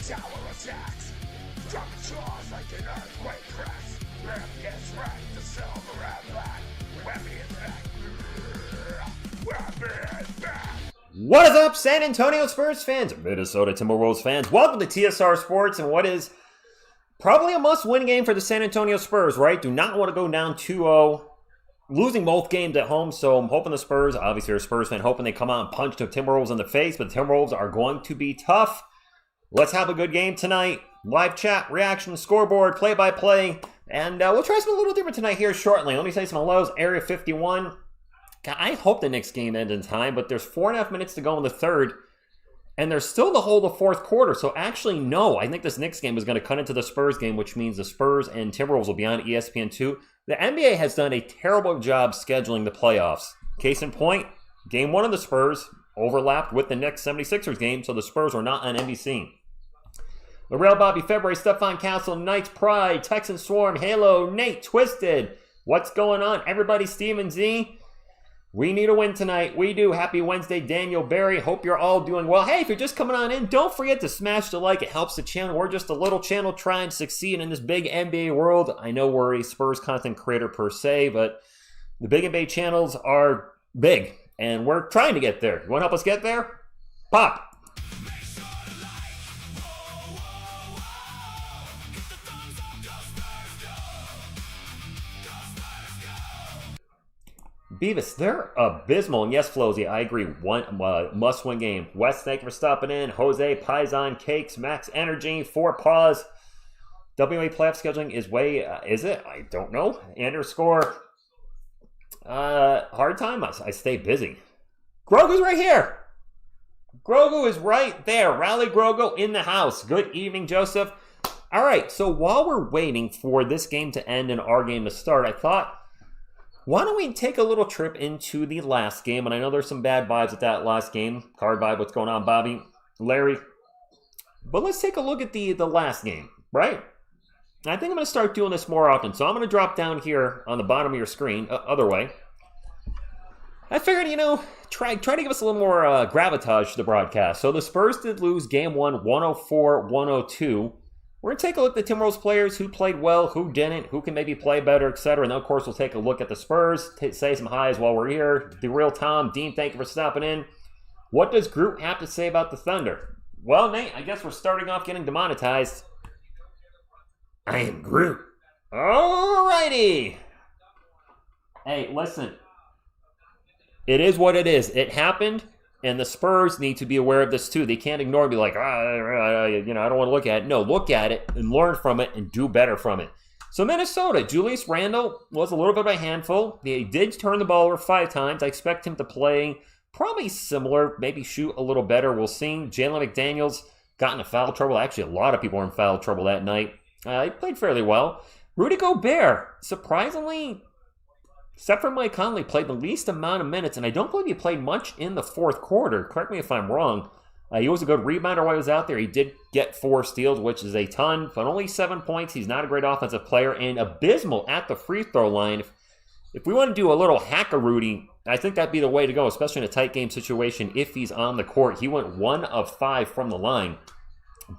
Tower attacks. Dropping jaws like an earthquake cracks. Rip gets wrecked, the silver and black. Webby is back. Webby is back. What is up, San Antonio Spurs fans, Minnesota Timberwolves fans? Welcome to TSR Sports and what is probably a must-win game for the San Antonio Spurs, right? Do not want to go down 2-0, losing both games at home, so I'm hoping the Spurs, obviously you're a Spurs fan, hoping they come out and punch the Timberwolves in the face, but the Timberwolves are going to be tough. Let's have a good game tonight. Live chat, reaction, scoreboard, play-by-play, and we'll try something a little different tonight here shortly. Let me say some hellos. Area 51. I hope the Knicks game ends in time, but there's 4.5 minutes to go in the third, and there's still the whole of fourth quarter. So actually, no, I think this Knicks game is going to cut into the Spurs game, which means the Spurs and Timberwolves will be on ESPN2. The NBA has done a terrible job scheduling the playoffs. Case in point, game one of the Spurs overlapped with the Knicks 76ers game, so the Spurs were not on NBC. The Real Bobby February, Stefan Castle, Knights Pride, Texan Swarm, Halo, Nate Twisted. What's going on? Everybody, Steven Z. We need a win tonight. We do. Happy Wednesday, Daniel Barry. Hope you're all doing well. Hey, if you're just coming on in, don't forget to smash the like. It helps the channel. We're just a little channel trying to succeed in this big NBA world. I know we're a Spurs content creator per se, but the big NBA channels are big, and we're trying to get there. You want to help us get there? Pop. Beavis, they're abysmal. And yes, Flozy, I agree. One must-win game. Wes, thank you for stopping in. Jose, Paisan, Cakes, Max Energy, 4 Paws. WA playoff scheduling is way, is it? I don't know. Underscore. Hard time. I stay busy. Grogu's right here. Grogu is right there. Rally Grogu in the house. Good evening, Joseph. All right, so while we're waiting for this game to end and our game to start, I thought, why don't we take a little trip into the last game? And I know there's some bad vibes at that last game. Card vibe, what's going on, Bobby? Larry? But let's take a look at the last game, right? I think I'm going to start doing this more often. So I'm going to drop down here on the bottom of your screen, other way. I figured, try to give us a little more gravitas to the broadcast. So the Spurs did lose game one, 104-102. We're going to take a look at the Timberwolves players, who played well, who didn't, who can maybe play better, etc. And then, of course, we'll take a look at the Spurs, say some highs while we're here. The real Tom, Dean, thank you for stopping in. What does Groot have to say about the Thunder? Well, Nate, I guess we're starting off getting demonetized. I am Groot. Alrighty. Hey, listen. It is what it is. It happened. And the Spurs need to be aware of this too. They can't ignore and be like, I don't want to look at it. No, look at it and learn from it and do better from it. So Minnesota, Julius Randle was a little bit of a handful. They did turn the ball over 5 times. I expect him to play probably similar, maybe shoot a little better. We'll see. Jalen McDaniels got into foul trouble. Actually, a lot of people were in foul trouble that night. He played fairly well. Rudy Gobert, surprisingly, except for Mike Conley, played the least amount of minutes, and I don't believe he played much in the fourth quarter. Correct me if I'm wrong. He was a good rebounder while he was out there. He did get 4 steals, which is a ton, but only 7 points. He's not a great offensive player, and abysmal at the free throw line. If we want to do a little hack-a-Rudy, I think that'd be the way to go, especially in a tight game situation if he's on the court. He went 1 of 5 from the line.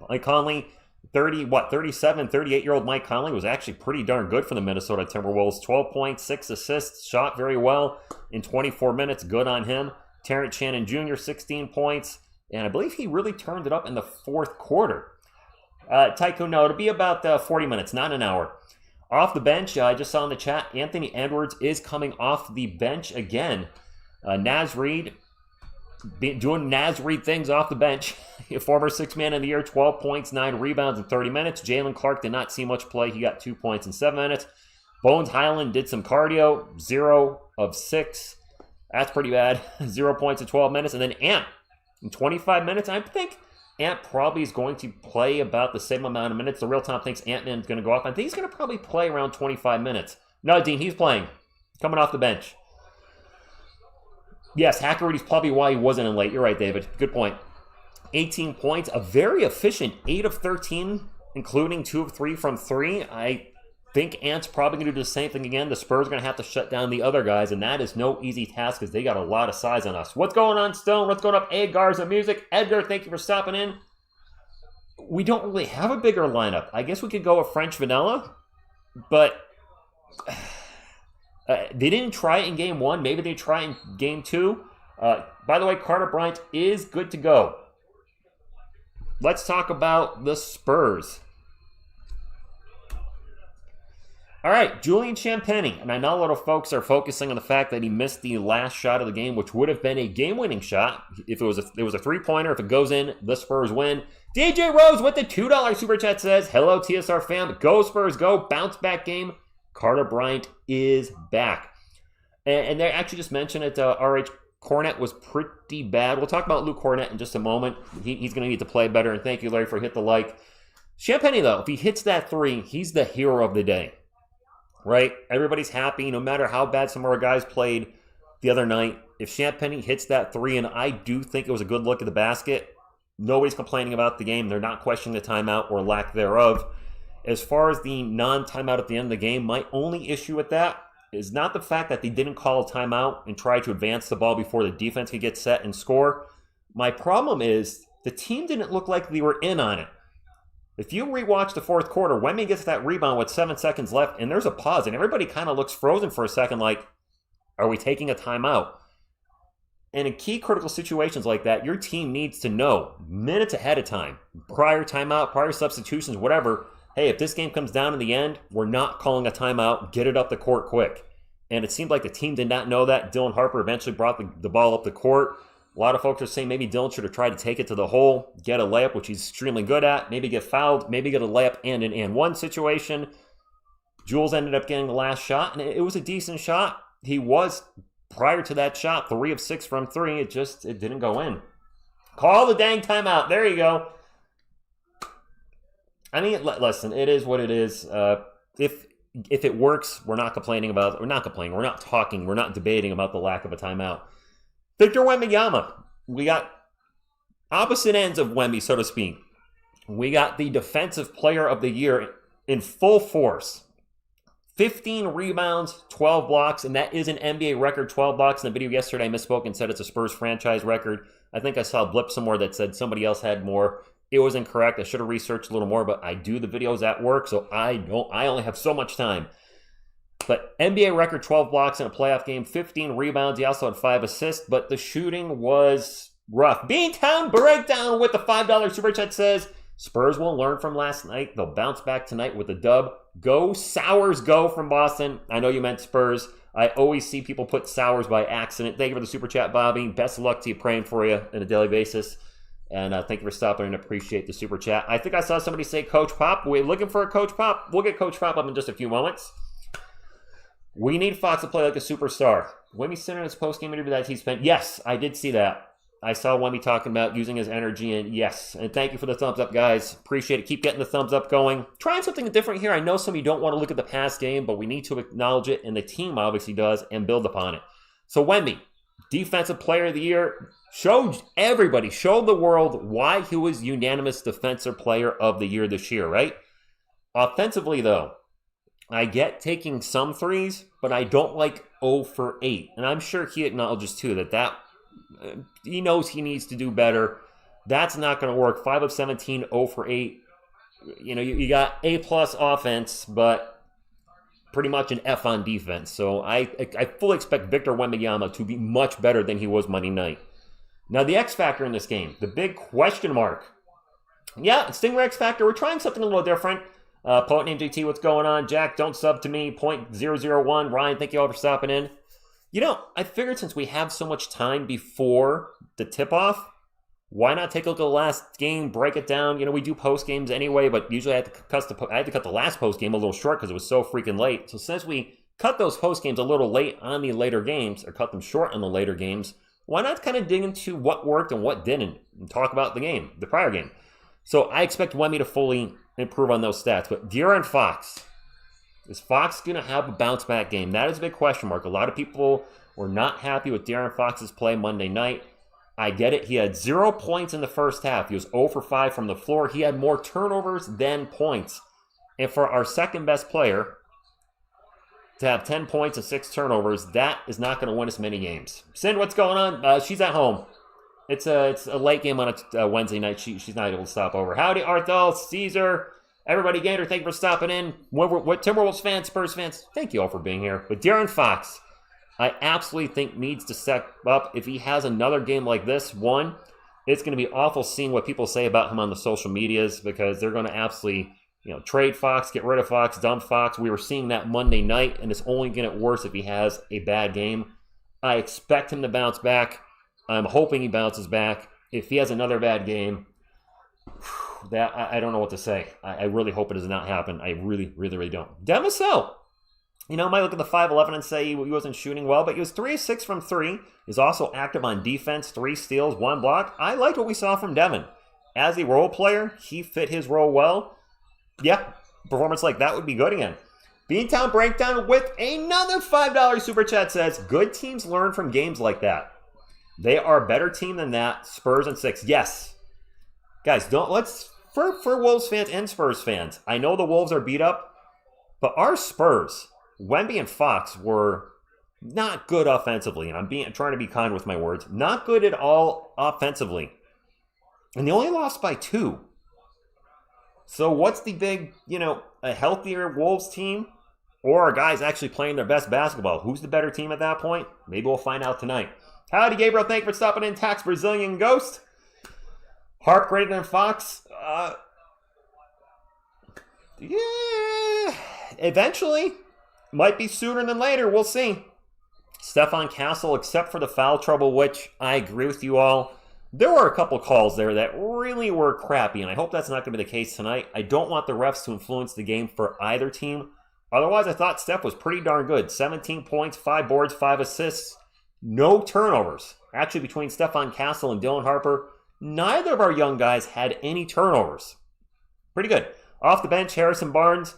Mike Conley, 38-year-old Mike Conley was actually pretty darn good for the Minnesota Timberwolves. 12 points, 6 assists, shot very well in 24 minutes. Good on him. Terrence Shannon Jr., 16 points. And I believe he really turned it up in the fourth quarter. Tycoon, no, it'll be about 40 minutes, not an hour. Off the bench, I just saw in the chat, Anthony Edwards is coming off the bench again. Naz Reid doing Naz Reid things off the bench. Former 6th man of the year, 12 points, 9 rebounds in 30 minutes. Jalen Clark did not see much play. He got 2 points in 7 minutes. Bones Highland did some cardio, 0 of 6. That's pretty bad. 0 points in 12 minutes. And then Ant, in 25 minutes, I think Ant probably is going to play about the same amount of minutes. The real Tom thinks Ant-Man's going to go off. I think he's going to probably play around 25 minutes. No, Dean, he's playing. Coming off the bench. Yes, Hackerudy's probably why he wasn't in late. You're right, David. Good point. 18 points, a very efficient 8 of 13, including 2 of 3 from 3. I think Ant's probably going to do the same thing again. The Spurs are going to have to shut down the other guys, and that is no easy task because they got a lot of size on us. What's going on, Stone? What's going up? A Garza Music. Edgar, thank you for stopping in. we don't really have a bigger lineup. I guess we could go with French Vanilla, but they didn't try it in game 1. Maybe they try it in game 2. By the way, Carter Bryant is good to go. Let's talk about the Spurs. All right, Julian Champagnie, and I know a lot of folks are focusing on the fact that he missed the last shot of the game, which would have been a game-winning shot if it was a three-pointer. If it goes in, the Spurs win. DJ Rose with the $2 super chat says, "Hello TSR fam, go Spurs, go! Bounce back game. Carter Bryant is back." And they actually just mentioned it. RH Cornette was pretty bad. We'll talk about Luke Cornette in just a moment. He's going to need to play better. And thank you, Larry, for hit the like. Champagnie, though, if he hits that 3, he's the hero of the day. Right? Everybody's happy, no matter how bad some of our guys played the other night. If Champagnie hits that 3, and I do think it was a good look at the basket, nobody's complaining about the game. They're not questioning the timeout or lack thereof. As far as the non-timeout at the end of the game, my only issue with that is not the fact that they didn't call a timeout and try to advance the ball before the defense could get set and score. My problem is the team didn't look like they were in on it. If you rewatch the fourth quarter, Wemby gets that rebound with 7 seconds left, and there's a pause, and everybody kind of looks frozen for a second like, are we taking a timeout? And in key critical situations like that, your team needs to know minutes ahead of time, prior timeout, prior substitutions, whatever, hey, if this game comes down in the end, we're not calling a timeout, get it up the court quick. And it seemed like the team did not know that. Dylan Harper eventually brought the ball up the court. A lot of folks are saying maybe Dylan should have tried to take it to the hole, get a layup, which he's extremely good at, maybe get fouled, maybe get a layup and an and one situation. Jules ended up getting the last shot, and it was a decent shot. He was, prior to that shot, 3 of 6 from 3. It didn't go in. Call the dang timeout. There you go. I mean, listen, it is what it is. If it works, we're not complaining about it. We're not complaining. We're not talking. We're not debating about the lack of a timeout. Victor Wembanyama. We got opposite ends of Wemby, so to speak. We got the Defensive Player of the Year in full force. 15 rebounds, 12 blocks, and that is an NBA record, 12 blocks. In the video yesterday, I misspoke and said it's a Spurs franchise record. I think I saw a blip somewhere that said somebody else had more. It was incorrect. I should have researched a little more, but I do the videos at work, so I only have so much time. But NBA record 12 blocks in a playoff game, 15 rebounds. He also had 5 assists, but the shooting was rough. Beantown Breakdown with the $5 super chat says, Spurs will learn from last night. They'll bounce back tonight with a dub. Go Sours, go from Boston. I know you meant Spurs. I always see people put Sours by accident. Thank you for the super chat, Bobby. Best of luck to you, praying for you on a daily basis. And thank you for stopping and appreciate the super chat. I think I saw somebody say Coach Pop. We're looking for a Coach Pop. We'll get Coach Pop up in just a few moments. We need Fox to play like a superstar. Wemby said in his post-game interview that he spent. Yes, I did see that. I saw Wemby talking about using his energy, and yes. And thank you for the thumbs up, guys. Appreciate it. Keep getting the thumbs up going. Trying something different here. I know some of you don't want to look at the past game, but we need to acknowledge it, and the team obviously does, and build upon it. So Wemby, Defensive Player of the Year, showed the world why he was unanimous Defensive Player of the Year this year, right? Offensively, though, I get taking some threes, but I don't like 0 for 8. And I'm sure he acknowledges, too, that he knows he needs to do better. That's not going to work. 5 of 17, 0 for 8. You got A-plus offense, but pretty much an F on defense. So I fully expect Victor Wembanyama to be much better than he was Monday night. Now, the X factor in this game, the big question mark. Yeah, Stingray X factor. We're trying something a little different. Poet named JT, what's going on? Jack, don't sub to me. .001. Ryan, thank you all for stopping in. I figured since we have so much time before the tip-off, why not take a look at the last game, break it down? We do post-games anyway, but usually I had to cut the last post-game a little short because it was so freaking late. So since we cut those post-games a little late on the later games, or cut them short on the later games, why not kind of dig into what worked and what didn't, and talk about the prior game? So I expect Wemby to fully improve on those stats. But De'Aaron Fox, is Fox going to have a bounce-back game? That is a big question mark. A lot of people were not happy with De'Aaron Fox's play Monday night. I get it. He had 0 points in the first half. He was 0 for 5 from the floor. He had more turnovers than points. And for our second-best player to have 10 points and 6 turnovers, that is not going to win us many games. Sin, what's going on? She's at home. It's a late game on a Wednesday night. She's not able to stop over. Howdy, Arthel, Caesar, everybody, Gander, thank you for stopping in. What Timberwolves fans, Spurs fans, thank you all for being here. But De'Aaron Fox, I absolutely think needs to step up. If he has another game like this, it's going to be awful seeing what people say about him on the social medias because they're going to absolutely, trade Fox, get rid of Fox, dump Fox. We were seeing that Monday night, and it's only going to get worse if he has a bad game. I expect him to bounce back. I'm hoping he bounces back. If he has another bad game, I don't know what to say. I really hope it does not happen. I really, really, really don't. Devin Vassell, might look at the 5'11" and say he wasn't shooting well, but he was 3-6 from 3. He's also active on defense, 3 steals, 1 block. I liked what we saw from Devin. As a role player, he fit his role well. Yeah, performance like that would be good again. Beantown Breakdown with another $5 super chat says, good teams learn from games like that. They are a better team than that. Spurs and 6. Yes. Guys, for Wolves fans and Spurs fans, I know the Wolves are beat up, but our Spurs, Wemby and Fox, were not good offensively. And I'm trying to be kind with my words. Not good at all offensively. And they only lost by 2. So what's the big, a healthier Wolves team? Or are guys actually playing their best basketball? Who's the better team at that point? Maybe we'll find out tonight. Howdy, Gabriel. Thank you for stopping in. Tax Brazilian Ghost. Harp greater than Fox. Yeah. Eventually. Might be sooner than later. We'll see. Stephon Castle, except for the foul trouble, which I agree with you all. There were a couple calls there that really were crappy, and I hope that's not going to be the case tonight. I don't want the refs to influence the game for either team. Otherwise, I thought Steph was pretty darn good. 17 points, 5 boards, 5 assists. No turnovers. Actually, between Stephon Castle and Dylan Harper, neither of our young guys had any turnovers. Pretty good. Off the bench, Harrison Barnes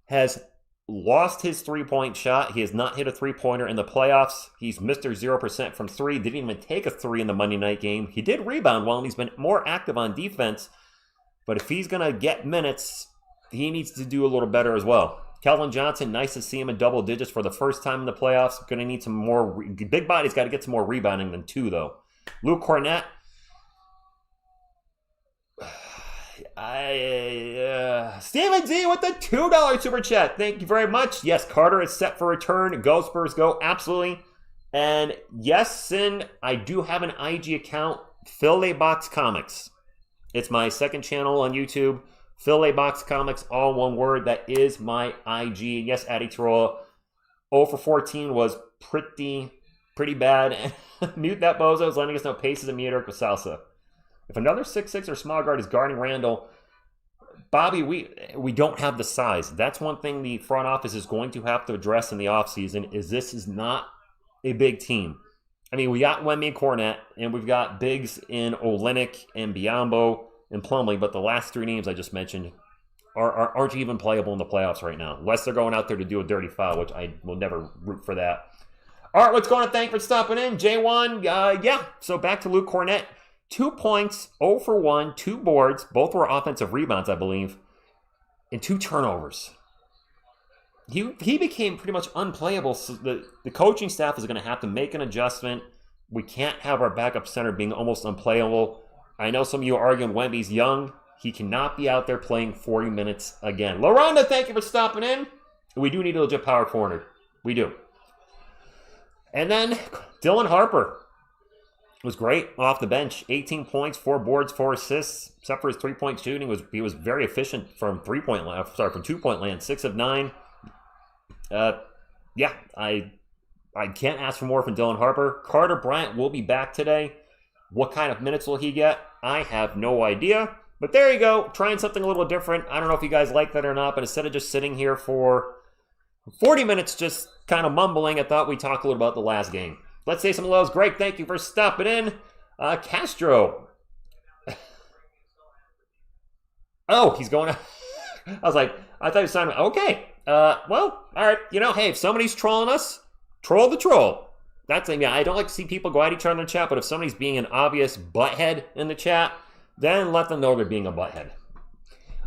has lost his three-point shot. He has not hit a three-pointer in the playoffs. He's Mr. 0% from 3. Didn't even take a 3 in the Monday night game. He did rebound well, and he's been more active on defense. But if he's going to get minutes, he needs to do a little better as well. Keldon Johnson, nice to see him in double digits for the first time in the playoffs. Going to need some more. Big body's got to get some more rebounding than 2, though. Luke Cornett. Steven Z with the $2 super chat. Thank you very much. Yes, Carter is set for return. Go Spurs, go. Absolutely. And yes, Sin, I do have an IG account, Phil Box Comics. It's my second channel on YouTube. Phil Box Comics, all one word. That is my IG. Yes, Addy Tarola. 0 for 14 was pretty bad. Mute that bozo is letting us know pace is a meter with salsa. If another 6'6" or small guard is guarding Randall, Bobby, we don't have the size. That's one thing the front office is going to have to address in the offseason is this is not a big team. I mean, we got Wemby and Cornette, and we've got bigs in Olynyk and Biyombo and Plumlee, but the last 3 names I just mentioned aren't even playable in the playoffs right now, unless they're going out there to do a dirty foul, which I will never root for that. All right, what's going on? Thank you for stopping in. J1, yeah, so back to Luke Cornett. 2 points, 0 for 1, 2 boards. Both were offensive rebounds, I believe, and 2 turnovers. He became pretty much unplayable. So the coaching staff is going to have to make an adjustment. We can't have our backup center being almost unplayable. I know some of you are arguing Wemby's young. He cannot be out there playing 40 minutes again. LaRonda, thank you for stopping in. We do need a legit power forward. We do. And then Dylan Harper was great off the bench. 18 points, 4 boards, 4 assists. Except for his 3-point shooting, he was very efficient from 2-point land. 6 of 9. Yeah, I can't ask for more from Dylan Harper. Carter Bryant will be back today. What kind of minutes will he get? I have no idea. But there you go. Trying something a little different. I don't know if you guys like that or not, but instead of just sitting here for 40 minutes just kind of mumbling, I thought we'd talk a little about the last game. Let's say some of those. Greg, thank you for stopping in. Castro. Oh, he's going. I was like, I thought he was signing. Okay. Well, all right. Hey, if somebody's trolling us, troll the troll. That's the thing. Yeah, I don't like to see people go at each other in the chat, but if somebody's being an obvious butthead in the chat, then let them know they're being a butthead.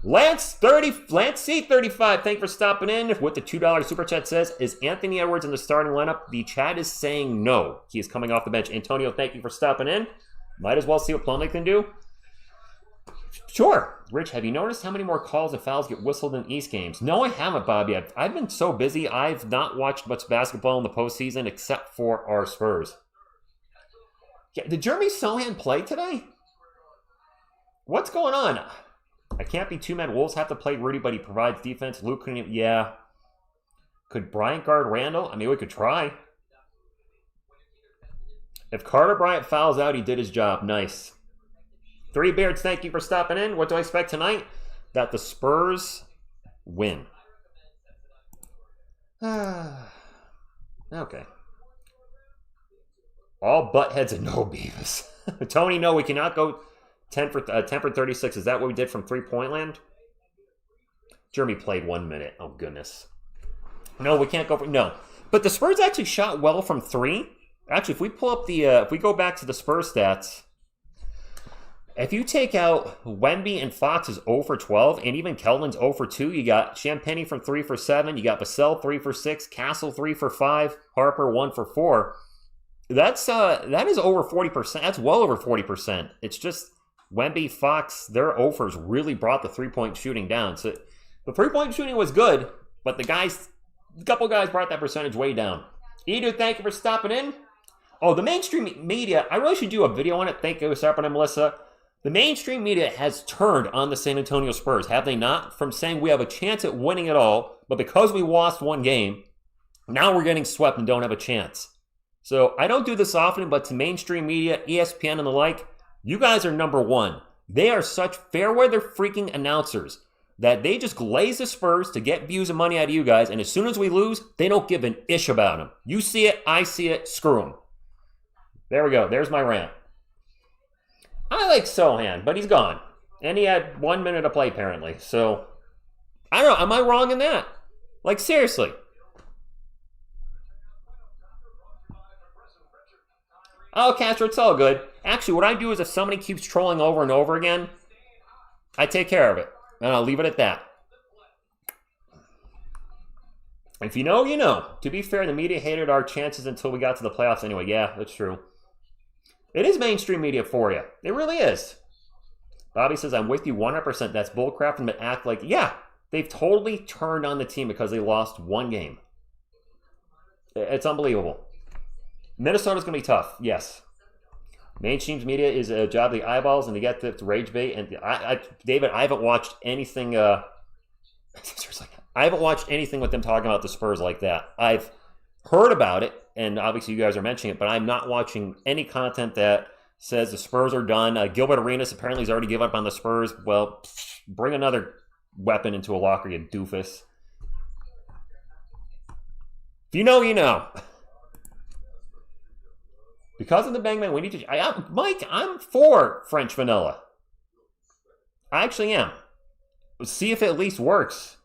Lance C35, thank you for stopping in with the $2 super chat says, is Anthony Edwards in the starting lineup? The chat is saying no. He is coming off the bench. Antonio, thank you for stopping in. Might as well see what Plumlee can do. Sure. Rich, have you noticed how many more calls and fouls get whistled in East games? No, I haven't, Bobby. I've been so busy, I've not watched much basketball in the postseason except for our Spurs. Yeah, did Jeremy Sohan play today? What's going on? I can't be two-man. Wolves have to play Rudy, but he provides defense. Luke couldn't. Yeah. Could Bryant guard Randall? I mean, we could try. If Carter Bryant fouls out, he did his job. Nice. Three Beards, thank you for stopping in. What do I expect tonight? That the Spurs win. Okay. All buttheads and no Beavis. Tony, no, we cannot go 10 for 36. Is that what we did from three-point land? Jeremy played 1 minute. Oh, goodness. No, we can't go for... No. But the Spurs actually shot well from three. Actually, if we pull up the... if we go back to the Spurs stats... If you take out Wemby and Fox's 0 for 12, and even Keldon's 0 for 2, you got Champagny from 3 for 7, you got Vassell 3 for 6, Castle 3 for 5, Harper 1 for 4. That is over 40%. That's well over 40%. It's just Wemby, Fox, their offers really brought the three-point shooting down. So the three-point shooting was good, but a couple guys brought that percentage way down. Edu, thank you for stopping in. Oh, the mainstream media, I really should do a video on it. Thank you for stopping in, Melissa. The mainstream media has turned on the San Antonio Spurs, have they not? From saying we have a chance at winning it all, but because we lost one game, now we're getting swept and don't have a chance. So I don't do this often, but to mainstream media, ESPN and the like, you guys are number one. They are such fair-weather freaking announcers that they just glaze the Spurs to get views and money out of you guys, and as soon as we lose, they don't give an ish about them. You see it, I see it, screw them. There we go, there's my rant. I like Sohan, but he's gone. And he had 1 minute to play, apparently. So, I don't know. Am I wrong in that? Like, seriously. Oh, Castro, it's all good. Actually, what I do is if somebody keeps trolling over and over again, I take care of it. And I'll leave it at that. If you know, you know. To be fair, the media hated our chances until we got to the playoffs anyway. Yeah, that's true. It is mainstream media for you. It really is. Bobby says, I'm with you 100%. That's bullcrap and act like, yeah, they've totally turned on the team because they lost one game. It's unbelievable. Minnesota's going to be tough, yes. Mainstream media is a job of the eyeballs and to get the rage bait. And David, I haven't watched anything. I haven't watched anything with them talking about the Spurs like that. I've heard about it. And obviously you guys are mentioning it, but I'm not watching any content that says the Spurs are done. Gilbert Arenas apparently has already given up on the Spurs. Well, bring another weapon into a locker, you doofus. If you know, you know. Because of the Bang Bang, we need to... Mike, I'm for French vanilla. I actually am. Let's see if it at least works.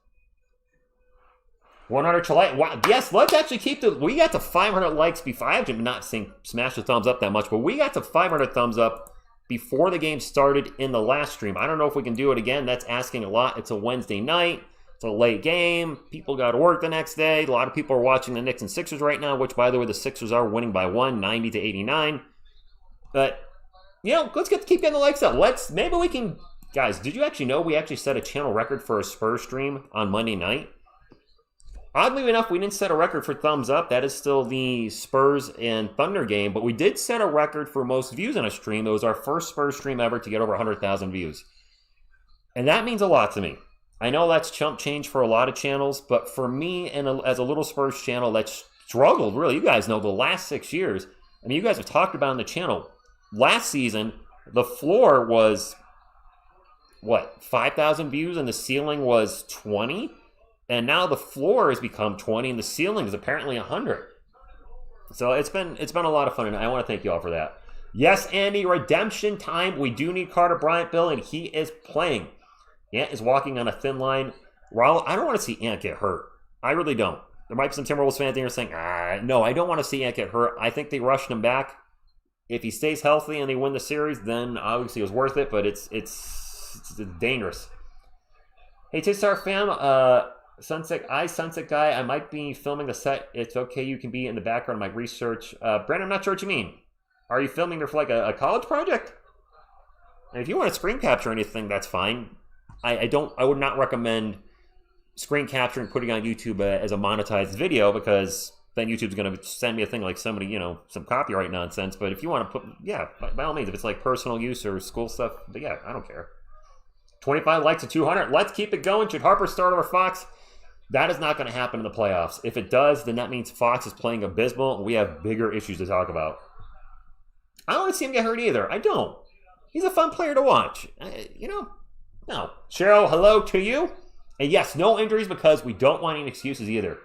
100 Chile. Wow. Yes, let's actually keep the... We got to 500 likes before... I have not seen smash the thumbs up that much, but we got to 500 thumbs up before the game started in the last stream. I don't know if we can do it again. That's asking a lot. It's a Wednesday night. It's a late game. People got to work the next day. A lot of people are watching the Knicks and Sixers right now, which, by the way, the Sixers are winning by 90 to 89. But, you know, let's keep getting the likes up. Maybe we can... Guys, did you actually know we actually set a channel record for a Spurs stream on Monday night? Oddly enough, we didn't set a record for thumbs up. That is still the Spurs and Thunder game, but we did set a record for most views on a stream. It was our first Spurs stream ever to get over 100,000 views. And that means a lot to me. I know that's chump change for a lot of channels, but for me, and as a little Spurs channel that's struggled, really, you guys know the last 6 years. I mean, you guys have talked about on the channel. Last season, the floor was, 5,000 views, and the ceiling was 20? And now the floor has become 20, and the ceiling is apparently 100. So it's been a lot of fun, and I want to thank you all for that. Yes, Andy, redemption time. We do need Carter Bryant, Bill, and he is playing. Ant is walking on a thin line. Raul, I don't want to see Ant get hurt. I really don't. There might be some Timberwolves fans there saying, no, I don't want to see Ant get hurt. I think they rushed him back. If he stays healthy and they win the series, then obviously it was worth it, but it's dangerous. Hey, TSR fam, Sunset guy, I might be filming a set. It's okay, you can be in the background of my research. Brandon, I'm not sure what you mean. Are you filming it for like a college project? And if you want to screen capture anything, that's fine. I would not recommend screen capturing, putting on YouTube as a monetized video, because then YouTube's going to send me a thing like somebody, some copyright nonsense. But if you want to put, yeah, by all means, if it's like personal use or school stuff, but yeah, I don't care. 25 likes to 200. Let's keep it going. Should Harper start over Fox? That is not going to happen in the playoffs. If it does, then that means Fox is playing abysmal, and we have bigger issues to talk about. I don't want to see him get hurt either. I don't. He's a fun player to watch. No. Cheryl, hello to you. And yes, no injuries, because we don't want any excuses either.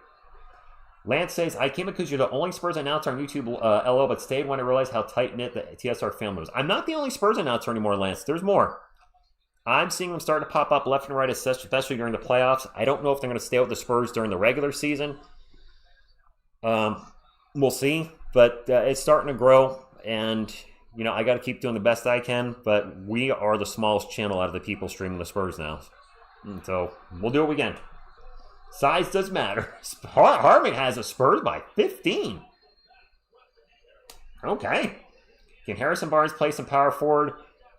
Lance says, I came because you're the only Spurs announcer on YouTube, LO, but stayed when I realized how tight-knit the TSR family was. I'm not the only Spurs announcer anymore, Lance. There's more. I'm seeing them starting to pop up left and right, especially during the playoffs. I don't know if they're going to stay with the Spurs during the regular season. We'll see. But it's starting to grow, and I got to keep doing the best I can. But we are the smallest channel out of the people streaming the Spurs now, and so we'll do what we can. Size does matter. Harmon has a Spurs by 15. Okay. Can Harrison Barnes play some power forward?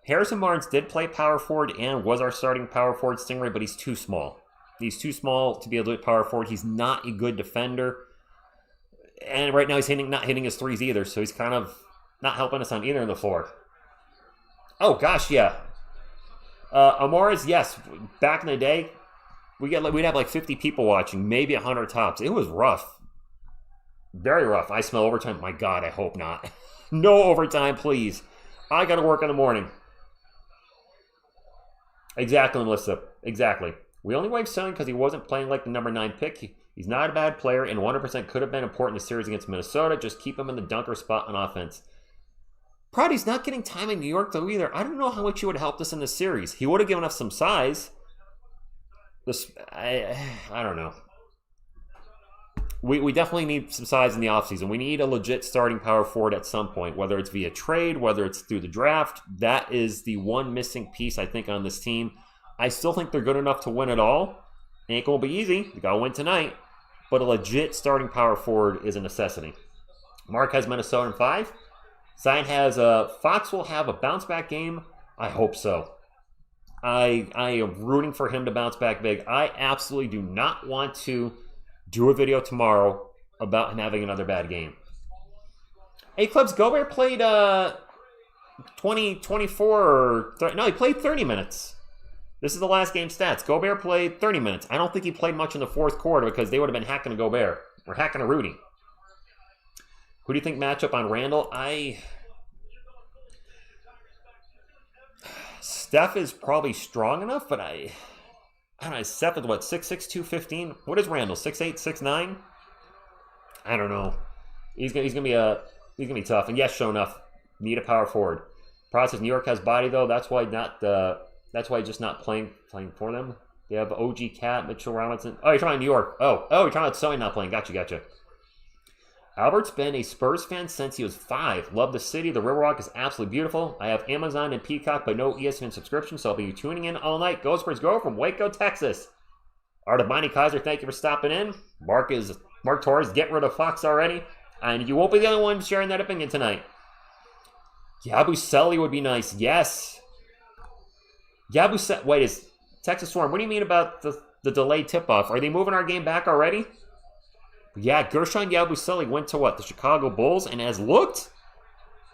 Harrison Barnes did play power forward and was our starting power forward Stingray, but he's too small. He's too small to be able to play power forward. He's not a good defender. And right now he's not hitting his threes either, so he's kind of not helping us on either of the floor. Oh, gosh, yeah. Amores, yes. Back in the day, we'd have like 50 people watching, maybe 100 tops. It was rough. Very rough. I smell overtime. My God, I hope not. No overtime, please. I got to work in the morning. Exactly, Melissa. Exactly. We only waived Sterling because he wasn't playing like the number 9 pick. He's not a bad player, and 100% could have been important in the series against Minnesota. Just keep him in the dunker spot on offense. Proddy's not getting time in New York, though, either. I don't know how much he would have helped us in this series. He would have given us some size. I don't know. We definitely need some size in the offseason. We need a legit starting power forward at some point, whether it's via trade, whether it's through the draft. That is the one missing piece, I think, on this team. I still think they're good enough to win it all. Ain't going to be easy. We got to win tonight. But a legit starting power forward is a necessity. Mark has Minnesota in 5. Zion has Fox will have a bounce-back game. I hope so. I am rooting for him to bounce back big. I absolutely do not want to do a video tomorrow about him having another bad game. Hey, Clubs, Gobert played 24 or 30. No, he played 30 minutes. This is the last game stats. Gobert played 30 minutes. I don't think he played much in the fourth quarter because they would have been hacking a Gobert or hacking a Rudy. Who do you think matchup on Randall? Steph is probably strong enough, but I don't know. Steph is what, 6'6", 215? What is Randall? 6'8", 6'9"? I don't know. He's gonna be tough. And yes, sure enough, need a power forward. Process New York has body though. That's why just not playing for them. They have OG Cat, Mitchell Robinson. Oh, you're talking New York. Oh, you're talking about Sony not playing. Gotcha. Albert's been a Spurs fan since he was 5. Love the city. The Riverwalk is absolutely beautiful. I have Amazon and Peacock, but no ESPN subscription, so I'll be tuning in all night. Go Spurs Go from Waco, Texas. Art of Bonnie Kaiser, thank you for stopping in. Mark Torres, get rid of Fox already. And you won't be the only one sharing that opinion tonight. Yabusele would be nice. Yes. Wait, is Texas Swarm, what do you mean about the delayed tip-off? Are they moving our game back already? Yeah, Gershon Yabusele went to what? The Chicago Bulls, and has looked.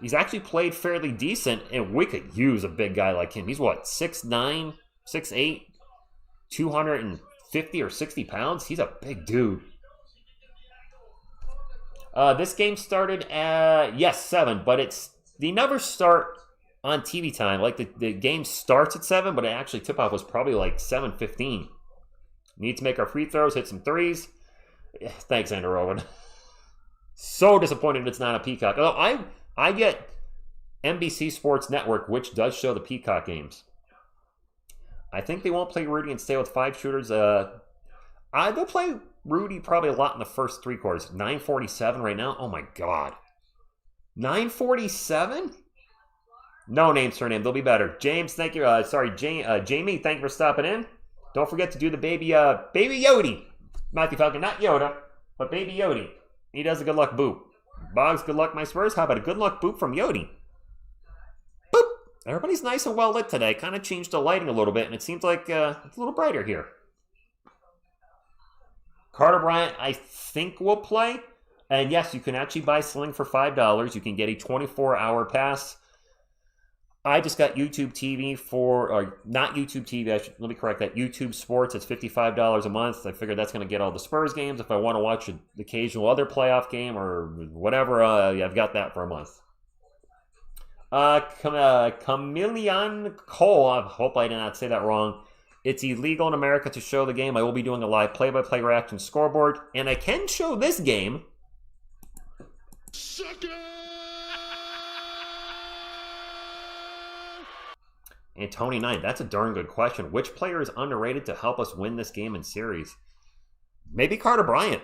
He's actually played fairly decent, and we could use a big guy like him. He's what, 6'9", 6'8", 250 or 60 pounds? He's a big dude. This game started at, 7, but they never start on TV time. Like, the game starts at 7, but it actually tip-off was probably like 7:15. Need to make our free throws, hit some threes. Thanks, Andrew Rowan. So disappointed it's not a Peacock. Although I get NBC Sports Network, which does show the Peacock games. I think they won't play Rudy and stay with 5 shooters. They'll play Rudy probably a lot in the first 3 quarters. 9:47 right now. Oh my God. 9:47? No name, surname. They'll be better. James, thank you. Jamie, thank you for stopping in. Don't forget to do the baby Yodi. Matthew Falcon, not Yoda, but Baby Yodi. He does a good luck boo. Boggs, good luck, my Spurs. How about a good luck boop from Yodi? Boop! Everybody's nice and well lit today. Kind of changed the lighting a little bit, and it seems like it's a little brighter here. Carter Bryant, I think, will play. And yes, you can actually buy Sling for $5. You can get a 24-hour pass. I just got YouTube TV or not YouTube TV, let me correct that, YouTube Sports. It's $55 a month. I figured that's going to get all the Spurs games. If I want to watch the occasional other playoff game or whatever, yeah, I've got that for a month. Chameleon Cole, I hope I did not say that wrong. It's illegal in America to show the game. I will be doing a live play-by-play reaction scoreboard, and I can show this game. Sucker! And Tony Knight, that's a darn good question. Which player is underrated to help us win this game and series? Maybe Carter Bryant.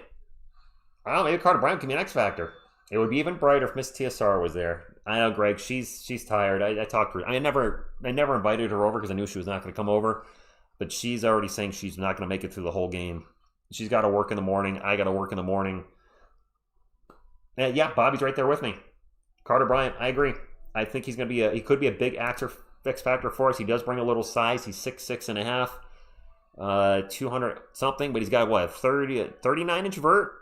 I don't know, maybe Carter Bryant can be an X factor. It would be even brighter if Miss TSR was there. I know, Greg, she's tired. I talked to her. I never invited her over because I knew she was not going to come over. But she's already saying she's not going to make it through the whole game. She's got to work in the morning. I got to work in the morning. Yeah, Bobby's right there with me. Carter Bryant, I agree. I think he's going to be he could be a big X factor for us. He does bring a little size. He's 6'6.5", 200 something, but he's got what, 39-inch vert.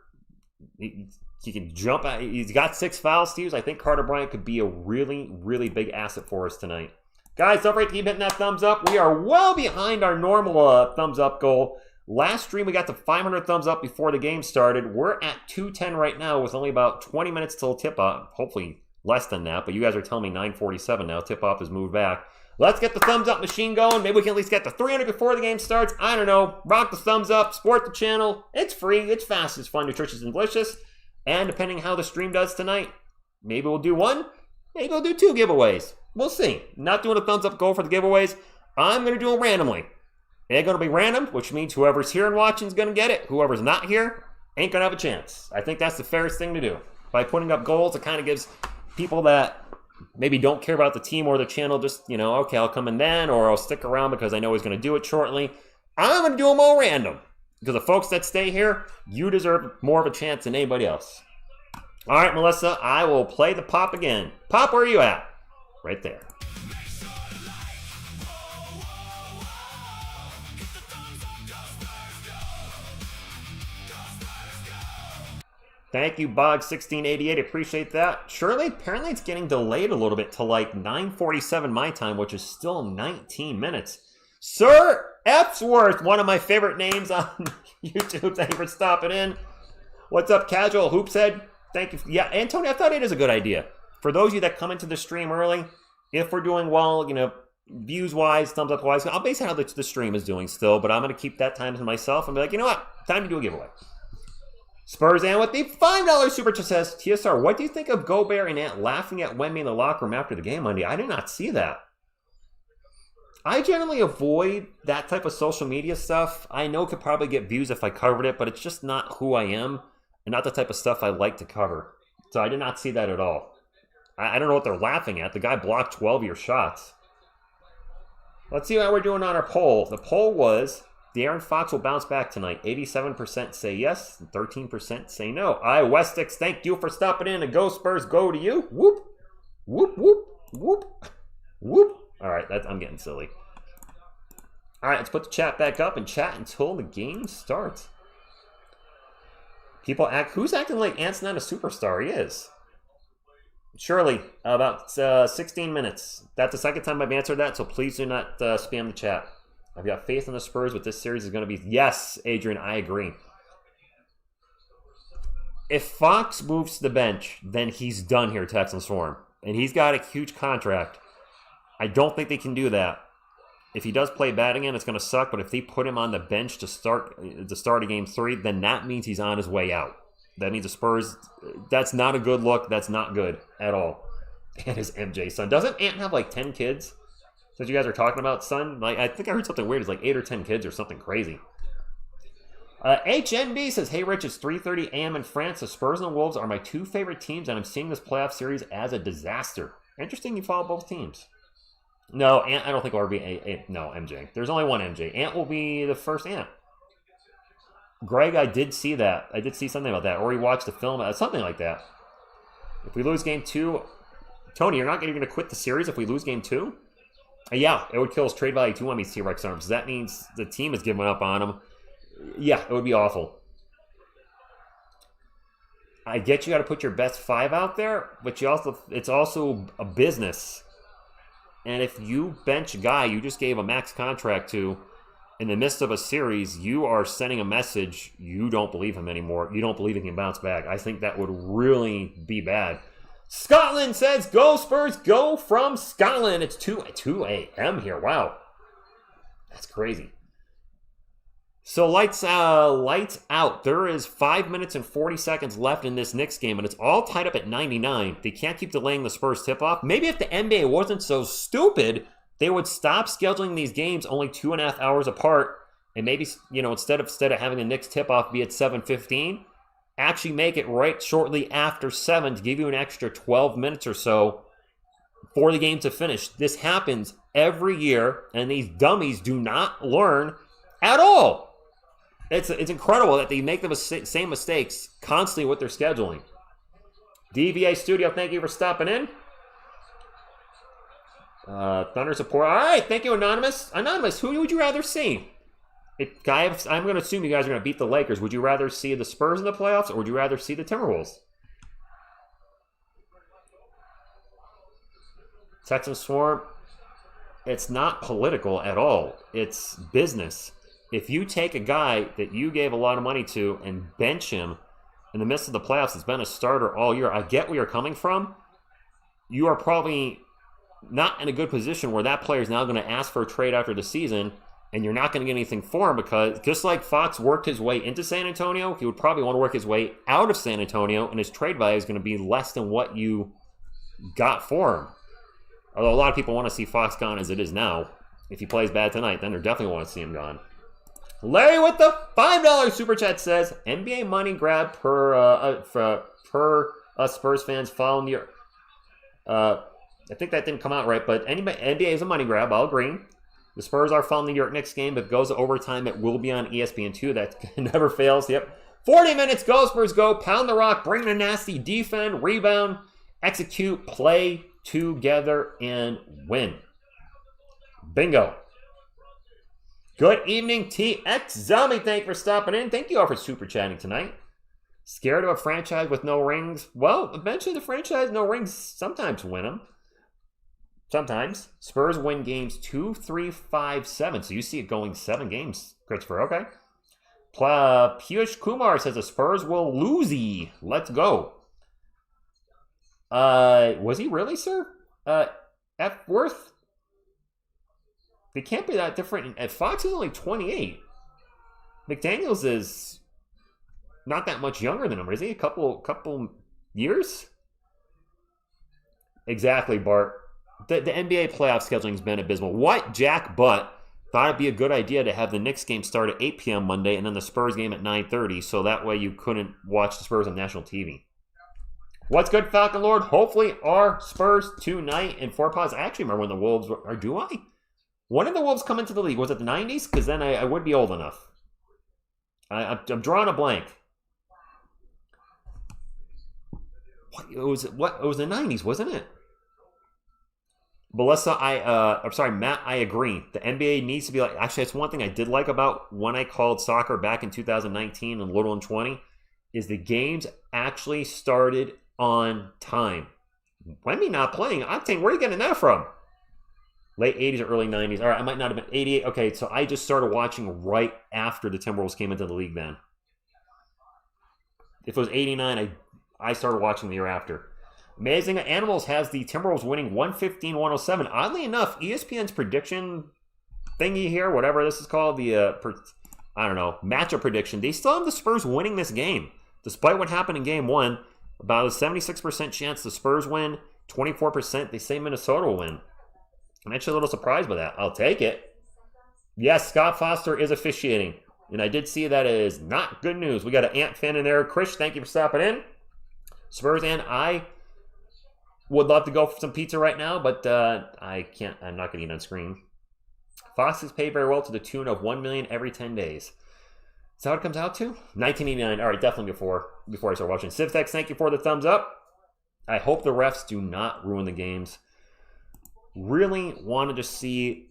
He can jump. He's got 6 foul steals. I think Carter Bryant could be a really, really big asset for us tonight. Guys, don't forget to keep hitting that thumbs up. We are well behind our normal thumbs up goal. Last stream, we got to 500 thumbs up before the game started. We're at 210 right now with only about 20 minutes till tip-off. Hopefully less than that, but you guys are telling me 9:47 now. Tip-off has moved back. Let's get the thumbs up machine going. Maybe we can at least get to 300 before the game starts. I don't know. Rock the thumbs up. Support the channel. It's free. It's fast. It's fun, nutritious, and delicious. And depending how the stream does tonight, maybe we'll do 1. Maybe we'll do 2 giveaways. We'll see. Not doing a thumbs up goal for the giveaways. I'm going to do them randomly. They're going to be random, which means whoever's here and watching is going to get it. Whoever's not here ain't going to have a chance. I think that's the fairest thing to do. By putting up goals, it kind of gives people that maybe don't care about the team or the channel just, okay, I'll come in then, or I'll stick around because I know he's going to do it shortly. I'm going to do them all random. Because the folks that stay here, you deserve more of a chance than anybody else. All right, Melissa, I will play the pop again. Pop, where are you at? Right there. Thank you, Bog1688. Appreciate that. Shirley, apparently it's getting delayed a little bit to like 9:47 my time, which is still 19 minutes. Sir Epsworth, one of my favorite names on YouTube. Thank you for stopping in. What's up, Casual Hoopshead? Thank you. Yeah, Antonio, I thought it is a good idea. For those of you that come into the stream early, if we're doing well, views-wise, thumbs up-wise, I'll base it how the stream is doing still, but I'm going to keep that time to myself and be like, you know what? Time to do a giveaway. Spurs and with the $5 super chat says, TSR, what do you think of Gobert and Ant laughing at Wemby in the locker room after the game Monday? I did not see that. I generally avoid that type of social media stuff. I know it could probably get views if I covered it, but it's just not who I am and not the type of stuff I like to cover. So I did not see that at all. I don't know what they're laughing at. The guy blocked 12 of your shots. Let's see how we're doing on our poll. The poll was, De'Aaron Fox will bounce back tonight. 87% say yes, and 13% say no. Westix, thank you for stopping in. And go Spurs, go to you. Whoop, whoop, whoop, whoop, whoop. All right, I'm getting silly. All right, let's put the chat back up and chat until the game starts. People who's acting like Ant's not a superstar? He is. Surely, about 16 minutes. That's the second time I've answered that, so please do not spam the chat. I've got faith in the Spurs, but this series is going to be... Yes, Adrian, I agree. If Fox moves to the bench, then he's done here, Texans Storm. And he's got a huge contract. I don't think they can do that. If he does play bad again, it's going to suck, but if they put him on the bench to start of Game 3, then that means he's on his way out. That means the Spurs... That's not a good look. That's not good at all. And his MJ son. Doesn't Ant have like 10 kids? Since you guys are talking about son, like I think I heard something weird. It's like 8 or 10 kids or something crazy. HNB says, hey Rich, it's 3:30 a.m. in France. The Spurs and the Wolves are my 2 favorite teams, and I'm seeing this playoff series as a disaster. Interesting you follow both teams. No, Ant, I don't think it'll be no, MJ. There's only one MJ. Ant will be the first Ant. Greg, I did see that. I did see something about that. Or he watched the film, something like that. If we lose game 2, Tony, you're going to quit the series if we lose game 2? Yeah, it would kill his trade value too on these T-Rex arms. That means the team has given up on him. Yeah, it would be awful. I get you got to put your best 5 out there, but it's also a business. And if you bench a guy you just gave a max contract to in the midst of a series, you are sending a message you don't believe him anymore. You don't believe he can bounce back. I think that would really be bad. Scotland says, go Spurs, go from Scotland. It's 2 a.m. here. Wow. That's crazy. So lights out. There is 5 minutes and 40 seconds left in this Knicks game, and it's all tied up at 99. They can't keep delaying the Spurs tip-off. Maybe if the NBA wasn't so stupid, they would stop scheduling these games only 2.5 hours apart, and maybe, instead of having the Knicks tip-off be at 7:15, actually make it right shortly after 7 to give you an extra 12 minutes or so for the game to finish. This happens every year, and these dummies do not learn at all. It's incredible that they make the same mistakes constantly with their scheduling. DVA Studio, thank you for stopping in. Thunder support. All right, thank you, Anonymous. Anonymous, who would you rather see? I'm going to assume you guys are going to beat the Lakers. Would you rather see the Spurs in the playoffs, or would you rather see the Timberwolves? Texans Swarm. It's not political at all. It's business. If you take a guy that you gave a lot of money to and bench him in the midst of the playoffs, it's been a starter all year. I get where you're coming from. You are probably not in a good position where that player is now going to ask for a trade after the season, and you're not going to get anything for him, because just like Fox worked his way into San Antonio, he would probably want to work his way out of San Antonio, and his trade value is going to be less than what you got for him. Although a lot of people want to see Fox gone as it is now. If he plays bad tonight, then they definitely want to see him gone. Larry with the $5 super chat says, NBA money grab per us Spurs fans following the... I think that didn't come out right, but NBA is a money grab. I'll agree. The Spurs are following the New York Knicks game. If it goes to overtime, it will be on ESPN2. That never fails. Yep. 40 minutes. Go, Spurs, go. Pound the rock. Bring the nasty. Defend. Rebound. Execute. Play together and win. Bingo. Good evening, TX Zombie. Thank you for stopping in. Thank you all for super chatting tonight. Scared of a franchise with no rings? Well, eventually the franchise no rings sometimes win them. Sometimes. Spurs win games 2, 3, 5, 7. So you see it going 7 games, Christopher. Okay. Piyush Kumar says the Spurs will lose-y. Let's go. Was he really, sir? F. Worth? They can't be that different. And Fox is only 28. McDaniels is not that much younger than him, is he? A couple years? Exactly, Bart. The NBA playoff scheduling has been abysmal. What Jack Butt thought it'd be a good idea to have the Knicks game start at 8 p.m. Monday and then the Spurs game at 9:30, so that way you couldn't watch the Spurs on national TV. What's good, Falcon Lord? Hopefully our Spurs tonight in 4 pods. I actually remember when the Wolves were, or do I? When did the Wolves come into the league? Was it the 90s? Because then I would be old enough. I'm drawing a blank. It was the 90s, wasn't it? Melissa, I'm sorry, Matt, I agree. The NBA needs to be like, actually, that's one thing I did like about when I called soccer back in 2019 and Little and 20, is the games actually started on time. Wemby not playing, Octane, where are you getting that from? Late 80s or early 90s. All right, I might not have been 88. Okay, so I just started watching right after the Timberwolves came into the league then. If it was 89, I started watching the year after. Amazing Animals has the Timberwolves winning 115-107. Oddly enough, ESPN's prediction thingy here, whatever this is called, the, matchup prediction, they still have the Spurs winning this game. Despite what happened in Game 1, about a 76% chance the Spurs win, 24% they say Minnesota will win. I'm actually a little surprised by that. I'll take it. Yes, Scott Foster is officiating. And I did see that is not good news. We got an Ant fan in there. Chris, thank you for stopping in. Spurs and I would love to go for some pizza right now, but I can't. I'm not going to eat on screen. Fox is paid very well to the tune of $1 million every 10 days. Is that what it comes out to? $19.89. All right, definitely before I start watching. Civtex, thank you for the thumbs up. I hope the refs do not ruin the games. Really wanted to see,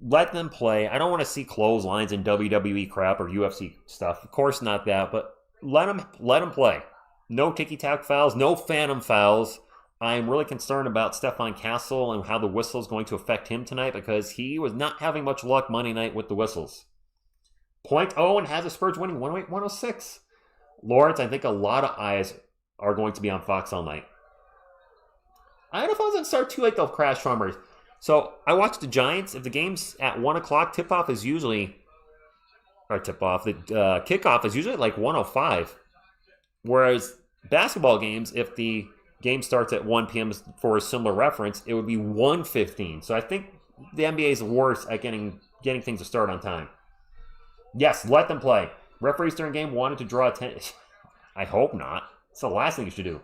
let them play. I don't want to see clotheslines and WWE crap or UFC stuff. Of course not that, but let them play. No ticky-tack fouls, no phantom fouls. I'm really concerned about Stefan Castle and how the whistle is going to affect him tonight because he was not having much luck Monday night with the whistles. Point Owen has the Spurs winning 108-106. Lawrence, I think a lot of eyes are going to be on Fox all night. I don't know if I was going to start too late, they'll crash numbers. So I watched the Giants. If the game's at 1 o'clock, kickoff is usually like 1:05. Whereas basketball games, if the game starts at 1 p.m. for a similar reference, it would be 1:15. So I think the NBA is worse at getting things to start on time. Yes, let them play. Referees during game wanted to draw attention. I hope not. It's the last thing you should do.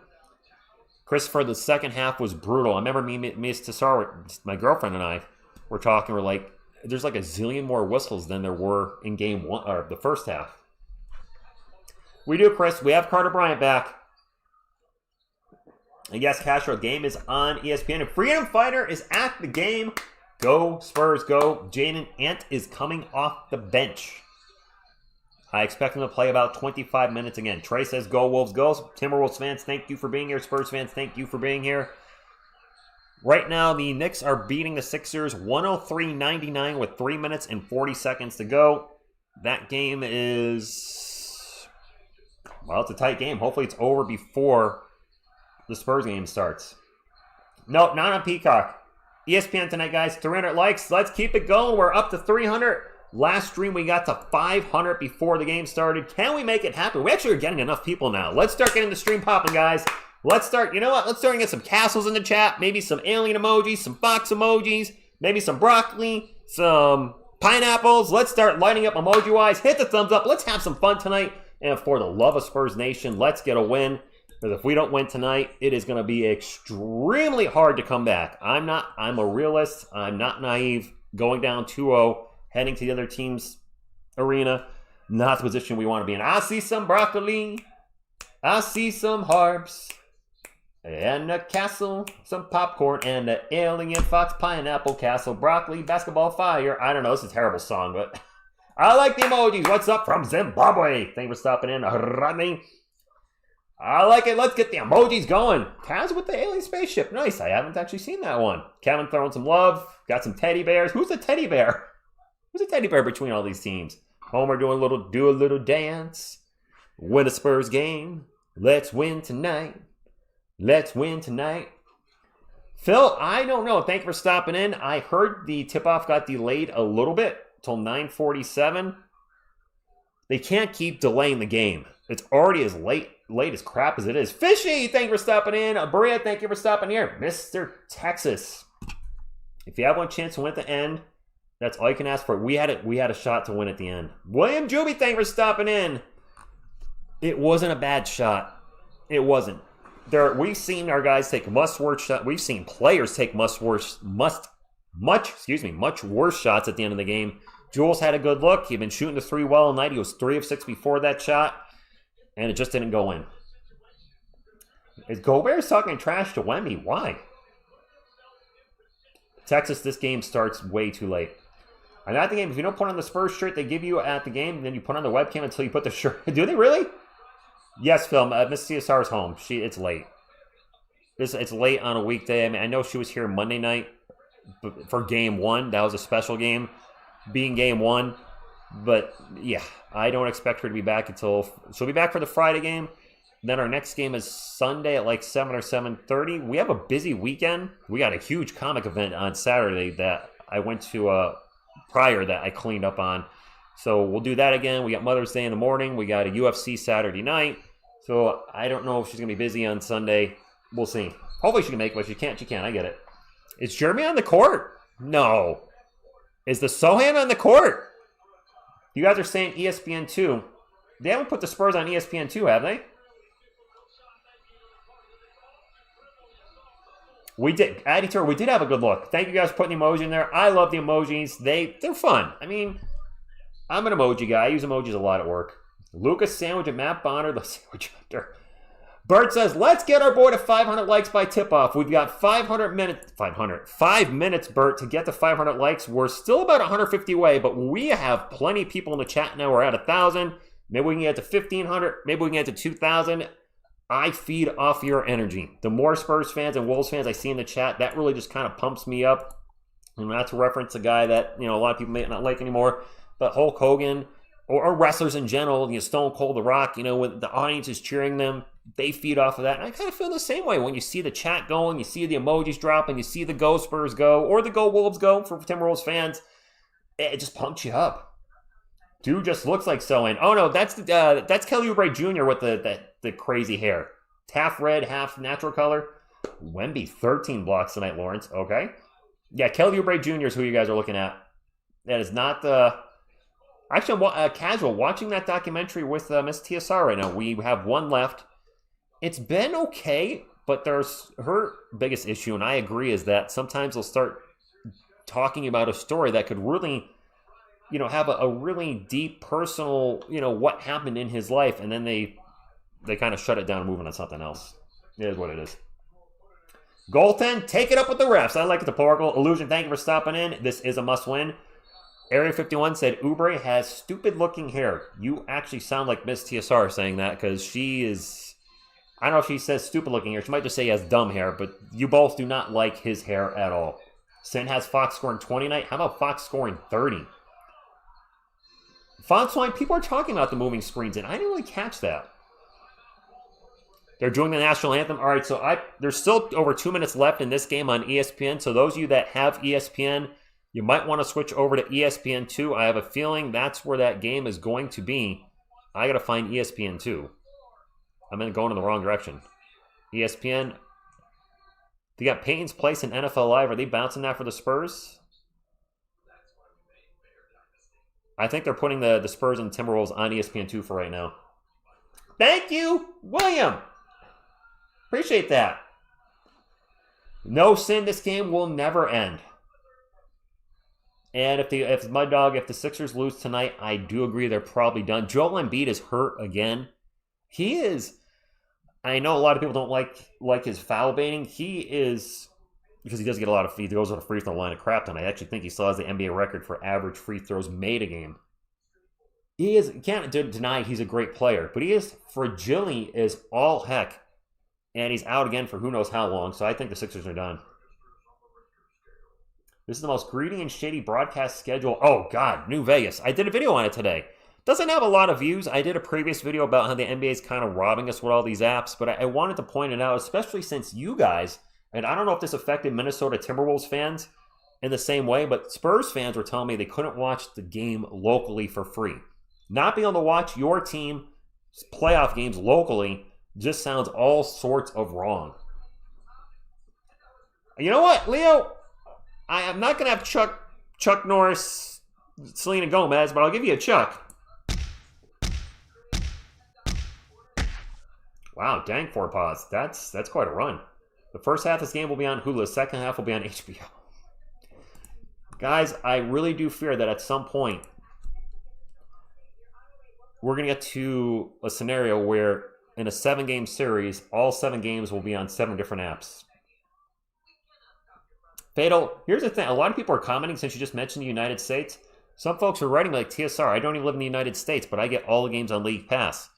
Christopher, the second half was brutal. I remember Miss TSR, my girlfriend and I, were talking. We're like, there's like a zillion more whistles than there were in game one or the first half. We do, Chris. We have Carter Bryant back. And yes, Castro, game is on ESPN. And Freedom Fighter is at the game. Go Spurs, go. Jaden Ant is coming off the bench. I expect him to play about 25 minutes again. Trey says, go Wolves, go. Timberwolves fans, thank you for being here. Spurs fans, thank you for being here. Right now, the Knicks are beating the Sixers 103-99 with 3 minutes and 40 seconds to go. That game is, well, it's a tight game. Hopefully it's over before the Spurs game starts. No, not on Peacock. ESPN tonight, guys. 300 likes. Let's keep it going. We're up to 300. Last stream, we got to 500 before the game started. Can we make it happen? We actually are getting enough people now. Let's start getting the stream popping, guys. Let's start, you know what? Let's start and get some castles in the chat. Maybe some alien emojis, some fox emojis, maybe some broccoli, some pineapples. Let's start lighting up emoji-wise. Hit the thumbs up. Let's have some fun tonight. And for the love of Spurs Nation, let's get a win. Because if we don't win tonight, it is going to be extremely hard to come back. I'm a realist. I'm not naive. Going down 2-0. Heading to the other team's arena, not the position we want to be in. I see some broccoli. I see some harps. And a castle, some popcorn, and an alien fox pineapple castle, broccoli, basketball fire. I don't know, this is a terrible song, but I like the emojis. What's up from Zimbabwe? Thank you for stopping in, Rodney. I like it. Let's get the emojis going. Kaz with the alien spaceship. Nice. I haven't actually seen that one. Kevin throwing some love. Got some teddy bears. Who's the teddy bear? Who's a teddy bear between all these teams? Homer do a little dance. Win a Spurs game. Let's win tonight. Let's win tonight. Phil, I don't know. Thank you for stopping in. I heard the tip-off got delayed a little bit till 9:47. They can't keep delaying the game. It's already as late as crap as it is. Fishy, thank you for stopping in. Bria, thank you for stopping here. Mr. Texas. If you have one chance to win at the end, that's all you can ask for. We had a shot to win at the end. William Juby, thank you for stopping in. It wasn't a bad shot. It wasn't. We've seen our guys take must-work shots. We've seen players take much worse shots at the end of the game. Jules had a good look. He'd been shooting the three well all night. He was 3 of 6 before that shot, and it just didn't go in. Is Gobert talking trash to Wemby? Why? Texas, this game starts way too late. And at the game, if you don't put on the Spurs shirt they give you at the game, then you put on the webcam until you put the shirt. Do they really? Yes, Phil. Miss CSR's home. It's late. It's late on a weekday. I mean, I know she was here Monday night for game one. That was a special game, being game one. But yeah, I don't expect her to be back until she'll be back for the Friday game. Then our next game is Sunday at like 7 or 7:30. We have a busy weekend. We got a huge comic event on Saturday that I went to prior that I cleaned up on. So we'll do that again. We got Mother's Day in the morning. We got a UFC Saturday night. So I don't know if she's going to be busy on Sunday. We'll see. Hopefully she can make it, but she can't. She can't. I get it. Is Jeremy on the court? No. Is the Soham on the court? You guys are saying ESPN2. They haven't put the Spurs on ESPN2, have they? We did. Addy Tour, we did have a good look. Thank you guys for putting the emoji in there. I love the emojis. They're fun. I mean, I'm an emoji guy. I use emojis a lot at work. Lucas Sandwich and Matt Bonner, the sandwich hunter. Bert says, let's get our boy to 500 likes by tip-off. We've got 5 minutes, Bert, to get to 500 likes. We're still about 150 away, but we have plenty of people in the chat now. We're at 1,000. Maybe we can get to 1,500. Maybe we can get to 2,000. I feed off your energy. The more Spurs fans and Wolves fans I see in the chat, that really just kind of pumps me up. And not to reference a guy that, a lot of people may not like anymore, but Hulk Hogan or wrestlers in general, Stone Cold, The Rock, when the audience is cheering them, they feed off of that. And I kind of feel the same way when you see the chat going, you see the emojis dropping, you see the Go Spurs go, or the Go Wolves go for Timberwolves fans. It just pumps you up. Dude just looks like so-and. Oh no, that's Kelly Oubre Jr. with the crazy hair. Half red, half natural color. Wemby, 13 blocks tonight, Lawrence. Okay. Yeah, Kelly Oubre Jr. is who you guys are looking at. That is not the... Actually, I'm casual. Watching that documentary with Miss TSR right now. We have one left. It's been okay, but there's her biggest issue, and I agree, is that sometimes they'll start talking about a story that could really, have a really deep personal, what happened in his life, and then they kind of shut it down and move on to something else. It is what it is. Goaltend, take it up with the refs. I like it, the Portugal. Illusion, thank you for stopping in. This is a must-win. Area 51 said, Oubre has stupid-looking hair. You actually sound like Miss TSR saying that, because she is... I don't know if she says stupid-looking hair. She might just say he has dumb hair, but you both do not like his hair at all. Sin has Fox scoring 20 tonight. How about Fox scoring 30? Fontswine, people are talking about the moving screens, and I didn't really catch that. They're doing the national anthem. All right, so there's still over 2 minutes left in this game on ESPN. So those of you that have ESPN, you might want to switch over to ESPN2. I have a feeling that's where that game is going to be. I got to find ESPN2. I'm going in the wrong direction. ESPN. They got Peyton's Place in NFL Live. Are they bouncing that for the Spurs? I think they're putting the Spurs and Timberwolves on ESPN2 for right now. Thank you, William. Appreciate that. No sin, this game will never end. And if the Sixers lose tonight, I do agree they're probably done. Joel Embiid is hurt again. He is. I know a lot of people don't like his foul baiting. He is, because he does get a lot of he goes on a free throw line of crap tonight. I actually think he still has the NBA record for average free throws made a game. He is, can't deny he's a great player, but he is fragile as all heck. And he's out again for who knows how long, so I think the Sixers are done. This is the most greedy and shady broadcast schedule. Oh, God, New Vegas. I did a video on it today. Doesn't have a lot of views. I did a previous video about how the NBA is kind of robbing us with all these apps, but I wanted to point it out, especially since you guys, and I don't know if this affected Minnesota Timberwolves fans in the same way, but Spurs fans were telling me they couldn't watch the game locally for free. Not being able to watch your team's playoff games locally just sounds all sorts of wrong. You know what, Leo? I am not going to have Chuck Norris, Selena Gomez, but I'll give you a Chuck. Wow, dang, 4 paws. That's quite a run. The first half of this game will be on Hulu. The second half will be on HBO. Guys, I really do fear that at some point we're going to get to a scenario where in a 7-game series, all 7 games will be on 7 different apps. Fatal, here's the thing. A lot of people are commenting since you just mentioned the United States. Some folks are writing like TSR. I don't even live in the United States, but I get all the games on League Pass.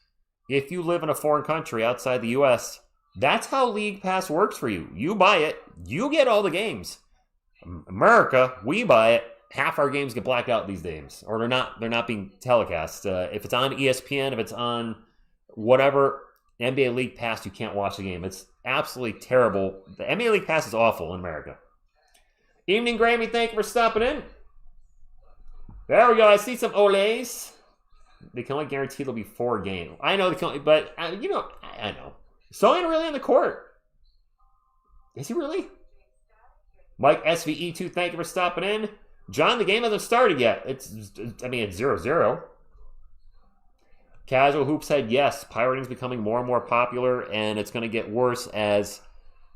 If you live in a foreign country outside the U.S., that's how League Pass works for you. You buy it, you get all the games. America, we buy it. Half our games get blacked out these days, or they're not being telecast. If it's on ESPN, if it's on whatever NBA League Pass, you can't watch the game. It's absolutely terrible. The NBA League Pass is awful in America. Evening, Grammy. Thank you for stopping in. There we go. I see some Olays. They can only guarantee there'll be 4 games. I know they can only, but I know. So ain't really on the court. Is he really? Mike SVE2, thank you for stopping in. John, the game hasn't started yet. It's 0-0. Casual Hoop said, yes, pirating is becoming more and more popular, and it's going to get worse as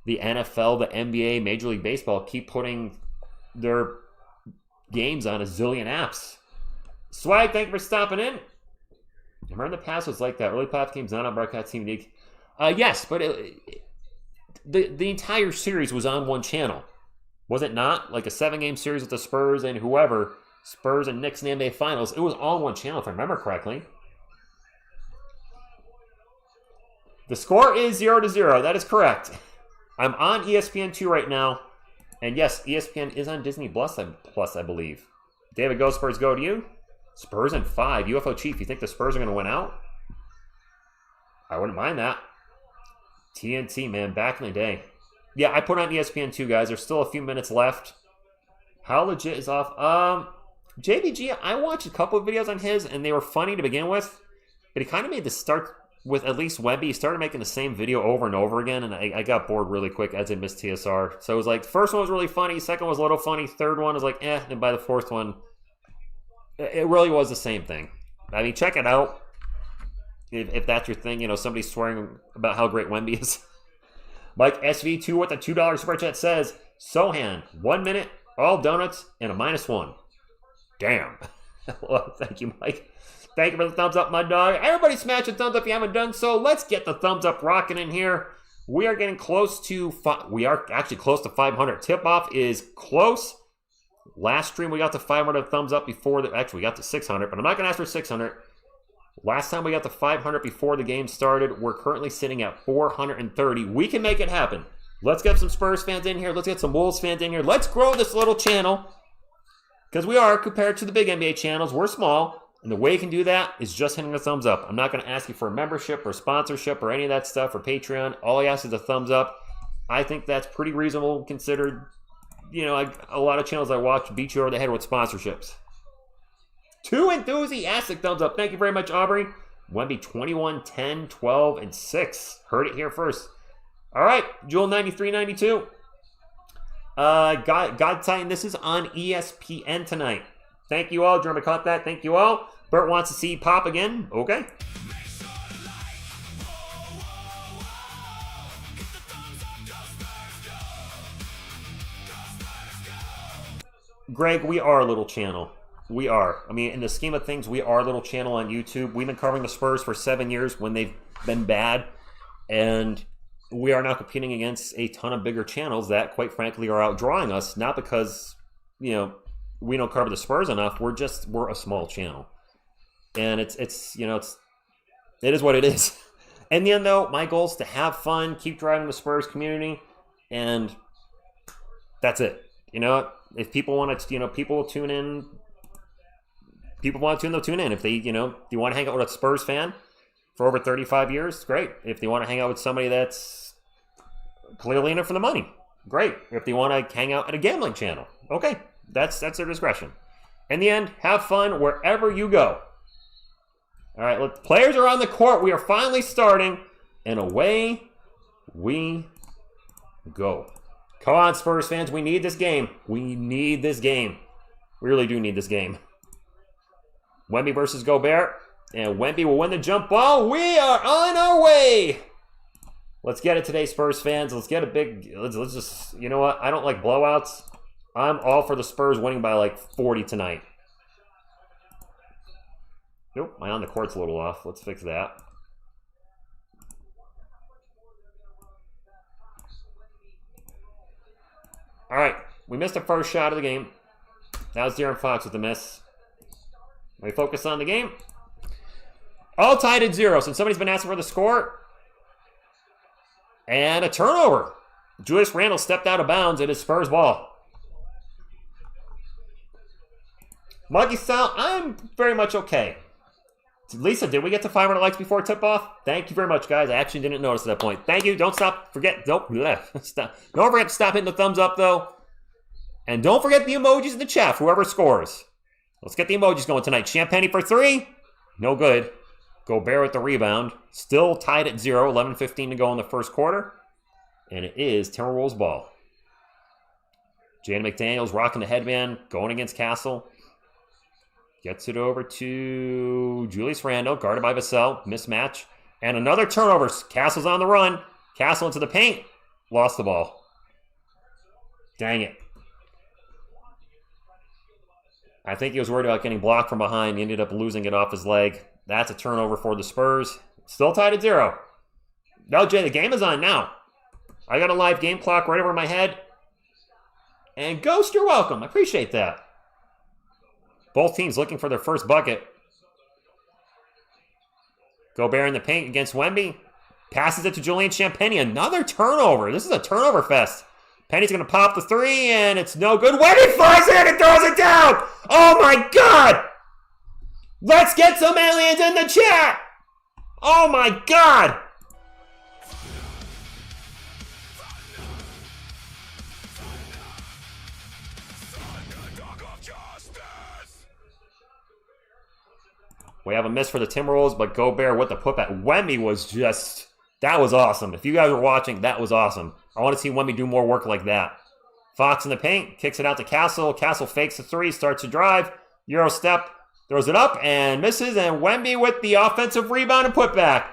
the NFL, the NBA, Major League Baseball keep putting their games on a zillion apps. Swag, thank you for stopping in. I remember in the past it was like that. Early playoff games not on broadcast TV. Yes, but the entire series was on one channel. Was it not? Like a 7-game series with the Spurs and whoever. Spurs and Knicks in the NBA Finals. It was all on one channel, if I remember correctly. The score is 0-0. That is correct. I'm on ESPN2 right now. And yes, ESPN is on Disney Plus, I believe. David, go Spurs, go to you. Spurs in 5. UFO Chief, you think the Spurs are going to win out? I wouldn't mind that. TNT, man, back in the day. Yeah, I put on ESPN2, guys. There's still a few minutes left. How legit is off? JBG, I watched a couple of videos on his, and they were funny to begin with. But he kind of made the start with at least Wemby. He started making the same video over and over again, and I got bored really quick as I missed TSR. So it was like, first one was really funny, second one was a little funny, third one was like, and by the fourth one, it really was the same thing. I mean, check it out. If that's your thing, somebody swearing about how great Wemby is. Mike SV2 with a $2 super chat says, Sohan, 1 minute, all donuts, and a -1. Damn. Well, thank you, Mike. Thank you for the thumbs up, my dog. Everybody smash a thumbs up if you haven't done so. Let's get the thumbs up rocking in here. We are getting close to, we are actually close to 500. Tip-off is close. Last stream, we got to 500 thumbs up before, actually, we got to 600, but I'm not going to ask for 600. Last time we got to 500 before the game started. We're currently sitting at 430. We can make it happen. Let's get some Spurs fans in here. Let's get some Wolves fans in here. Let's grow this little channel. Because we are, compared to the big NBA channels, we're small. And the way you can do that is just hitting a thumbs up. I'm not going to ask you for a membership or sponsorship or any of that stuff or Patreon. All I ask is a thumbs up. I think that's pretty reasonable considered, a lot of channels I watch beat you over the head with sponsorships. 2 enthusiastic thumbs up. Thank you very much, Aubrey. Wemby 21, 10, 12, and 6. Heard it here first. All right, Jewel 9392. God Titan, this is on ESPN tonight. Thank you all. Jeremy caught that. Thank you all. Bert wants to see Pop again. Okay. Greg, we are a little channel. We are. I mean, in the scheme of things, we are a little channel on YouTube. We've been covering the Spurs for 7 years when they've been bad. And we are now competing against a ton of bigger channels that, quite frankly, are outdrawing us. Not because, we don't cover the Spurs enough. We're a small channel. And it is what it is. In the end, though, my goal is to have fun, keep driving the Spurs community, and that's it. If people want to, people will tune in. People want to tune, they'll tune in. If they, you want to hang out with a Spurs fan for over 35 years, great. If they want to hang out with somebody that's clearly in it for the money, great. If they want to hang out at a gambling channel, okay, that's their discretion. In the end, have fun wherever you go. All right, players are on the court. We are finally starting, and away we go. Come on, Spurs fans. We need this game. We need this game. We really do need this game. Wemby versus Gobert. And Wemby will win the jump ball. We are on our way. Let's get it today, Spurs fans. Let's get a big... Let's just... You know what? I don't like blowouts. I'm all for the Spurs winning by like 40 tonight. Nope, my on the court's a little off. Let's fix that. All right, we missed the first shot of the game. That was De'Aaron Fox with the miss. We focus on the game. All tied at 0. Since somebody's been asking for the score. And a turnover. Julius Randle stepped out of bounds. It is Spurs ball. Monkey style, I'm very much okay. Lisa, did we get to 500 likes before tip-off? Thank you very much, guys. I actually didn't notice at that point. Thank you. Don't forget to stop hitting the thumbs up, though. And don't forget the emojis in the chat for whoever scores. Let's get the emojis going tonight. Champagne for 3. No good. Gobert with the rebound. Still tied at 0. 11:15 to go in the first quarter. And it is Timberwolves ball. Jaden McDaniels rocking the headband. Going against Castle. Gets it over to Julius Randle. Guarded by Vassell. Mismatch. And another turnover. Castle's on the run. Castle into the paint. Lost the ball. Dang it. I think he was worried about getting blocked from behind. He ended up losing it off his leg. That's a turnover for the Spurs. Still tied at 0. No, Jay, the game is on now. I got a live game clock right over my head. And Ghost, you're welcome. I appreciate that. Both teams looking for their first bucket. Gobert in the paint against Wemby. Passes it to Julian Champagnie. Another turnover. This is a turnover fest. Penny's going to pop the three, and it's no good. Wemby flies in and throws it down. Oh, my God. Let's get some aliens in the chat. Oh, my God. We have a miss for the Timberwolves, but Gobert with the putback. Wemby was just, that was awesome. If you guys were watching, that was awesome. I want to see Wemby do more work like that. Fox in the paint, kicks it out to Castle. Castle fakes the three, starts to drive. Euro step, throws it up and misses. And Wemby with the offensive rebound and putback.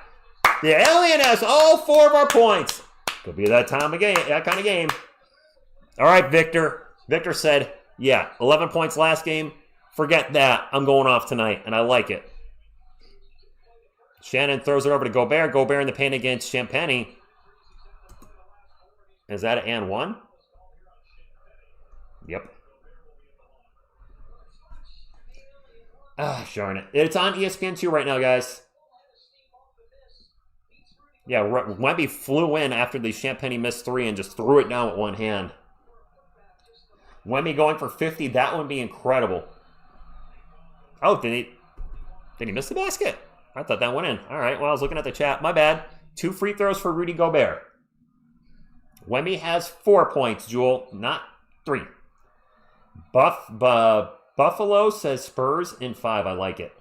The alien has all 4 of our points. Could be that time of game, that kind of game. All right, Victor. Victor said, yeah, 11 points last game. Forget that. I'm going off tonight, and I like it. Shannon throws it over to Gobert. Gobert in the paint against Champagnie. Is that an and one? Yep. Ah, darn it. It's on ESPN2 right now, guys. Yeah, Wemby flew in after the Champagnie missed 3 and just threw it down with one hand. Wemby going for 50. That would be incredible. Oh, did he miss the basket? I thought that went in. All right, well, I was looking at the chat. My bad. 2 free throws for Rudy Gobert. Wemby has 4 points, Jewel, not 3. Buffalo says Spurs in 5. I like it.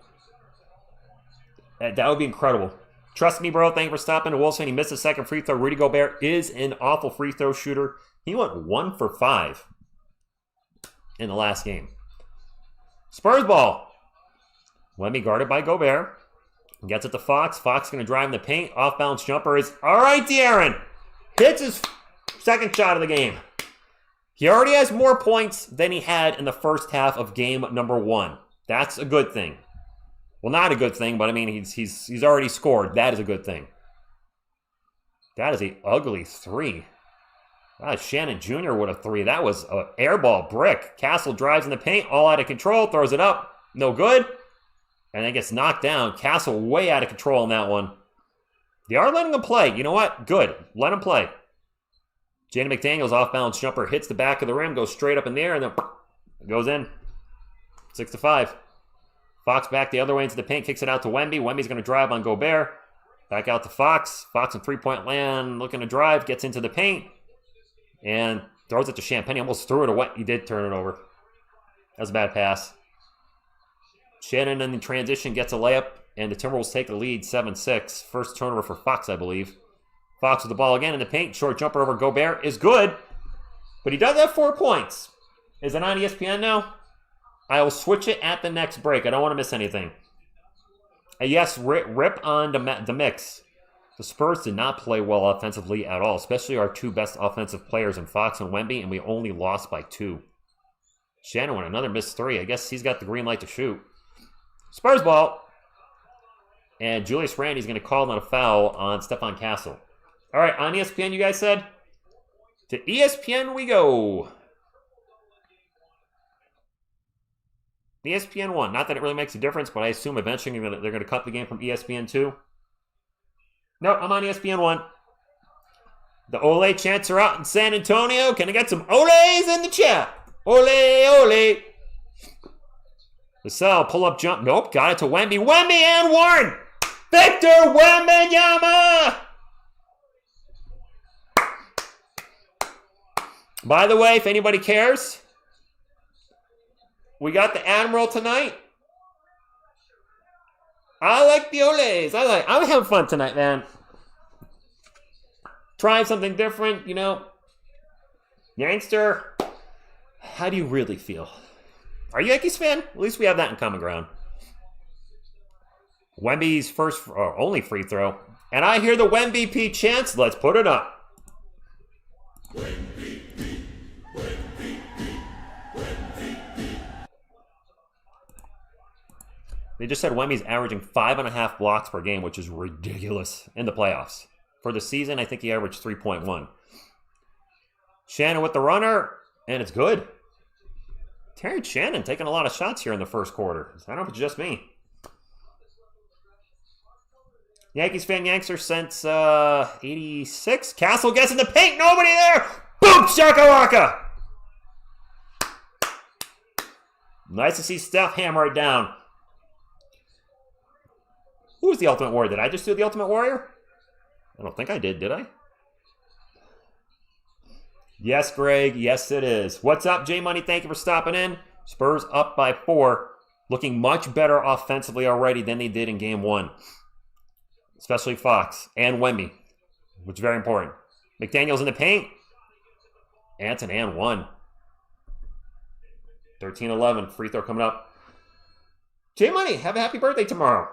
That would be incredible. Trust me, bro. Thank you for stopping. Wilson, he missed a second free throw. Rudy Gobert is an awful free throw shooter. He went 1 for 5 in the last game. Spurs ball. Wemby guarded by Gobert. Gets it to Fox. Fox going to drive in the paint. Off-balance jumper is... All right, De'Aaron. Hits his second shot of the game. He already has more points than he had in the first half of game number 1. That's a good thing. Well, not a good thing, but I mean, he's already scored. That is a good thing. That is an ugly 3. Shannon Jr. with a 3. That was an airball brick. Castle drives in the paint, all out of control, throws it up. No good. And then gets knocked down. Castle way out of control on that one. They are letting him play. You know what? Good. Let him play. Jaden McDaniels off-balance jumper hits the back of the rim, goes straight up in the air, and then goes in. 6-5. Fox back the other way into the paint, kicks it out to Wemby. Wemby's going to drive on Gobert. Back out to Fox. Fox in three-point land, looking to drive, gets into the paint, and throws it to Champagnie. Almost threw it away. He did turn it over. That was a bad pass. Shannon in the transition gets a layup, and the Timberwolves take the lead 7-6. First turnover for Fox, I believe. Fox with the ball again in the paint. Short jumper over Gobert is good, but he does have 4 points. Is it on ESPN now? I will switch it at the next break. I don't want to miss anything. Yes, rip on the mix. The Spurs did not play well offensively at all, especially our 2 best offensive players in Fox and Wemby, and we only lost by 2. Shannon with another missed 3. I guess he's got the green light to shoot. Spurs ball. And Julius Randle's going to call on a foul on Stephon Castle. All right, on ESPN, you guys said? To ESPN we go. ESPN 1. Not that it really makes a difference, but I assume eventually they're going to cut the game from ESPN 2. No, I'm on ESPN 1. The Ole chants are out in San Antonio. Can I get some Oles in the chat? Ole, ole. Vassell, pull-up jump. Nope, got it to Wemby. Wemby and one! Victor Wembanyama! By the way, if anybody cares, we got the Admiral tonight. I like the Oles. I'm having fun tonight, man. Trying something different, you know. Youngster, how do you really feel? Are you a Yankees fan? At least we have that in common ground. Wemby's first or only free throw. And I hear the Wemby chants. Let's put it up. They just said Wemby's averaging 5.5 blocks per game, which is ridiculous in the playoffs. For the season, I think he averaged 3.1. Shannon with the runner, and it's good. Terry Shannon taking a lot of shots here in the first quarter. I don't know if it's just me. Yankees fan Yankster since 86. Castle gets in the paint. Nobody there. Boom! Shakalaka! Nice to see Steph hammer it down. Who was the Ultimate Warrior? Did I just do the Ultimate Warrior? I don't think I did I? Yes, Greg. Yes, it is. What's up, J Money? Thank you for stopping in. Spurs up by 4. Looking much better offensively already than they did in Game 1. Especially Fox and Wemby, which is very important. McDaniels in the paint. Anton and 1. 13-11. Free throw coming up. J Money, have a happy birthday tomorrow.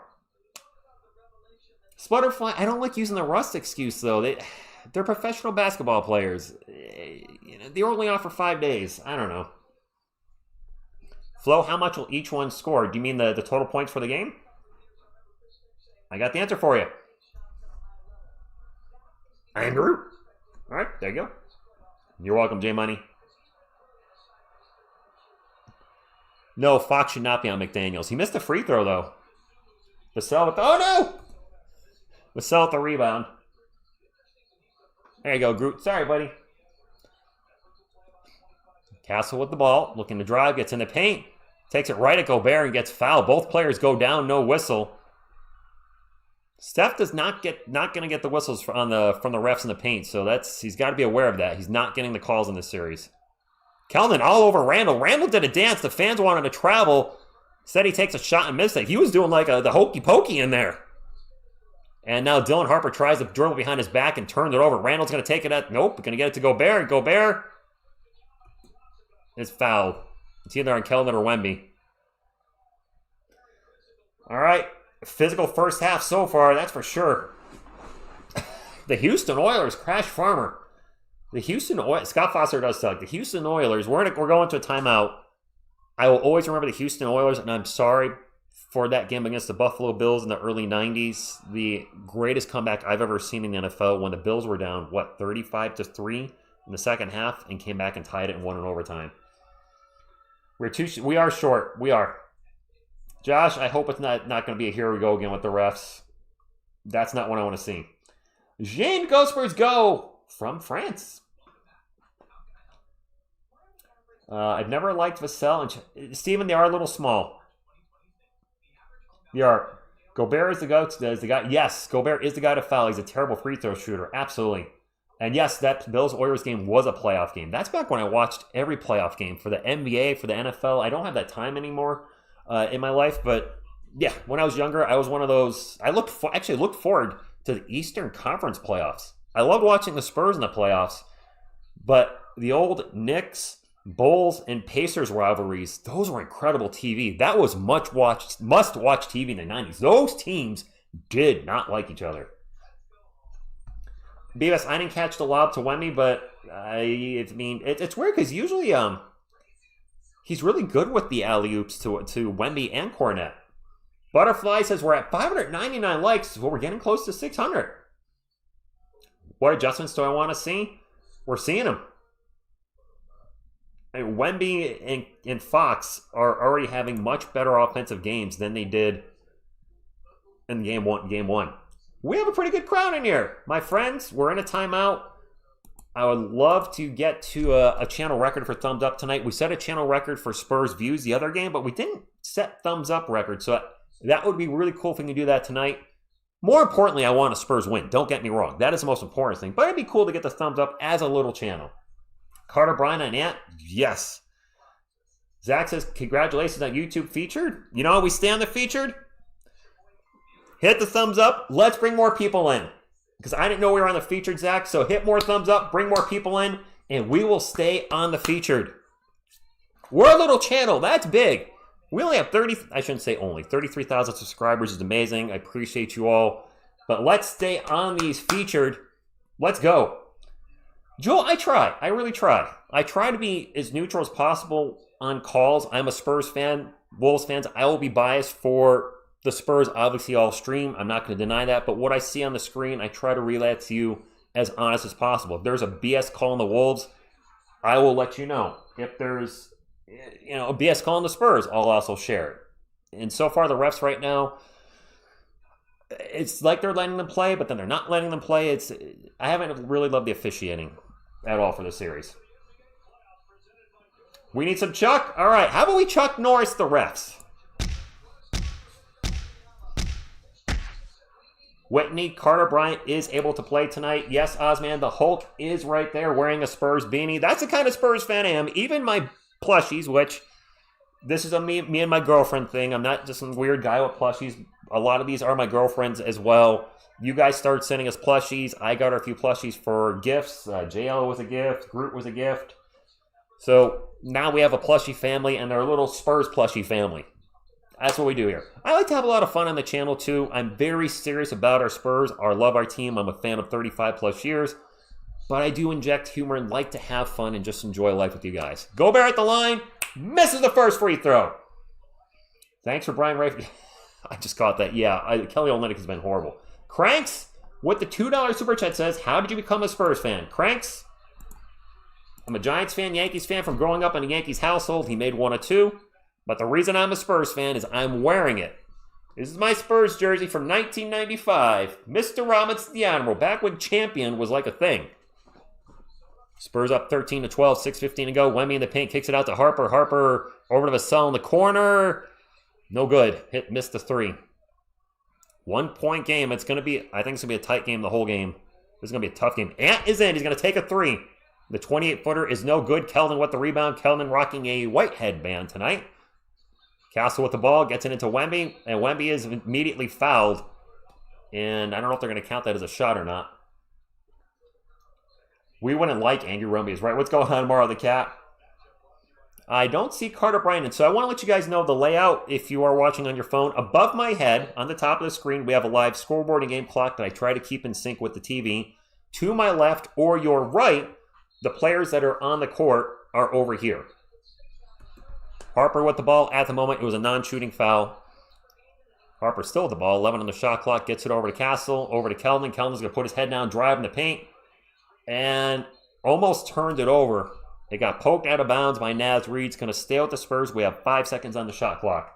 Sputterfly, I don't like using the rust excuse, though. They're professional basketball players. They only offer 5 days. I don't know. Flo, how much will each one score? Do you mean the total points for the game? I got the answer for you. Andrew. All right, there you go. You're welcome, J Money. No, Fox should not be on McDaniels. He missed a free throw, though. Vassell with oh no! Vassell with the rebound. There you go, Groot. Sorry, buddy. Castle with the ball, looking to drive, gets in the paint, takes it right at Gobert and gets fouled. Both players go down, no whistle. Steph does not going to get the whistles from the refs in the paint, so he's got to be aware of that. He's not getting the calls in this series. Keldon all over Randall. Randall did a dance. The fans wanted to travel. Said he takes a shot and missed it. He was doing like the hokey pokey in there. And now Dylan Harper tries to dribble behind his back and turns it over. Randall's going to take it at nope. Going to get it to Gobert. Gobert is fouled. It's either on Keldon or Wemby. All right. Physical first half so far, that's for sure. The Houston Oilers crash Farmer. The Houston Oilers, Scott Foster does suck. The Houston Oilers, we're going to a timeout. I will always remember the Houston Oilers, and I'm sorry for that game against the Buffalo Bills in the early 90s. The greatest comeback I've ever seen in the NFL when the Bills were down, 35-3 in the second half, and came back and tied it and won in overtime. We are short. We are. Josh, I hope it's not going to be a here we go again with the refs. That's not what I want to see. Jean Go Spurs Go from France. I've never liked Vassell and Steven. They are a little small. They are. Gobert is the guy. Yes, Gobert is the guy to foul. He's a terrible free throw shooter. Absolutely. And yes, that Bills-Oilers game was a playoff game. That's back when I watched every playoff game for the NBA, for the NFL. I don't have that time anymore in my life. But yeah, when I was younger, I was one of those. I looked forward to the Eastern Conference playoffs. I loved watching the Spurs in the playoffs. But the old Knicks, Bulls, and Pacers rivalries, those were incredible TV. That was must-watch TV in the 90s. Those teams did not like each other. Beavis, I didn't catch the lob to Wemby, but it's weird because usually he's really good with the alley-oops to Wemby and Cornette. Butterfly says we're at 599 likes, so we're getting close to 600. What adjustments do I want to see? We're seeing them. And Wemby and Fox are already having much better offensive games than they did in game one. We have a pretty good crowd in here. My friends, we're in a timeout. I would love to get to a channel record for thumbs up tonight. We set a channel record for Spurs views the other game, but we didn't set thumbs up record. So that would be really cool if we can do that tonight. More importantly, I want a Spurs win. Don't get me wrong. That is the most important thing. But it'd be cool to get the thumbs up as a little channel. Carter Bryan and Ant, yes. Zach says, congratulations on YouTube featured. You know how we stay on the featured? Hit the thumbs up. Let's bring more people in. Because I didn't know we were on the featured, Zach. So hit more thumbs up, bring more people in, and we will stay on the featured. We're a little channel. That's big. We only have 33,000 subscribers is amazing. I appreciate you all. But let's stay on these featured. Let's go. Joel, I try. I really try. I try to be as neutral as possible on calls. I'm a Spurs fan, Wolves fans. I will be biased for the Spurs obviously all stream. I'm not going to deny that. But what I see on the screen, I try to relay it to you as honest as possible. If there's a BS call on the Wolves, I will let you know. If there's a BS call on the Spurs, I'll also share it. And so far, the refs right now, it's like they're letting them play, but then they're not letting them play. I haven't really loved the officiating at all for the series. We need some Chuck. All right, how about we Chuck Norris the refs? Whitney Carter Bryant is able to play tonight. Yes, Ozman, the Hulk is right there wearing a Spurs beanie. That's the kind of Spurs fan I am. Even my plushies, which this is a me and my girlfriend thing. I'm not just some weird guy with plushies. A lot of these are my girlfriends as well. You guys start sending us plushies. I got a few plushies for gifts. JL was a gift. Groot was a gift. So now we have a plushie family, and they're a little Spurs plushie family. That's what we do here. I like to have a lot of fun on the channel, too. I'm very serious about our Spurs. I love our team. I'm a fan of 35 plus years. But I do inject humor and like to have fun and just enjoy life with you guys. Gobert at the line. Misses the first free throw. Thanks for Brian Ray. I just caught that. Yeah, Kelly Olynyk has been horrible. Cranks with the $2 super chat says, how did you become a Spurs fan? Cranks, I'm a Giants fan, Yankees fan from growing up in a Yankees household. He made one or two. But the reason I'm a Spurs fan is I'm wearing it. This is my Spurs jersey from 1995. Mr. Robinson, the Admiral, back when champion was like a thing. Spurs up 13-12, 6:15 to go. Wemby in the paint, kicks it out to Harper. Harper over to Vassell in the corner. No good. Missed the three. 1 point game. I think it's going to be a tight game the whole game. This is going to be a tough game. Ant is in. He's going to take a three. The 28-footer is no good. Keldon with the rebound. Keldon rocking a white headband tonight. Castle with the ball, gets it into Wemby, and Wemby is immediately fouled. And I don't know if they're going to count that as a shot or not. We wouldn't like Angry Rumbies, right? What's going on, Mara the Cat? I don't see Carter Bryant, and so I want to let you guys know the layout if you are watching on your phone. Above my head, on the top of the screen, we have a live scoreboard and game clock that I try to keep in sync with the TV. To my left or your right, the players that are on the court are over here. Harper with the ball at the moment. It was a non-shooting foul. Harper still with the ball. 11 on the shot clock. Gets it over to Castle. Over to Keldon. Keldon's going to put his head down, drive in the paint. And almost turned it over. It got poked out of bounds by Naz Reid. It's going to stay with the Spurs. We have 5 seconds on the shot clock.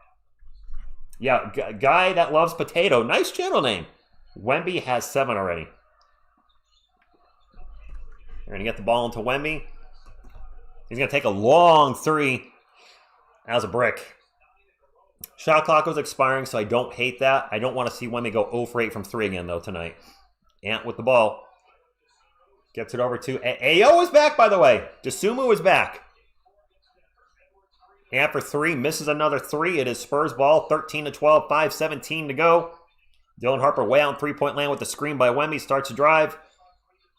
Yeah, guy that loves potato. Nice channel name. Wemby has 7 already. They're going to get the ball into Wemby. He's going to take a long three. As a brick. Shot clock was expiring, so I don't hate that. I don't want to see Wemby go 0 for 8 from 3 again, though, tonight. Ant with the ball. Gets it over to... Ayo is back, by the way. Dosunmu is back. Ant for 3. Misses another 3. It is Spurs ball. 13-12. 5:17 to go. Dylan Harper way out in three-point land with the screen by Wemby. Starts to drive.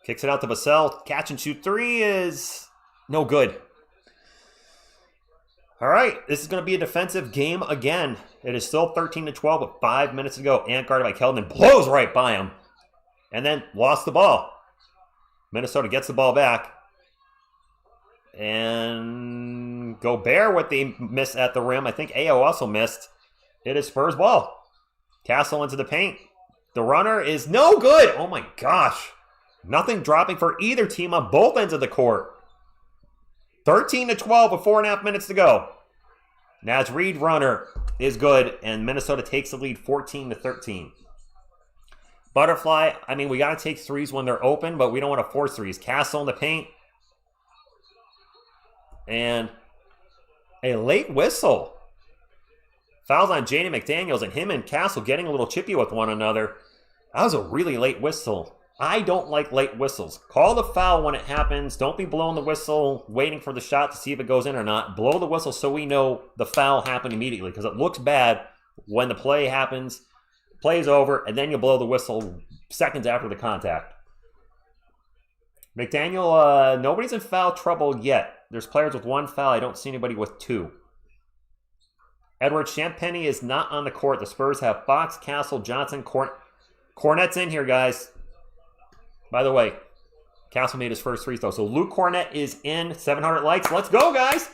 Kicks it out to Vassell. Catch and shoot 3 is no good. All right, this is going to be a defensive game again. It is still 13-12 with 5 minutes to go. Ant guarded by Keldon, blows right by him. And then lost the ball. Minnesota gets the ball back. And Gobert with the miss at the rim. I think Ayo also missed. It is Spurs ball. Castle into the paint. The runner is no good. Oh my gosh. Nothing dropping for either team on both ends of the court. 13-12 with 4.5 minutes to go. Naz Reid runner is good, and Minnesota takes the lead 14-13. Butterfly, I mean, we got to take threes when they're open, but we don't want to force threes. Castle in the paint. And a late whistle. Fouls on Jaden McDaniels, and him and Castle getting a little chippy with one another. That was a really late whistle. I don't like late whistles. Call the foul when it happens. Don't be blowing the whistle, waiting for the shot to see if it goes in or not. Blow the whistle so we know the foul happened immediately, because it looks bad when the play happens, play is over, and then you blow the whistle seconds after the contact. McDaniel, nobody's in foul trouble yet. There's players with 1 foul. I don't see anybody with 2. Edward Champagny is not on the court. The Spurs have Fox, Castle, Johnson, Cornette's in here, guys. By the way, Castle made his first free throw. So Luke Cornette is in. 700 likes. Let's go, guys.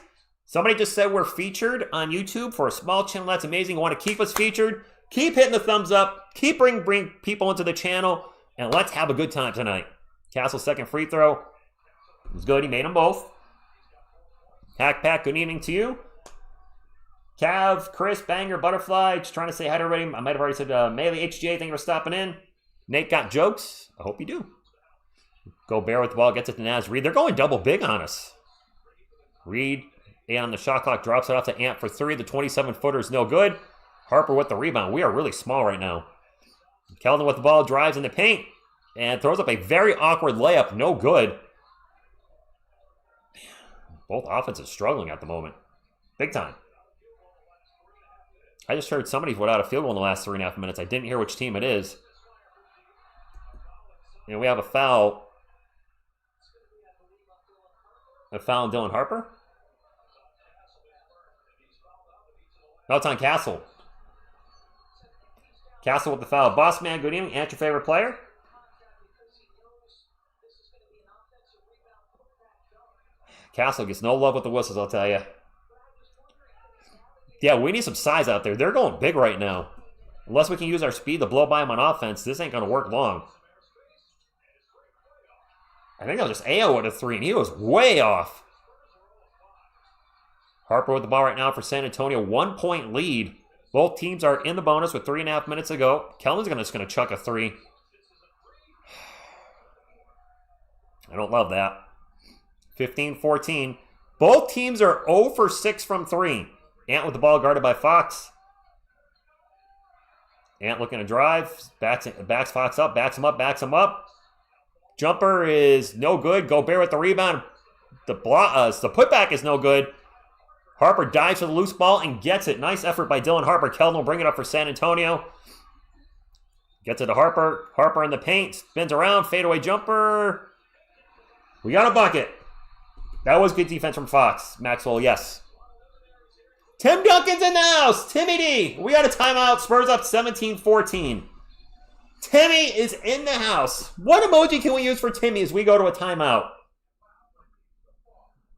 Somebody just said we're featured on YouTube for a small channel. That's amazing. Want to keep us featured? Keep hitting the thumbs up. Keep bring people into the channel. And let's have a good time tonight. Castle's second free throw. It was good. He made them both. Hack Pack, good evening to you. Cav, Chris, Banger, Butterfly, just trying to say hi to everybody. I might have already said Melee HGA, thank you for stopping in. Nate got jokes. I hope you do. Gobert with the ball, gets it to Naz Reed. They're going double big on us. Reed, 8 on the shot clock, drops it off to Ant for 3. The 27-footer is no good. Harper with the rebound. We are really small right now. Keldon with the ball, drives in the paint, and throws up a very awkward layup. No good. Both offenses struggling at the moment. Big time. I just heard somebody without a field goal in the last 3.5 minutes. I didn't hear which team it is. And we have a foul. A foul on Dylan Harper. No, it's on Castle. Castle with the foul. Boss man, good evening. And your favorite player? Castle gets no love with the whistles, I'll tell you. Yeah, we need some size out there. They're going big right now. Unless we can use our speed to blow by them on offense, this ain't going to work long. I think I'll just AO with a 3, and he was way off. Harper with the ball right now for San Antonio. 1-point lead. Both teams are in the bonus with 3.5 minutes to go. Kellen's just going to chuck a 3. I don't love that. 15-14. Both teams are 0 for 6 from 3. Ant with the ball guarded by Fox. Ant looking to drive. Backs Fox up. Backs him up. Backs him up. Jumper is no good. Gobert with the rebound. The putback is no good. Harper dives for the loose ball and gets it. Nice effort by Dylan Harper. Keldon will bring it up for San Antonio. Gets it to Harper. Harper in the paint. Spins around. Fadeaway jumper. We got a bucket. That was good defense from Fox. Maxwell, yes. Tim Duncan's in the house. Timmy D. We got a timeout. Spurs up 17-14. Timmy is in the house. What emoji can we use for Timmy as we go to a timeout?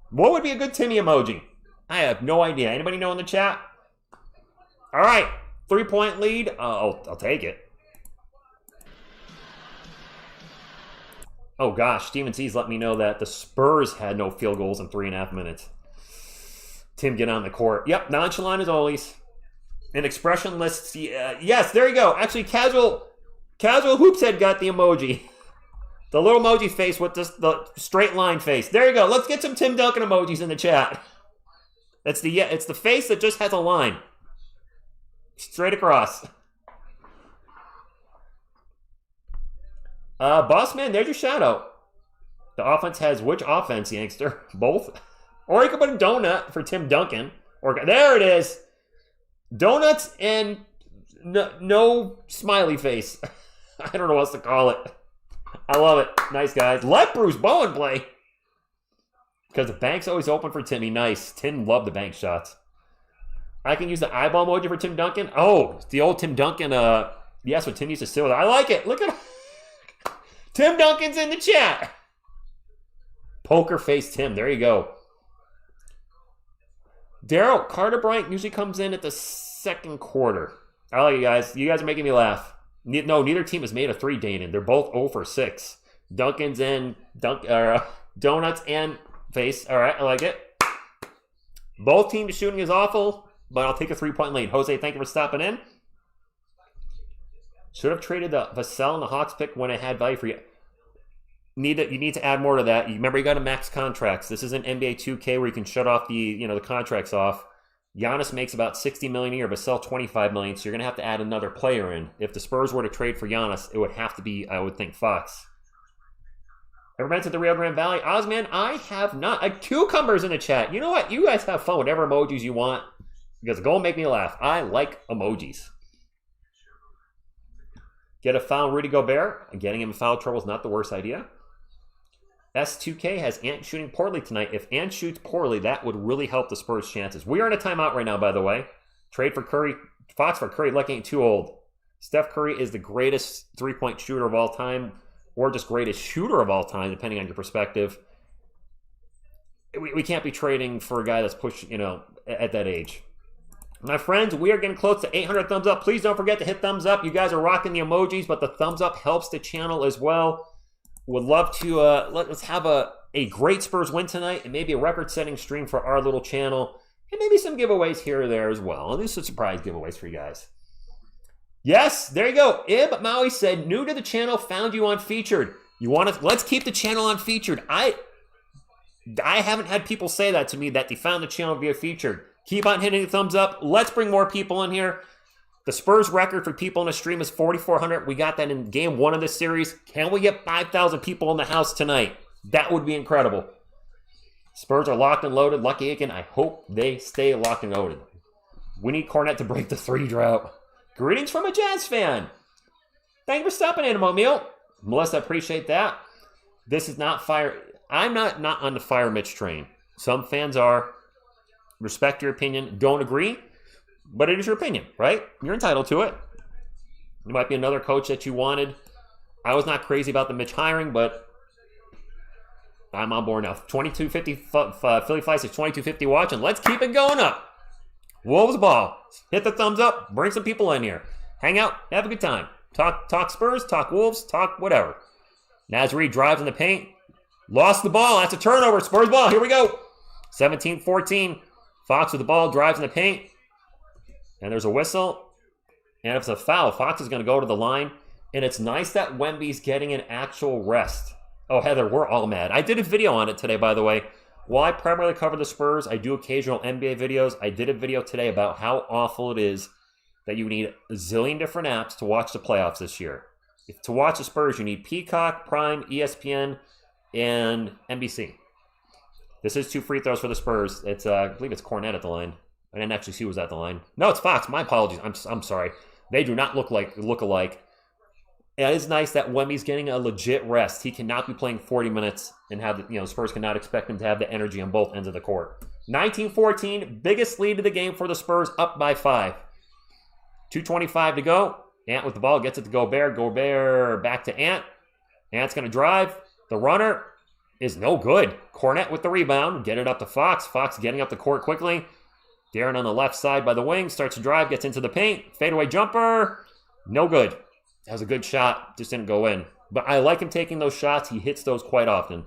What would be a good Timmy emoji? I have no idea. Anybody know in the chat? All right. 3-point lead. I'll take it. Oh, gosh. Steven C's let me know that the Spurs had no field goals in 3.5 minutes. Tim, get on the court. Yep, nonchalant as always. An expressionless. Yes, there you go. Actually, Casual Hoops Head got the emoji. The little emoji face with the straight line face. There you go. Let's get some Tim Duncan emojis in the chat. It's the face that just has a line. Straight across. Boss man, there's your shout out. The offense has which offense, youngster? Both? Or you could put a donut for Tim Duncan. Or there it is. Donuts and no smiley face. I don't know what else to call it. I love it. Nice, guys. Let Bruce Bowen play. Because the bank's always open for Timmy. Nice. Tim loved the bank shots. I can use the eyeball emoji for Tim Duncan. Oh, the old Tim Duncan. Yes, what Tim used to sit with. I like it. Look at Tim Duncan's in the chat. Poker face Tim. There you go. Daryl, Carter Bryant usually comes in at the second quarter. I like you guys. You guys are making me laugh. No, neither team has made a 3, Danon. They're both 0 for 6. Duncan's in donuts and face. All right, I like it. Both teams shooting is awful, but I'll take a 3-point lead. Jose, thank you for stopping in. Should have traded the Vassell and the Hawks pick when it had value for you. You need to add more to that. You remember, you got to max contracts. This isn't NBA 2K where you can shut off the contracts off. Giannis makes about $60 million a year, but sell $25 million, so you're going to have to add another player in. If the Spurs were to trade for Giannis, it would have to be, I would think, Fox. Ever been to the Rio Grande Valley? Ozman, I have not. Cucumbers in the chat. You know what? You guys have fun, whatever emojis you want, because go and make me laugh. I like emojis. Get a foul, Rudy Gobert. Getting him in foul trouble is not the worst idea. S2K has Ant shooting poorly tonight. If Ant shoots poorly, that would really help the Spurs' chances. We are in a timeout right now, by the way. Trade for Curry. Fox for Curry. Luck ain't too old. Steph Curry is the greatest three-point shooter of all time, or just greatest shooter of all time, depending on your perspective. We can't be trading for a guy that's pushed, at that age. My friends, we are getting close to 800 thumbs up. Please don't forget to hit thumbs up. You guys are rocking the emojis, but the thumbs up helps the channel as well. Would love to let's have a great Spurs win tonight and maybe a record-setting stream for our little channel. And maybe some giveaways here or there as well. These are surprise giveaways for you guys. Yes, there you go. Ib Maui said, new to the channel, found you on featured. You want to, let's keep the channel on featured. I haven't had people say that to me, that they found the channel via featured. Keep on hitting the thumbs up. Let's bring more people in here. The Spurs record for people in the stream is 4,400. We got that in game 1 of this series. Can we get 5,000 people in the house tonight? That would be incredible. Spurs are locked and loaded. Lucky Aiken, I hope they stay locked and loaded. We need Cornette to break the 3 drought. Greetings from a Jazz fan. Thank you for stopping in, Meal. Melissa, appreciate that. This is not fire. I'm not on the fire Mitch train. Some fans are. Respect your opinion. Don't agree. But it is your opinion, right? You're entitled to it. There might be another coach that you wanted. I was not crazy about the Mitch hiring, but I'm on board now. 2250 Philly Flies is 2250 watching. Let's keep it going up. Wolves ball. Hit the thumbs up. Bring some people in here. Hang out. Have a good time. Talk Spurs. Talk Wolves. Talk whatever. Naz Reid drives in the paint. Lost the ball. That's a turnover. Spurs ball. Here we go. 17-14. Fox with the ball. Drives in the paint. And there's a whistle. And if it's a foul, Fox is going to go to the line. And it's nice that Wemby's getting an actual rest. Oh, Heather, we're all mad. I did a video on it today, by the way. While I primarily cover the Spurs, I do occasional NBA videos. I did a video today about how awful it is that you need a zillion different apps to watch the playoffs this year. To watch the Spurs, you need Peacock, Prime, ESPN, and NBC. This is 2 free throws for the Spurs. It's I believe it's Cornette at the line. I didn't actually see who was at the line. No, it's Fox. My apologies. I'm sorry. They do not look alike. It is nice that Wemby's getting a legit rest. He cannot be playing 40 minutes and have the Spurs cannot expect him to have the energy on both ends of the court. 19-14, biggest lead of the game for the Spurs, up by 5. 2:25 to go. Ant with the ball gets it to Gobert. Gobert back to Ant. Ant's going to drive. The runner is no good. Cornette with the rebound. Get it up to Fox. Fox getting up the court quickly. Darren on the left side by the wing. Starts to drive. Gets into the paint. Fadeaway jumper. No good. That was a good shot. Just didn't go in. But I like him taking those shots. He hits those quite often.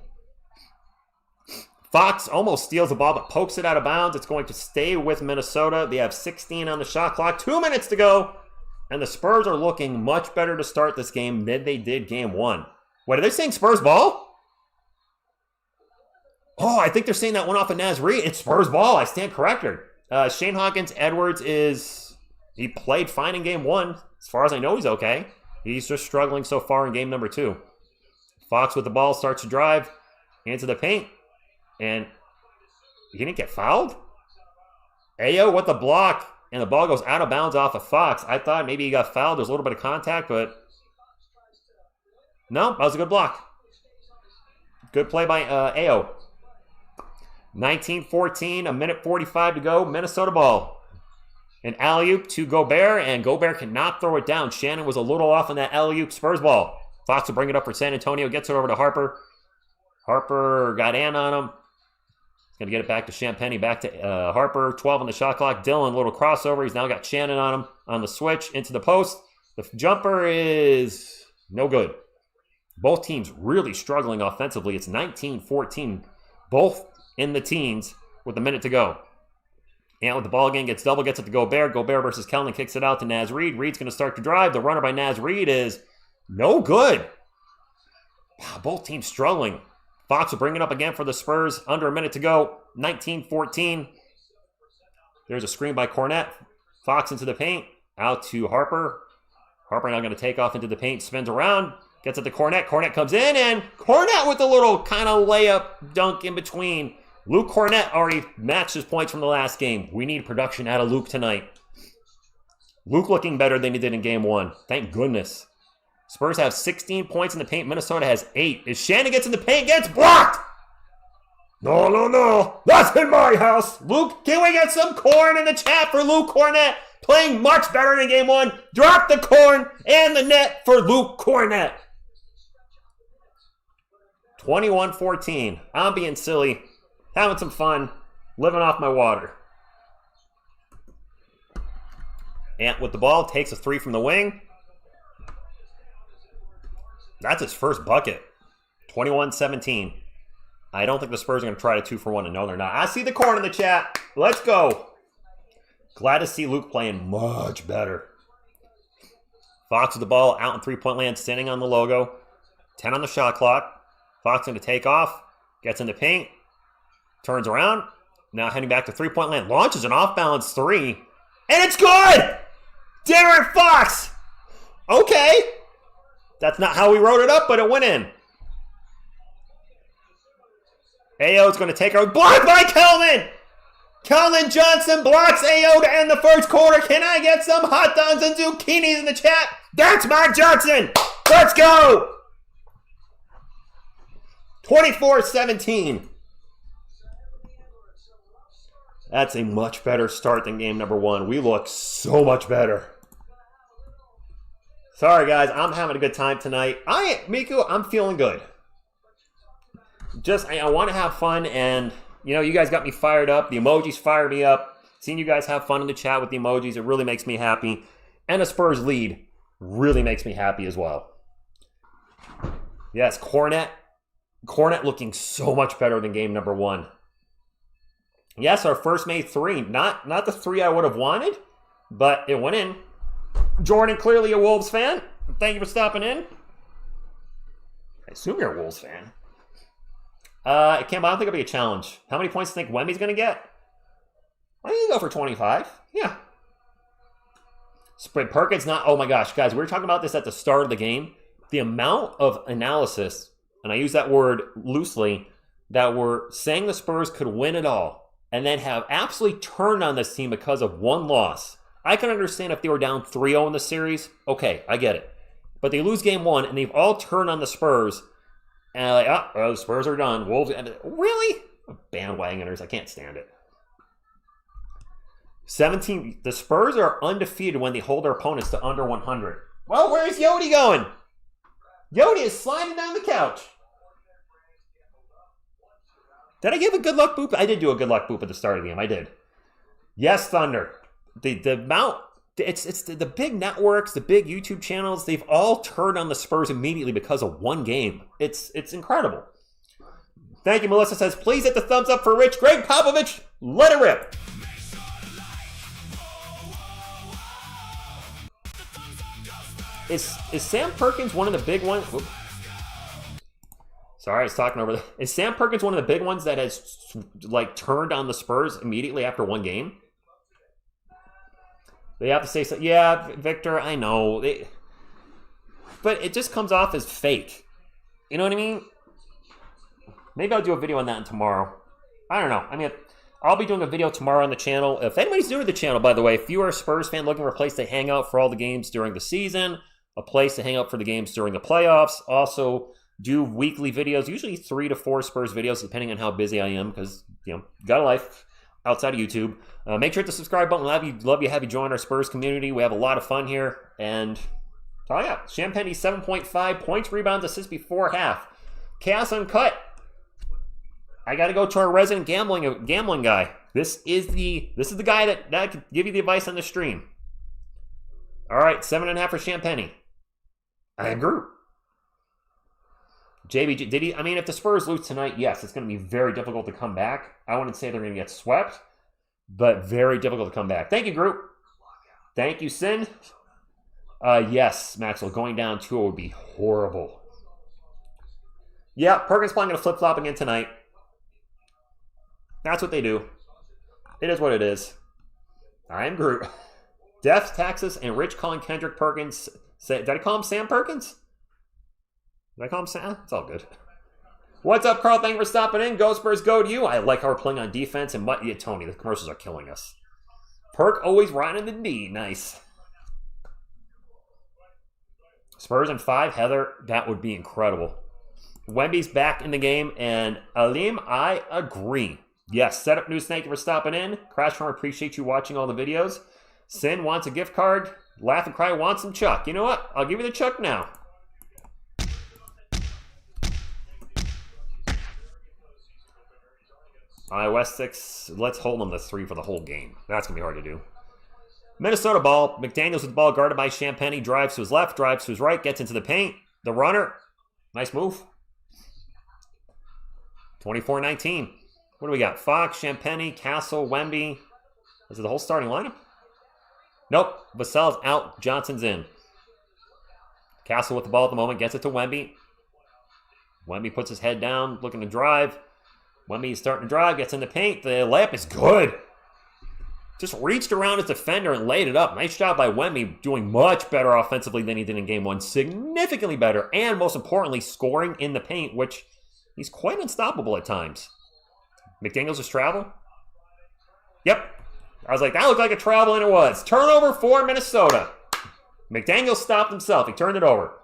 Fox almost steals the ball but pokes it out of bounds. It's going to stay with Minnesota. They have 16 on the shot clock. 2 minutes to go. And the Spurs are looking much better to start this game than they did game 1. What, are they saying Spurs ball? Oh, I think they're saying that one off of Naz Reid. It's Spurs ball. I stand corrected. Shane Hawkins-Edwards he played fine in game 1. As far as I know, he's okay. He's just struggling so far in game number 2. Fox with the ball starts to drive into the paint. And he didn't get fouled? Ayo with the block. And the ball goes out of bounds off of Fox. I thought maybe he got fouled. There's a little bit of contact, but no, that was a good block. Good play by Ayo. 19-14, a minute 45 to go. Minnesota ball. An alley-oop to Gobert, and Gobert cannot throw it down. Shannon was a little off on that alley-oop. Spurs ball. Fox will bring it up for San Antonio. Gets it over to Harper. Harper got Ant on him. He's going to get it back to Champagny. Back to Harper. 12 on the shot clock. Dillon, a little crossover. He's now got Shannon on him on the switch into the post. The jumper is no good. Both teams really struggling offensively. It's 19-14. Both in the teens with a minute to go. And with the ball again, gets double, gets it to Gobert. Gobert versus Kellman kicks it out to Naz Reid. Reid's going to start to drive. The runner by Naz Reid is no good. Wow, both teams struggling. Fox will bring it up again for the Spurs. Under a minute to go. 19-14. There's a screen by Cornette. Fox into the paint. Out to Harper. Harper now going to take off into the paint. Spins around. Gets it to Cornette. Cornette comes in. And Cornette with a little kind of layup dunk in between. Luke Cornette already matched his points from the last game. We need production out of Luke tonight. Luke looking better than he did in game 1. Thank goodness. Spurs have 16 points in the paint. Minnesota has 8. As Shannon gets in the paint, gets blocked! No. That's in my house. Luke, can we get some corn in the chat for Luke Cornette? Playing much better in game 1. Drop the corn and the net for Luke Cornette. 21-14. I'm being silly. Having some fun. Living off my water. Ant with the ball, takes a three from the wing. That's his first bucket. 21-17. I don't think the Spurs are going to try to 2-for-1, and no, they're not. I see the corn in the chat. Let's go. Glad to see Luke playing much better. Fox with the ball out in three-point land, standing on the logo. 10 on the shot clock. Fox going to take off. Gets in the paint. Turns around. Now heading back to three-point land. Launches an off-balance three. And it's good! De'Aaron Fox! Okay. That's not how we wrote it up, but it went in. Ayo's going to take her. Blocked by Kelvin! Kelvin Johnson blocks Ayo to end the first quarter. Can I get some hot dogs and zucchinis in the chat? That's Mark Johnson! Let's go! 24-17. That's a much better start than game number one. We look so much better. Sorry, guys. I'm having a good time tonight. Miku, I'm feeling good. I want to have fun, and, you know, you guys got me fired up. The emojis fired me up. Seeing you guys have fun in the chat with the emojis, it really makes me happy. And a Spurs lead really makes me happy as well. Yes, Cornet looking so much better than game number one. Yes, our first made three. Not the three I would have wanted, but it went in. Jordan, clearly a Wolves fan. Thank you for stopping in. I assume you're a Wolves fan. I don't think it'll be a challenge. How many points do you think Wemby's going to get? I think he'll go for 25. Yeah. Spread Perkins not... Oh my gosh, guys, we were talking about this at the start of the game. The amount of analysis, and I use that word loosely, that were saying the Spurs could win it all and then have absolutely turned on this team because of one loss. I can understand if they were down 3-0 in the series. Okay, I get it. But they lose game one, and they've all turned on the Spurs. And like, the Spurs are done. Wolves, really? Bandwagoners, I can't stand it. 17. The Spurs are undefeated when they hold their opponents to under 100. Well, where's Yodi going? Yodi is sliding down the couch. Did I give a good luck boop? I did do a good luck boop at the start of the game. I did. Yes, Thunder. The amount, it's the big networks, the big YouTube channels, they've all turned on the Spurs immediately because of one game. It's incredible. Thank you, Melissa says, please hit the thumbs up for Rich. Greg Popovich, let it rip. Is Sam Perkins one of the big ones? Whoop. Sorry, I was talking over there. Is Sam Perkins one of the big ones that has like turned on the Spurs immediately after one game? They have to say so. Yeah, Victor, I know. But it just comes off as fake. You know what I mean? Maybe I'll do a video on that tomorrow. I don't know. I mean, I'll be doing a video tomorrow on the channel. If anybody's new to the channel, by the way, if you are a Spurs fan looking for a place to hang out for all the games during the season, a place to hang out for the games during the playoffs, also do weekly videos, usually 3 to 4 Spurs videos, depending on how busy I am, because, you know, got a life outside of YouTube. Make sure to subscribe button. Love you, have you join our Spurs community. We have a lot of fun here. And, oh yeah, Champagne 7.5 points, rebounds, assists before half. Chaos Uncut. I got to go to our resident gambling guy. This is the guy that could give you the advice on the stream. All right, 7.5 for Champagne. I agree. JBG, did he? I mean, if the Spurs lose tonight, yes, it's going to be very difficult to come back. I wouldn't say they're going to get swept, but very difficult to come back. Thank you, group. Thank you, Sin. Yes, Maxwell, going down 2-0 would be horrible. Yeah, Perkins probably going to flip-flop again tonight. That's what they do. It is what it is. I am Groot. Death, Texas, and Rich calling Kendrick Perkins. Did I call him Sam Perkins? Did I call him Sam? It's all good. What's up, Carl? Thank you for stopping in. Go Spurs, go to you. I like how we're playing on defense. And yeah, Tony, the commercials are killing us. Perk always riding the D. Nice. Spurs in 5. Heather, that would be incredible. Wemby's back in the game. And Alim, I agree. Yes, Setup News, thank you for stopping in. Crash Farm, appreciate you watching all the videos. Sin wants a gift card. Laugh and Cry wants some Chuck. You know what? I'll give you the Chuck now. West 6. Let's hold them to 3 for the whole game. That's going to be hard to do. Minnesota ball. McDaniels with the ball guarded by Champagny. Drives to his left, drives to his right, gets into the paint. The runner. Nice move. 24-19. What do we got? Fox, Champagny, Castle, Wemby. Is it the whole starting lineup? Nope. Vassell's out. Johnson's in. Castle with the ball at the moment. Gets it to Wemby. Wemby puts his head down, looking to drive. Wemby is starting to drive. Gets in the paint. The layup is good. Just reached around his defender and laid it up. Nice job by Wemby, doing much better offensively than he did in Game 1. Significantly better. And most importantly, scoring in the paint, which he's quite unstoppable at times. McDaniels is travel? Yep. I was like, that looked like a travel, and it was. Turnover for Minnesota. McDaniels stopped himself. He turned it over.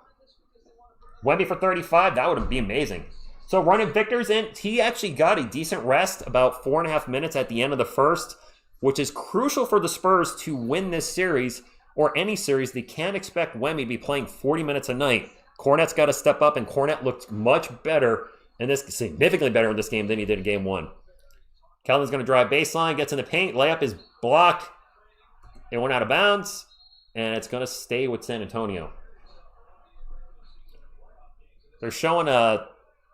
Wemby for 35. That would be amazing. So running Victor's in. He actually got a decent rest, about 4.5 minutes at the end of the first, which is crucial for the Spurs to win this series, or any series. They can't expect Wemby to be playing 40 minutes a night. Cornette's got to step up, and Cornette looked much better, and this significantly better in this game than he did in Game 1. Kelvin's going to drive baseline, gets in the paint, layup is blocked. It went out of bounds, and it's going to stay with San Antonio. They're showing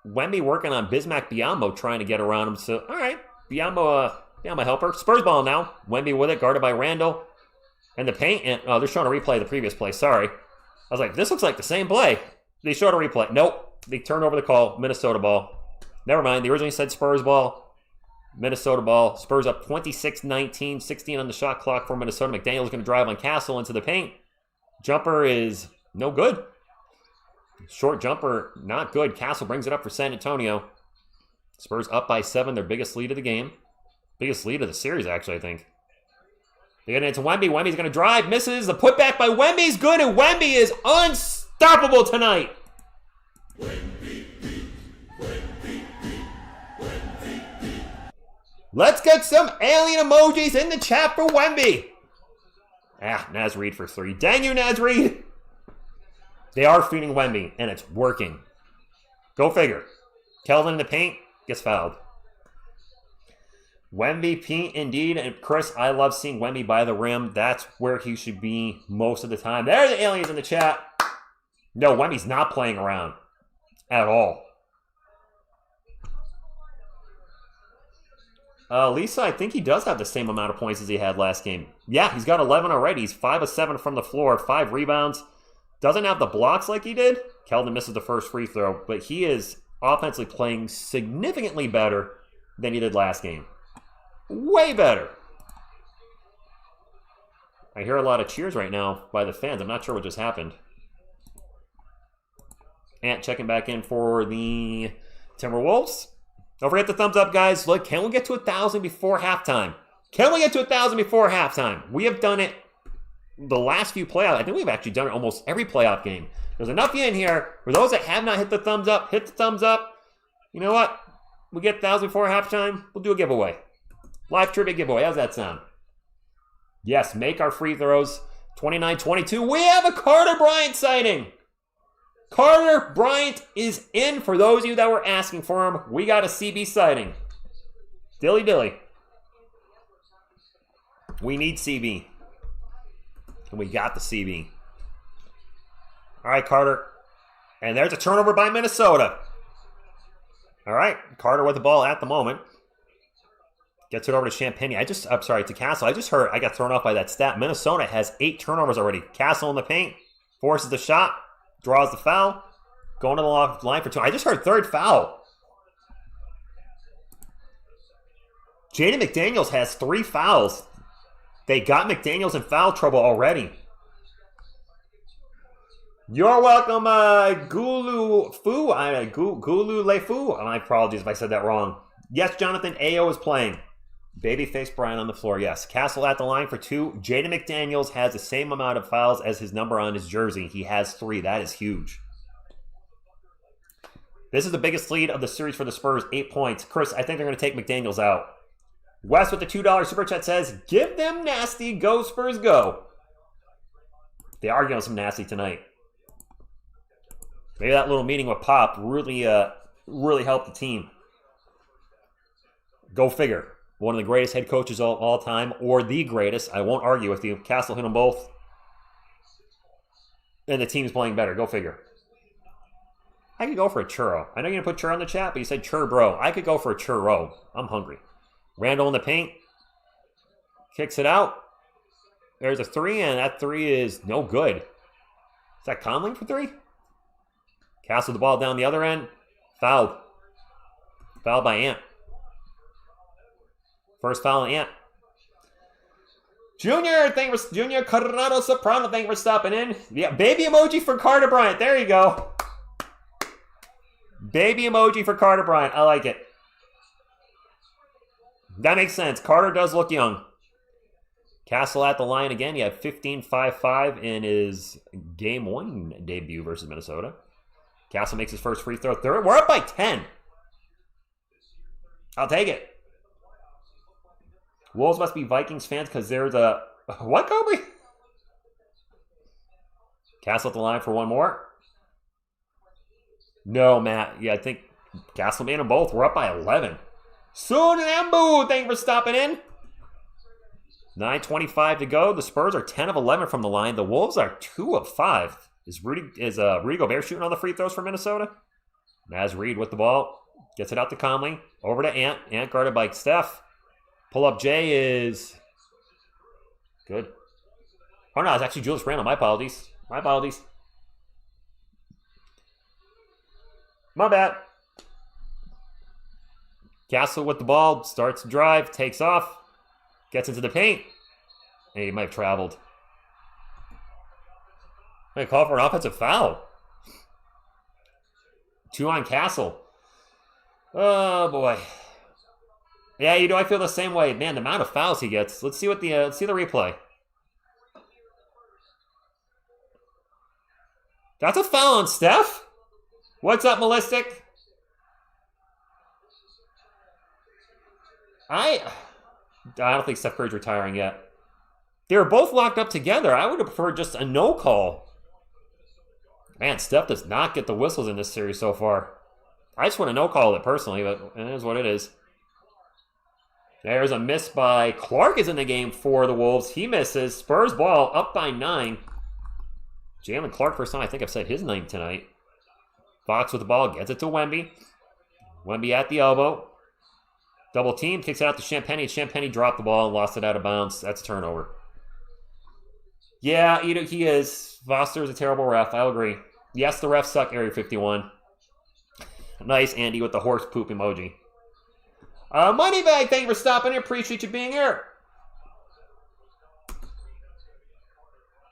Wemby working on Bismack Biyombo, trying to get around him. So, all right, Biyombo helper. Spurs ball now. Wemby with it, guarded by Randall. And the paint, and they're showing a replay of the previous play. Sorry. I was like, this looks like the same play. They showed a replay. Nope. They turned over the call. Minnesota ball. Never mind. They originally said Spurs ball. Minnesota ball. Spurs up 26-19. 16 on the shot clock for Minnesota. McDaniel's going to drive on Castle into the paint. Jumper is no good. Short jumper, not good. Castle brings it up for San Antonio. Spurs up by 7. Their biggest lead of the game. Biggest lead of the series, actually, I think. They get into Wemby. Wemby's going to drive. Misses. The putback by Wemby's good, and Wemby is unstoppable tonight. Let's get some alien emojis in the chat for Wemby. Naz Reid for 3. Dang you, Naz Reid. They are feeding Wemby, and it's working. Go figure. Kelvin in the paint gets fouled. Wemby, Pete, indeed. And Chris, I love seeing Wemby by the rim. That's where he should be most of the time. There are the aliens in the chat. No, Wemby's not playing around at all. Lisa, I think he does have the same amount of points as he had last game. Yeah, he's got 11 already. He's 5 of 7 from the floor, 5 rebounds. Doesn't have the blocks like he did. Keldon misses the first free throw, but he is offensively playing significantly better than he did last game. Way better. I hear a lot of cheers right now by the fans. I'm not sure what just happened. Ant checking back in for the Timberwolves. Don't forget the thumbs up, guys. Look, can we get to 1,000 before halftime? Can we get to 1,000 before halftime? We have done it the last few playoffs. I think we've actually done it almost every playoff game. There's enough of you in here. For those that have not hit the thumbs up, hit the thumbs up. You know what? We get 1,000 before halftime. We'll do a giveaway. Live trivia giveaway. How's that sound? Yes, make our free throws. 29-22. We have a Carter Bryant sighting. Carter Bryant is in. For those of you that were asking for him, we got a CB sighting. Dilly dilly. We need CB. And we got the CB. All right, Carter. And there's a turnover by Minnesota. All right, Carter with the ball at the moment. Gets it over to Champagny. To Castle. I got thrown off by that stat. Minnesota has 8 turnovers already. Castle in the paint. Forces the shot. Draws the foul. Going to the line for 2. I just heard third foul. Jaden McDaniels has 3 fouls. They got McDaniels in foul trouble already. You're welcome, Gulu Fu. Gulu Lefu. My apologies if I said that wrong. Yes, Jonathan Ayo is playing. Babyface Brian on the floor, yes. Castle at the line for 2. Jaden McDaniels has the same amount of fouls as his number on his jersey. He has 3. That is huge. This is the biggest lead of the series for the Spurs, 8 points. Chris, I think they're going to take McDaniels out. Wes with the $2 super chat says, give them nasty, go Spurs, go. They are getting some nasty tonight. Maybe that little meeting with Pop really helped the team. Go figure. One of the greatest head coaches of all time, or the greatest. I won't argue with you. Castle hit them both. And the team's playing better. Go figure. I could go for a churro. I know you're going to put churro in the chat, but you said chur bro. I could go for a churro. I'm hungry. Randall in the paint. Kicks it out. There's a 3, and that 3 is no good. Is that Conley for 3? Castle the ball down the other end. Fouled. Fouled by Ant. First foul on Ant. Junior Corrado Soprano, thank you for stopping in. Yeah, baby emoji for Carter Bryant. There you go. Baby emoji for Carter Bryant. I like it. That makes sense. Carter does look young. Castle at the line again. He had 15-5-5 in his Game 1 debut versus Minnesota. Castle makes his first free throw. Third. We're up by 10. I'll take it. Wolves must be Vikings fans because there's a... What, Kobe? Castle at the line for one more. No, Matt. Yeah, I think Castle made them both. We're up by 11. Soon and Ambu, thank you for stopping in. 9:25 to go. The Spurs are 10 of 11 from the line. The Wolves are 2 of 5. Is Rudy Gobert shooting all the free throws for Minnesota? Naz Reid with the ball. Gets it out to Conley. Over to Ant. Ant guarded by Steph. Pull-up J is good. Oh, no, it's actually Julius Randle. My apologies. My apologies. My bad. Castle with the ball. Starts to drive. Takes off. Gets into the paint. Hey, he might have traveled. They call for an offensive foul. 2 on Castle. Oh, boy. Yeah, I feel the same way. Man, the amount of fouls he gets. Let's see let's see the replay. That's a foul on Steph? What's up, Melistic? I don't think Steph Curry's retiring yet. They were both locked up together. I would have preferred just a no call. Man, Steph does not get the whistles in this series so far. I just want to no call it personally, but it is what it is. There's a miss by Clark is in the game for the Wolves. He misses. Spurs ball up by 9. Jalen Clark, first time I think I've said his name tonight. Fox with the ball, gets it to Wemby. Wemby at the elbow. Double team, kicks it out to Champagny. Champagny dropped the ball and lost it out of bounds. That's a turnover. Yeah, he is. Foster is a terrible ref. I'll agree. Yes, the refs suck, Area 51. Nice, Andy, with the horse poop emoji. Moneybag, thank you for stopping in. Appreciate you being here.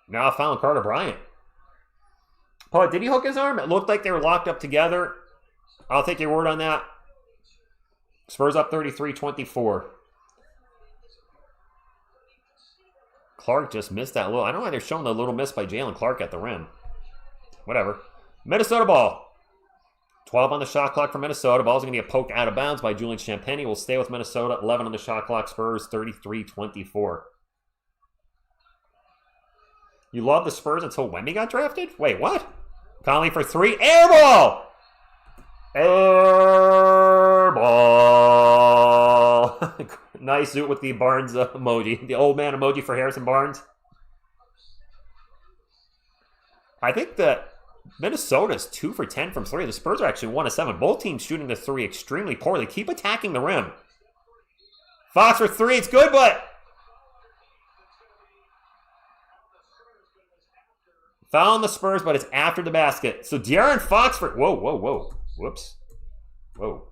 Now I found Carter Bryant. Oh, did he hook his arm? It looked like they were locked up together. I'll take your word on that. Spurs up 33-24. Clark just missed that little... I don't know why they're showing the little miss by Jalen Clark at the rim. Whatever. Minnesota ball. 12 on the shot clock for Minnesota. Ball's going to get poked out of bounds by Julian Champagny. Will stay with Minnesota. 11 on the shot clock. Spurs 33-24. You love the Spurs until Wemby got drafted? Wait, what? Conley for 3. Air ball! Air ball! Nice suit with the Barnes emoji. The old man emoji for Harrison Barnes. I think that Minnesota's 2 for 10 from 3. The Spurs are actually 1 of 7. Both teams shooting the 3 extremely poorly. Keep attacking the rim. Fox for 3. It's good, but... Foul on the Spurs, but it's after the basket. So De'Aaron Fox for... Whoa. Whoops. Whoa.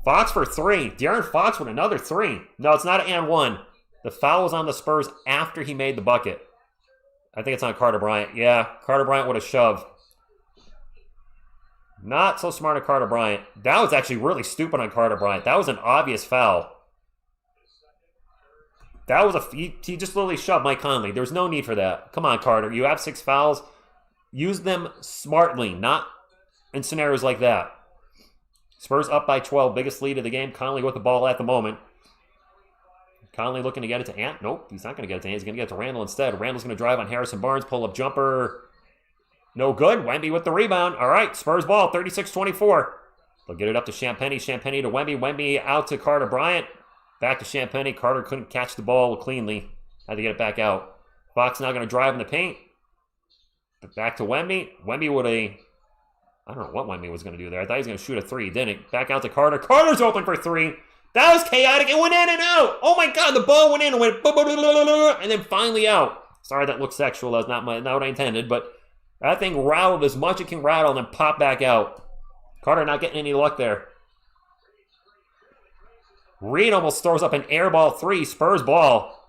Fox for 3. De'Aaron Fox with another 3. No, it's not an and 1. The foul was on the Spurs after he made the bucket. I think it's on Carter Bryant. Yeah, Carter Bryant would have shoved. Not so smart on Carter Bryant. That was actually really stupid on Carter Bryant. That was an obvious foul. That was he just literally shoved Mike Conley. There's no need for that. Come on, Carter. You have 6 fouls. Use them smartly, not in scenarios like that. Spurs up by 12. Biggest lead of the game. Conley with the ball at the moment. Conley looking to get it to Ant. Nope, he's not going to get it to Ant. He's going to get it to Randall instead. Randall's going to drive on Harrison Barnes. Pull-up jumper. No good. Wemby with the rebound. All right, Spurs ball, 36-24. They'll get it up to Champagny. Champagny to Wemby. Wemby out to Carter Bryant. Back to Champagne. Carter couldn't catch the ball cleanly. Had to get it back out. Fox now going to drive in the paint. Back to Wemby. Wemby with a... I don't know what Wemby was going to do there. I thought he was going to shoot a three. Didn't. Back out to Carter. Carter's open for three. That was chaotic. It went in and out. Oh my God, the ball went in and went... And then finally out. Sorry, that looked sexual. That's not what I intended, but that thing rattled as much as it can rattle and then pop back out. Carter not getting any luck there. Reed almost throws up an air ball three. Spurs ball.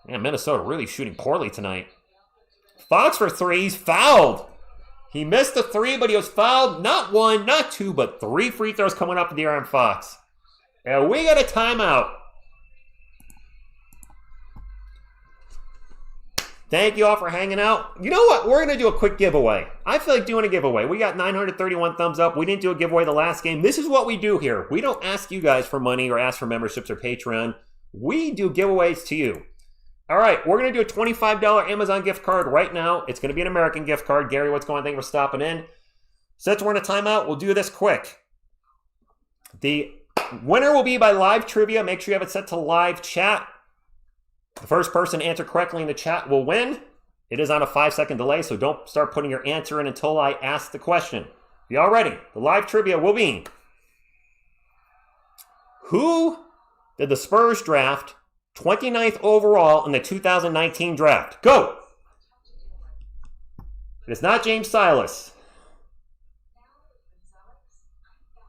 Man, Minnesota really shooting poorly tonight. Fox for three. He's fouled. He missed the three, but he was fouled. Not one, not two, but 3 free throws coming up in the air on Fox. And we got a timeout. Thank you all for hanging out. You know what? We're going to do a quick giveaway. I feel like doing a giveaway. We got 931 thumbs up. We didn't do a giveaway the last game. This is what we do here. We don't ask you guys for money or ask for memberships or Patreon. We do giveaways to you. All right, we're going to do a $25 Amazon gift card right now. It's going to be an American gift card. Gary, what's going on? Thank you for stopping in. Since we're in a timeout, we'll do this quick. The winner will be by live trivia. Make sure you have it set to live chat. The first person to answer correctly in the chat will win. It is on a 5-second delay, so don't start putting your answer in until I ask the question. Be all ready. The live trivia will be: who did the Spurs draft 29th overall in the 2019 draft? Go! It is not James Silas.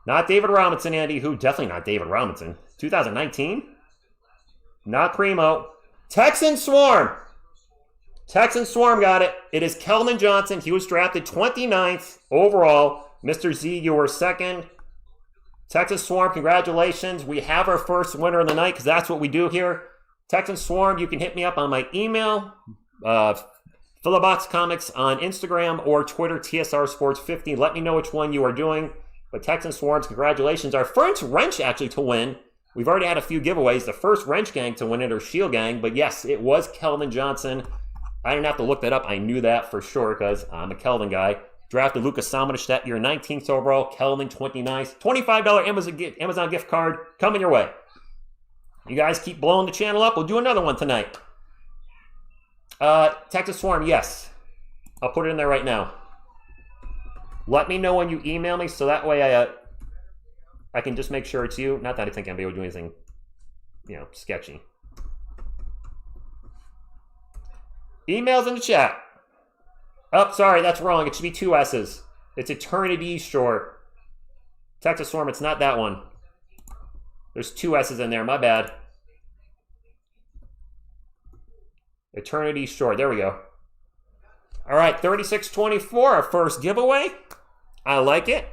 Not David Robinson, Andy. Who? Definitely not David Robinson. 2019? Not Primo. Texan Swarm. Texan Swarm got it. It is Keldon Johnson. He was drafted 29th overall. Mr. Z, you were second. Texas Swarm, congratulations. We have our first winner of the night because that's what we do here. Texan Swarm, you can hit me up on my email, Philobox Comics on Instagram or Twitter, TSR Sports 50. Let me know which one you are doing. But Texan Swarms, congratulations. Our first wrench actually to win. We've already had a few giveaways. The first wrench gang to win it, or Shield gang. But yes, it was Keldon Johnson. I didn't have to look that up. I knew that for sure because I'm a Keldon guy. Drafted Lucas Samanic that year, 19th overall. Keldon, 29th. $25 Amazon gift card coming your way. You guys keep blowing the channel up. We'll do another one tonight. Texas Swarm, yes. I'll put it in there right now. Let me know when you email me so that way I can just make sure it's you. Not that I think anybody would do anything, sketchy. Emails in the chat. Oh, sorry, that's wrong. It should be 2 S's. It's Eternity Shore. Texas Swarm, it's not that one. There's 2 S's in there, my bad. Eternity Shore, there we go. All right, 3624, our first giveaway. I like it.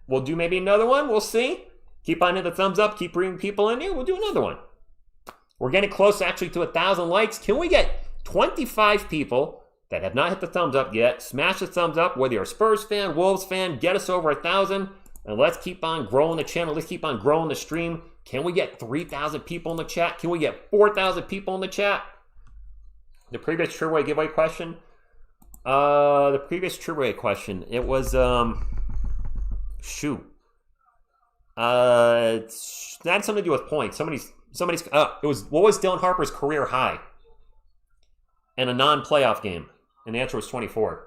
We'll do maybe another one, we'll see. Keep on hitting the thumbs up, keep bringing people in here, we'll do another one. We're getting close actually to 1,000 likes. Can we get 25 people that have not hit the thumbs up yet? Smash the thumbs up, whether you're a Spurs fan, Wolves fan, get us over 1,000. And let's keep on growing the channel. Let's keep on growing the stream. Can we get 3,000 people in the chat? Can we get 4,000 people in the chat? The previous trivia giveaway question. It was, shoot. That had something to do with points. It was, what was Dylan Harper's career high in a non-playoff game? And the answer was 24.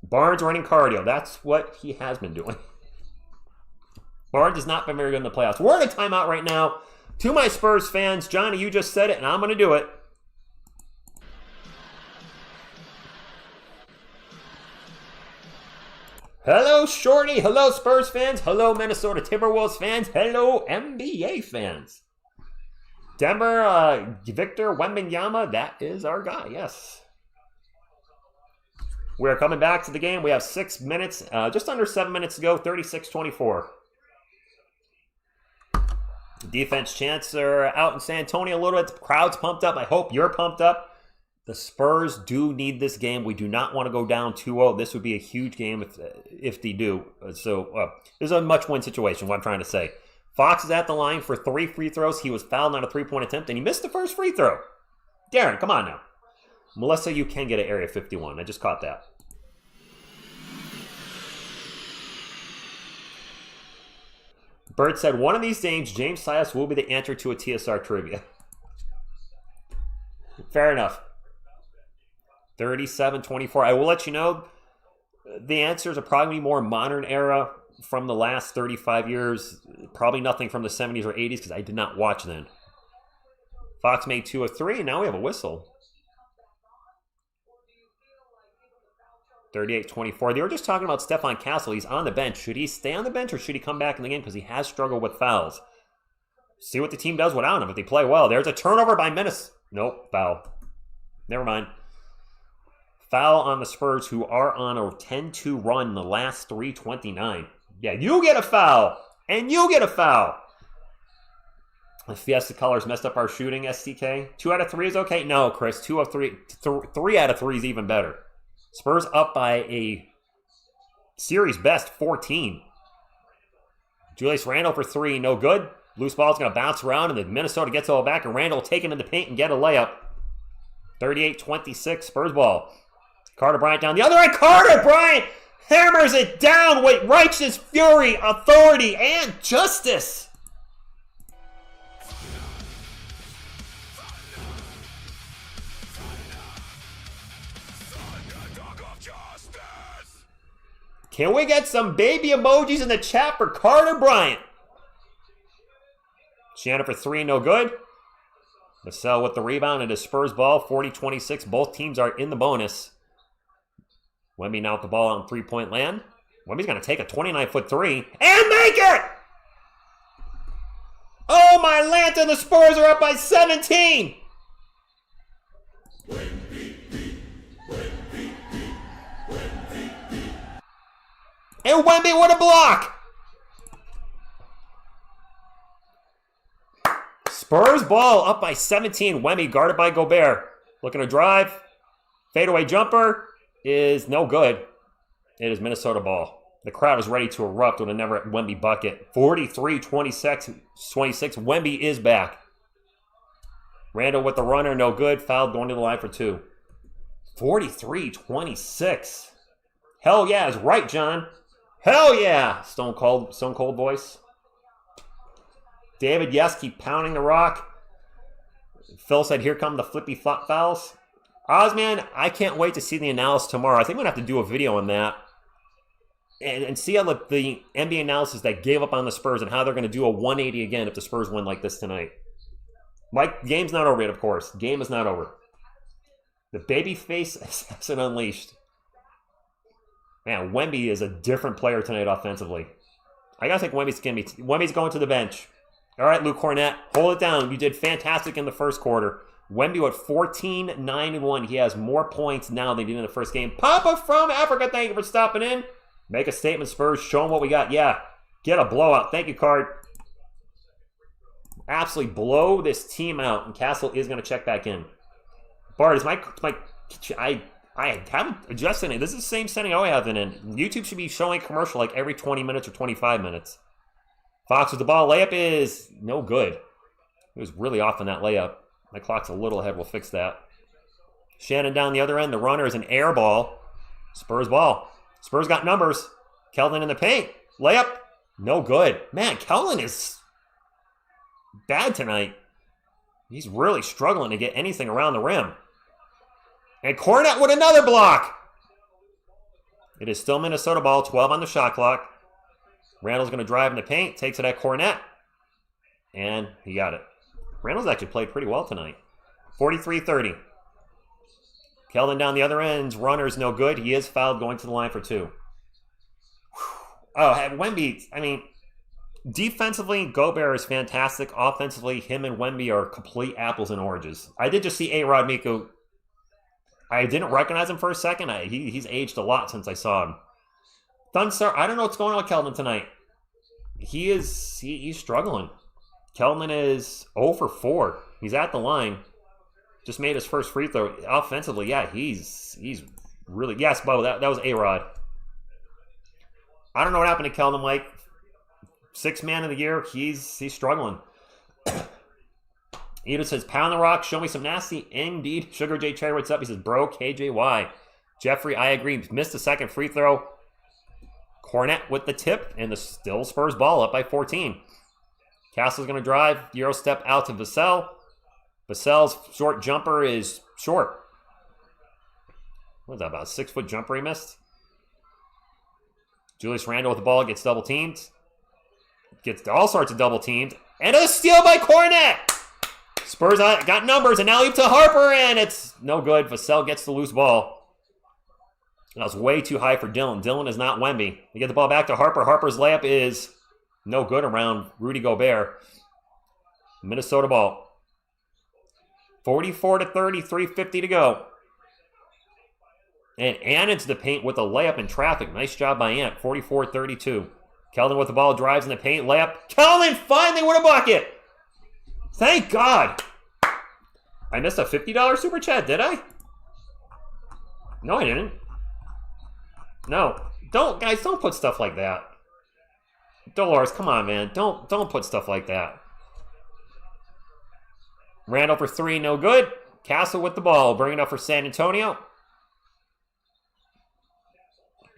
Barnes running cardio. That's what he has been doing. Barnes has not been very good in the playoffs. We're in a timeout right now. To my Spurs fans, Johnny, you just said it, and I'm going to do it. Hello, Shorty. Hello, Spurs fans. Hello, Minnesota Timberwolves fans. Hello, NBA fans. Denver, Victor Wembanyama, that is our guy, yes. We're coming back to the game. We have 6 minutes, just under 7 minutes to go, 36-24. Defense chants are out in San Antonio a little bit. The crowd's pumped up. I hope you're pumped up. The Spurs do need this game. We do not want to go down 2-0. This would be a huge game if they do. So this is a much-win situation, what I'm trying to say. Fox is at the line for 3 free throws. He was fouled on a 3-point attempt, and he missed the first free throw. Darren, come on now. Melissa, you can get an Area 51. I just caught that. Bird said, one of these days, James Sias will be the answer to a TSR trivia. Fair enough. 37-24. I will let you know the answers are probably more modern era from the last 35 years. Probably nothing from the 70s or 80s because I did not watch then. Fox made 2 of 3, and now we have a whistle. 38-24. They were just talking about Stefan Castle. He's on the bench. Should he stay on the bench or should he come back in the game because he has struggled with fouls? See what the team does without him. If they play well, there's a turnover by Minnesota. Nope, foul. Never mind. Foul on the Spurs, who are on a 10-2 run in the last 3:29. Yeah, you get a foul, and you get a foul. The Fiesta colors messed up our shooting, STK. 2 out of 3 is okay? No, Chris. 2 of 3. 3 out of 3 is even better. Spurs up by a series best 14. Julius Randle for 3, no good. Loose ball's going to bounce around, and then Minnesota gets all back, and Randle take it in the paint and get a layup. 38-26, Spurs ball. Carter Bryant down the other end. Carter Bryant hammers it down with righteous fury, authority, and justice. Can we get some baby emojis in the chat for Carter Bryant? Shannon for 3, no good. Vassell with the rebound. It is Spurs ball, 40-26. Both teams are in the bonus. Wemby now with the ball on three-point land. Wemby's going to take a 29-foot 3 and make it! Oh, my lantern, the Spurs are up by 17! And Wemby with a block! Spurs ball up by 17. Wemby guarded by Gobert. Looking to drive. Fadeaway jumper is no good. It is Minnesota ball. The crowd is ready to erupt with a never Wemby bucket. 43-26. Wemby is back. Randle with the runner, no good. Fouled going to the line for 2. 43-26. Hell yeah is right, John. Hell yeah! Stone Cold voice. David, yes, keep pounding the rock. Phil said, here come the flippy flop fouls. Ozman, I can't wait to see the analysis tomorrow. I think I'm going to have to do a video on that. And see how the NBA analysis that gave up on the Spurs and how they're going to do a 180 again if the Spurs win like this tonight. Mike, game's not over yet, of course. Game is not over. The babyface assassin unleashed. Man, Wemby is a different player tonight offensively. I got to think Wemby's going to the bench. All right, Luke Cornett, hold it down. You did fantastic in the first quarter. Wemby at 14-9-1. He has more points now than he did in the first game. Papa from Africa, thank you for stopping in. Make a statement, Spurs. Show them what we got. Yeah, get a blowout. Thank you, Card. Absolutely blow this team out, and Castle is going to check back in. Bart, is I haven't adjusted it. This is the same setting I have it in. YouTube should be showing a commercial like every 20 minutes or 25 minutes. Fox with the ball. Layup is no good. It was really off on that layup. My clock's a little ahead. We'll fix that. Shannon down the other end. The runner is an air ball. Spurs ball. Spurs got numbers. Keldon in the paint. Layup. No good. Man, Keldon is bad tonight. He's really struggling to get anything around the rim. And Cornett with another block. It is still Minnesota ball. 12 on the shot clock. Randall's going to drive in the paint. Takes it at Cornett. And he got it. Randall's actually played pretty well tonight. 43-30. Keldon down the other end. Runner's no good. He is fouled going to the line for 2. Oh, Wemby, I mean, defensively, Gobert is fantastic. Offensively, him and Wemby are complete apples and oranges. I did just see A-Rod Miko. I didn't recognize him for a second. He's aged a lot since I saw him. Dunstar, I don't know what's going on with Keldon tonight. He's struggling. Keldon is 0 for 4. He's at the line. Just made his first free throw. Offensively, yeah, he's really... Yes, Bo, that was A-Rod. I don't know what happened to Keldon, Mike. 6th man of the year. He's struggling. Edith says, pound the rock, show me some nasty. Indeed. Sugar J. Cherry, what's up? He says, bro, KJY. Jeffrey, I agree. Missed the second free throw. Cornet with the tip, and the still Spurs ball up by 14. Castle's going to drive, Euro step out to Vassell. Vassell's short jumper is short. What is that, about a 6-foot jumper he missed? Julius Randle with the ball, gets double teamed. Gets all sorts of double teamed. And a steal by Cornet! Spurs got numbers, and now leap to Harper, and it's no good. Vassell gets the loose ball. That was way too high for Dillon. Dillon is not Wemby. We get the ball back to Harper. Harper's layup is no good around Rudy Gobert. Minnesota ball. 44-30, 3:50 to go. And Ant into the paint with a layup in traffic. Nice job by Ant. 44-32. Keldon with the ball, drives in the paint, layup. Keldon finally with a bucket! Thank God! I missed a $50 super chat, did I? No, I didn't. No. Guys, don't put stuff like that. Dolores, come on, man. Don't put stuff like that. Randall for 3, no good. Castle with the ball, bring it up for San Antonio.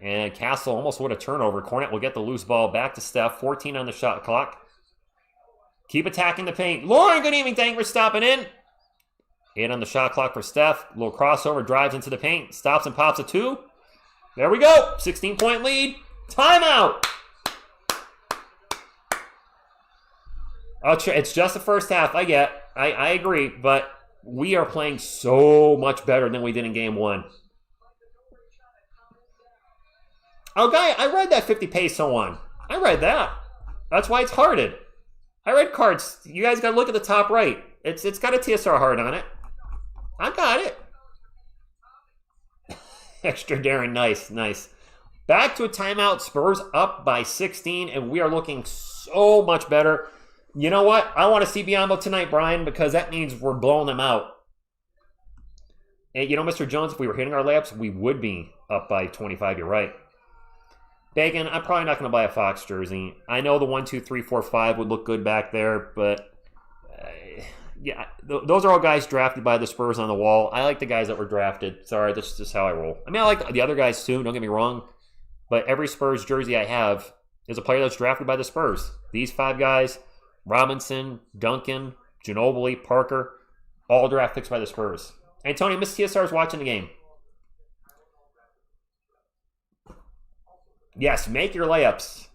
And Castle almost with a turnover. Cornet will get the loose ball back to Steph. 14 on the shot clock. Keep attacking the paint. Lauren, good evening. Thank you for stopping in. 8 on the shot clock for Steph. Little crossover, drives into the paint. Stops and pops a 2. There we go. 16-point lead. Timeout. It's just the first half. I agree. But we are playing so much better than we did in game 1. Oh, guy, I read that 50 peso one. I read that. That's why it's hearted. I read cards. You guys got to look at the top right. It's got a TSR heart on it. I got it. Extra Darren, nice. Back to a timeout. Spurs up by 16, and we are looking so much better. You know what? I want to see Biombo tonight, Brian, because that means we're blowing them out. And you know, Mr. Jones, if we were hitting our layups, we would be up by 25. You're right. Bacon, I'm probably not going to buy a Fox jersey. I know the 1, 2, 3, 4, 5 would look good back there, but yeah, those are all guys drafted by the Spurs on the wall. I like the guys that were drafted. Sorry, that's just how I roll. I mean, I like the other guys too, don't get me wrong, but every Spurs jersey I have is a player that's drafted by the Spurs. These 5 guys, Robinson, Duncan, Ginobili, Parker, all draft picks by the Spurs. Antonio, Miss TSR is watching the game. Yes, make your layups.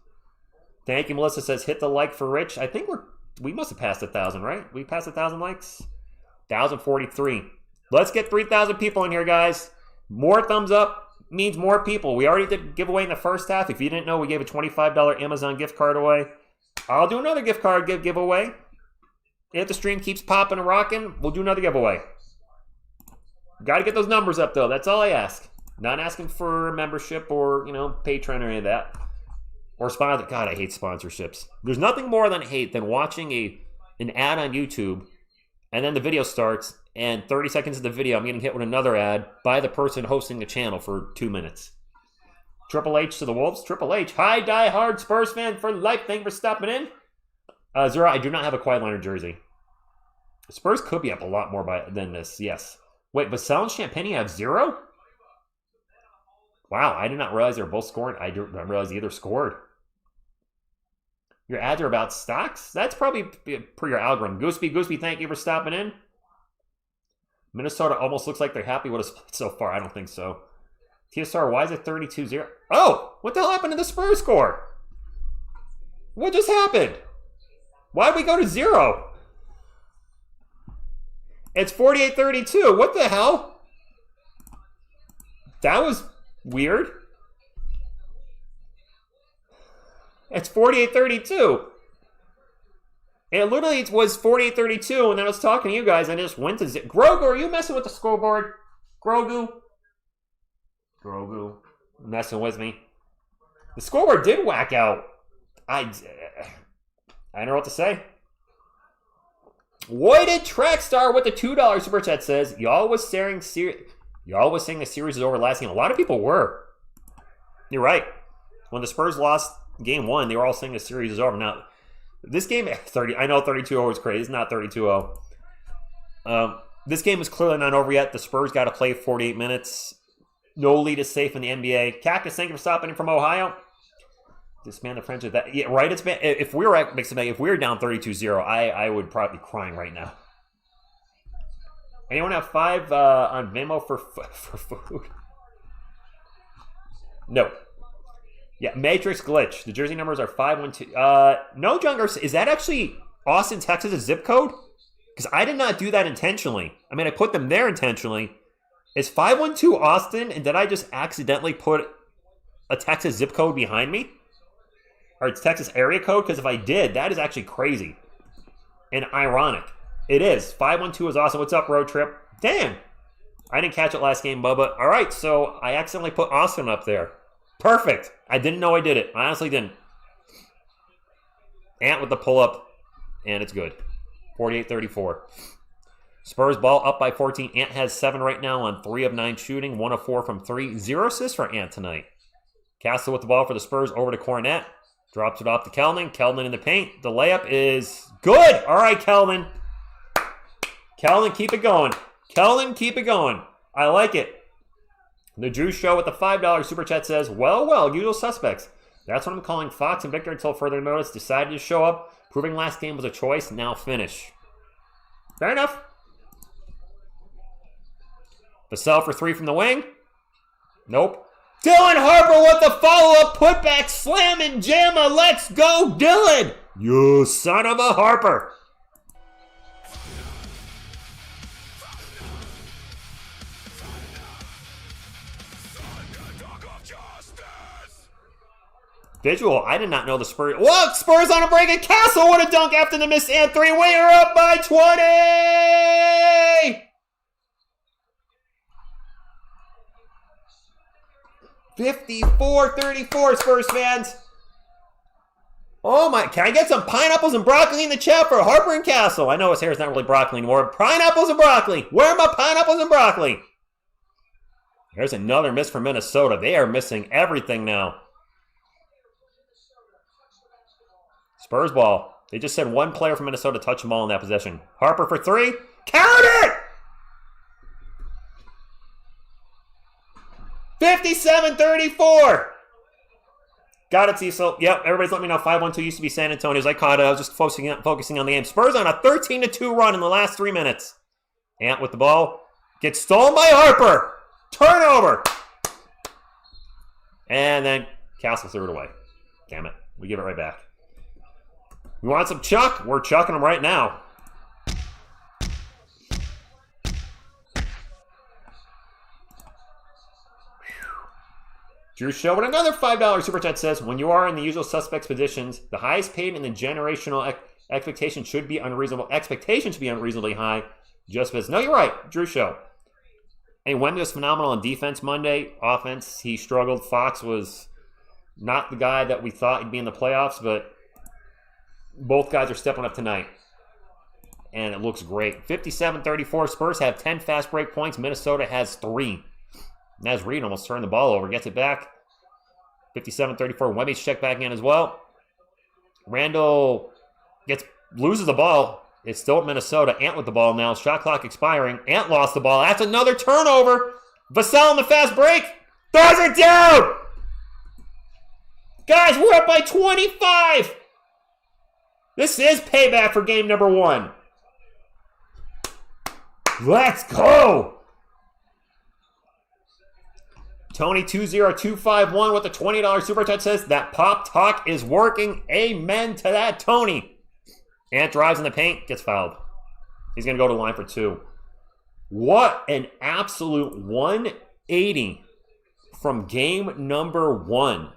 Thank you, Melissa says, hit the like for Rich. I think we must have passed 1,000, right? We passed 1,000 likes? 1,043. Let's get 3,000 people in here, guys. More thumbs up means more people. We already did giveaway in the first half. If you didn't know, we gave a $25 Amazon gift card away. I'll do another gift card giveaway. If the stream keeps popping and rocking, we'll do another giveaway. Got to get those numbers up, though. That's all I ask. Not asking for a membership or, Patreon or any of that. Or sponsor. God, I hate sponsorships. There's nothing more than I hate than watching an ad on YouTube, and then the video starts, and 30 seconds of the video, I'm getting hit with another ad by the person hosting the channel for 2 minutes. Triple H to the Wolves. Triple H. Hi, die-hard Spurs fan for life. Thank you for stopping in. Zero, I do not have a Kawhi Leonard jersey. Spurs could be up a lot more than this, yes. Wait, Vassell and Champagne have 0? Wow, I did not realize they were both scored. I didn't realize either scored. Your ads are about stocks? That's probably per your algorithm. Gooseby, thank you for stopping in. Minnesota almost looks like they're happy with us so far. I don't think so. TSR, why is it 32-0? Oh, what the hell happened to the Spurs score? What just happened? Why did we go to 0? It's 48-32. What the hell? That was weird. It's 48-32. It literally was 48-32, and then I was talking to you guys, and I just went to zero. Grogu, are you messing with the scoreboard? Grogu, messing with me. The scoreboard did whack out. I don't know what to say. Whited Trackstar with the $2 super chat says, y'all was saying the series is over last game. A lot of people were. You're right. When the Spurs lost game 1, they were all saying the series is over. Now, this game, I know 32-0 is crazy. It's not 32-0. This game is clearly not over yet. The Spurs got to play 48 minutes. No lead is safe in the NBA. Cactus, thank you for stopping in from Ohio. Disband the franchise. That, yeah, right? If we were down 32-0, I would probably be crying right now. Anyone have 5 on Venmo for food? No. Yeah, Matrix glitch. The jersey numbers are 512. No, John Garcia. Is that actually Austin, Texas' zip code? Because I did not do that intentionally. I mean, I put them there intentionally. Is 512 Austin, and did I just accidentally put a Texas zip code behind me? Or it's Texas area code? Because if I did, that is actually crazy. And ironic. It is. 512 is awesome. What's up, Road Trip? Damn. I didn't catch it last game, Bubba. All right, so I accidentally put Austin up there. Perfect. I didn't know I did it. I honestly didn't. Ant with the pull-up, and it's good. 48-34. Spurs ball up by 14. Ant has 7 right now on 3 of 9 shooting. 1 of 4 from 3. 0 assists for Ant tonight. Castle with the ball for the Spurs over to Cornette. Drops it off to Keldon. Keldon in the paint. The layup is good. All right, Keldon. Keldon, keep it going. Keldon, keep it going. I like it. The Drew Show with the $5 super chat says, well, usual suspects. That's what I'm calling Fox and Victor until further notice. Decided to show up. Proving last game was a choice. Now finish. Fair enough. Vassell for 3 from the wing. Nope. Dylan Harper with the follow-up putback slam and jammer. Let's go, Dylan. You son of a Harper. Visual, I did not know the Spurs. Whoa, Spurs on a break at Castle. What a dunk after the missed and 3. We are up by 20. 54-34, Spurs fans. Oh my, can I get some pineapples and broccoli in the chat for Harper and Castle? I know his hair is not really broccoli anymore. Pineapples and broccoli. Where are my pineapples and broccoli? There's another miss for Minnesota. They are missing everything now. Spurs ball. They just said one player from Minnesota touched the ball in that possession. Harper for 3. Count it! 57-34. Got it, Cecil. Yep, everybody's letting me know 5-1-2 used to be San Antonio's. I caught it. I was just focusing on the game. Spurs on a 13-2 run in the last 3 minutes. Ant with the ball. Gets stolen by Harper. Turnover. And then Castle threw it away. Damn it. We give it right back. We want some chuck? We're chucking them right now. Drew Show with another $5 super chat says, when you are in the usual suspects positions, the highest paid in the generational expectation should be unreasonable. Expectation should be unreasonably high. Just because. No, you're right. Drew Show. Hey, Wemby was phenomenal on defense Monday. Offense, he struggled. Fox was not the guy that we thought he'd be in the playoffs, but both guys are stepping up tonight. And it looks great. 57-34. Spurs have 10 fast break points. Minnesota has 3. Naz Reid almost turned the ball over. Gets it back. 57-34. Wemby's checked back in as well. Randall loses the ball. It's still at Minnesota. Ant with the ball now. Shot clock expiring. Ant lost the ball. That's another turnover. Vassell in the fast break. Throws it down. Guys, we're up by 25. This is payback for game number 1. Let's go. Tony20251 with a $20 super chat says that pop talk is working. Amen to that, Tony. Ant drives in the paint, gets fouled. He's going to go to the line for 2. What an absolute 180 from game number 1.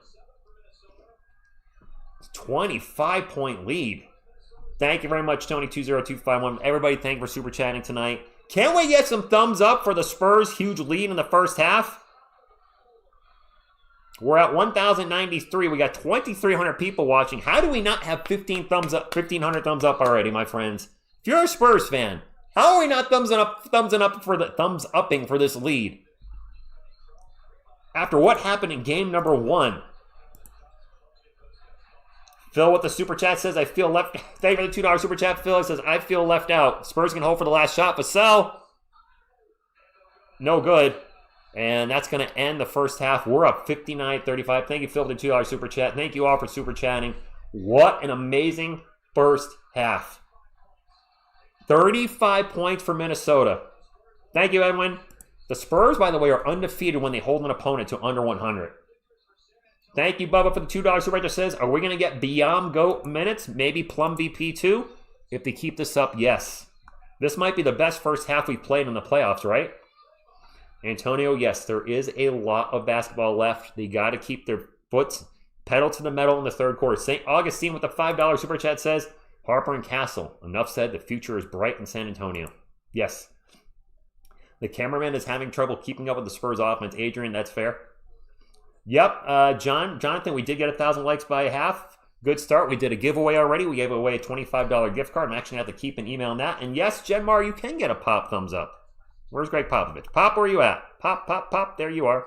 25-point lead. Thank you very much, Tony20251. Everybody, thank you for super chatting tonight. Can we get some thumbs up for the Spurs' huge lead in the first half? We're at 1,093. We got 2,300 people watching. How do we not have 15 thumbs up, 1,500 thumbs up already, my friends? If you're a Spurs fan, how are we not thumbs upping for this lead? After what happened in game number 1. Phil with the super chat says, I feel left. Thank you for the $2 super chat. Phil says, I feel left out. Spurs can hold for the last shot. Vassell. No good. And that's going to end the first half. We're up 59-35. Thank you, Phil, for the $2 super chat. Thank you all for super chatting. What an amazing first half. 35 points for Minnesota. Thank you, Edwin. The Spurs, by the way, are undefeated when they hold an opponent to under 100. Thank you, Bubba, for the $2 super chat. Says, are we going to get beyond GOAT minutes? Maybe Plum VP too? If they keep this up, yes. This might be the best first half we've played in the playoffs, right? Antonio, yes, there is a lot of basketball left. They got to keep their foot pedal to the metal in the third quarter. St. Augustine with the $5 super chat says, Harper and Castle. Enough said, the future is bright in San Antonio. Yes. The cameraman is having trouble keeping up with the Spurs offense. Adrian, that's fair. Yep, Jonathan, we did get 1,000 likes by half. Good start. We did a giveaway already. We gave away a $25 gift card. I'm actually going to have to keep an email on that. And yes, Jenmar, you can get a pop thumbs up. Where's Greg Popovich? Pop, where are you at? Pop, pop, pop. There you are.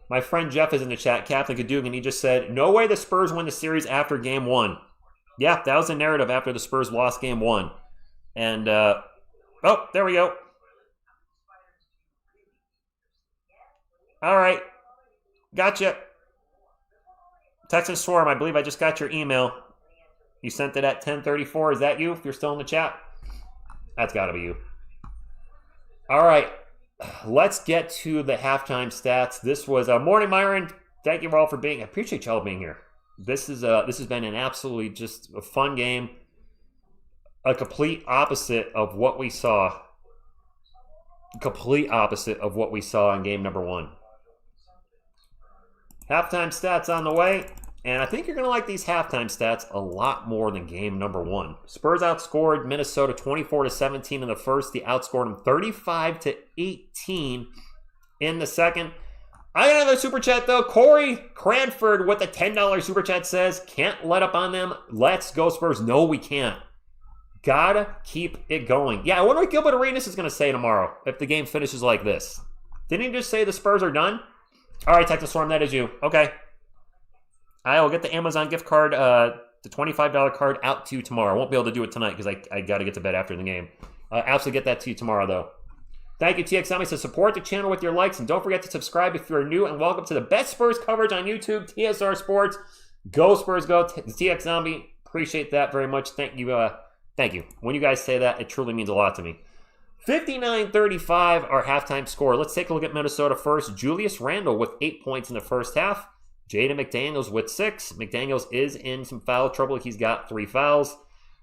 My friend Jeff is in the chat, Captain Cadugan. He just said, no way the Spurs win the series after game one. Yeah, that was the narrative after the Spurs lost game one. And, oh, there we go. All right. Gotcha. Texas Swarm, I believe I just got your email. You sent it at 10:34. Is that you? If you're still in the chat? That's got to be you. All right. Let's get to the halftime stats. This was morning, Myron. Thank you all for being. I appreciate y'all being here. This has been an absolutely just a fun game. A complete opposite of what we saw. Complete opposite of what we saw in game number one. Halftime stats on the way. And I think you're going to like these halftime stats a lot more than game number one. Spurs outscored Minnesota 24-17 in the first. They outscored them 35-18 in the second. I got another super chat, though. Corey Cranford with the $10 super chat says, can't let up on them. Let's go, Spurs. No, we can't. Gotta keep it going. Yeah, I wonder what Gilbert Arenas is going to say tomorrow if the game finishes like this. Didn't he just say the Spurs are done? All right, Texas Storm, that is you. Okay. I will get the Amazon gift card, the $25 card out to you tomorrow. I won't be able to do it tonight because I got to get to bed after the game. Absolutely get that to you tomorrow, though. Thank you, TX Zombie. So support the channel with your likes, and don't forget to subscribe if you're new, and welcome to the best Spurs coverage on YouTube, TSR Sports. Go Spurs, go. TX Zombie, appreciate that very much. Thank you. Thank you. When you guys say that, it truly means a lot to me. 59-35, our halftime score. Let's take a look at Minnesota first. Julius Randle with 8 points in the first half. Jaden McDaniels with 6. McDaniels is in some foul trouble. He's got 3 fouls.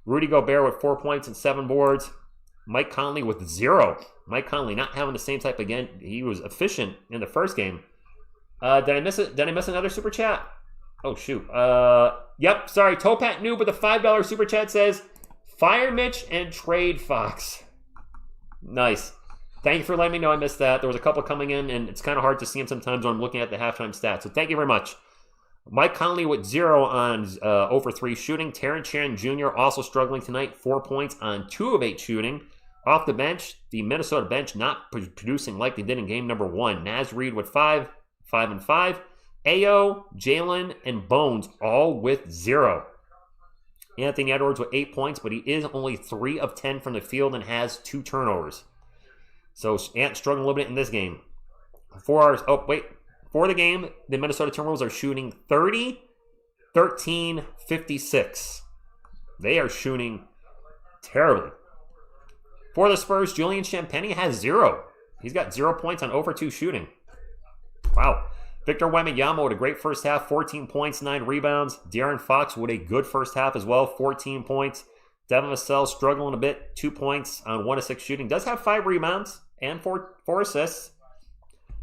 Rudy Gobert with 4 points and 7 boards. Mike Conley with 0. Mike Conley not having the same type again. He was efficient in the first game. Did I miss it? Did I miss another super chat? Oh, shoot. Yep, sorry. Topat Noob with a $5 super chat says, fire Mitch and trade Fox. Nice. Thank you for letting me know I missed that. There was a couple coming in, and it's kind of hard to see them sometimes when I'm looking at the halftime stats. So thank you very much. Mike Conley with 0 on 0 for 3 shooting. Terrence Shannon Jr. also struggling tonight. 4 points on 2 of 8 shooting. Off the bench, the Minnesota bench not producing like they did in game number 1. Naz Reid with 5 and 5. Ayo, Jalen, and Bones all with 0. Anthony Edwards with 8 points, but he is only 3 of 10 from the field and has 2 turnovers. So Ant struggling a little bit in this game. For the game, the Minnesota Timberwolves are shooting 30-13-56. They are shooting terribly. For the Spurs, Julian Champagnie has 0. He's got 0 points on 0 for 2 shooting. Wow. Victor Wembanyama with a great first half, 14 points, 9 rebounds. De'Aaron Fox with a good first half as well, 14 points. Devin Vassell struggling a bit, 2 points on 1 of 6 shooting. Does have 5 rebounds and 4 assists.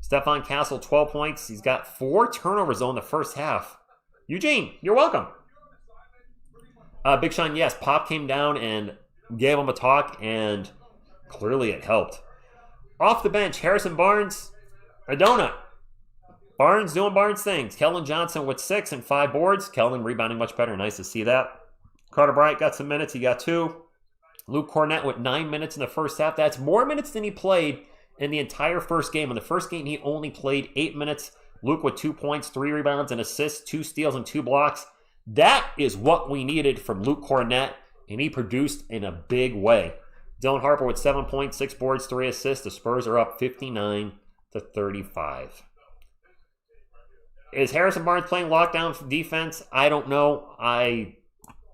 Stephon Castle, 12 points. He's got 4 turnovers though in the first half. Eugene, you're welcome. Big Sean, yes, Pop came down and gave him a talk, and clearly it helped. Off the bench, Harrison Barnes, a donut. Barnes doing Barnes things. Keldon Johnson with 6 and 5 boards. Keldon rebounding much better. Nice to see that. Carter Bryant got some minutes. He got 2. Luke Cornett with 9 minutes in the first half. That's more minutes than he played in the entire first game. In the first game, he only played 8 minutes. Luke with 2 points, 3 rebounds, and assists, 2 steals, and 2 blocks. That is what we needed from Luke Cornett, and he produced in a big way. Dylan Harper with 7 points, 6 boards, 3 assists. The Spurs are up 59-35. Is Harrison Barnes playing lockdown defense? I don't know. I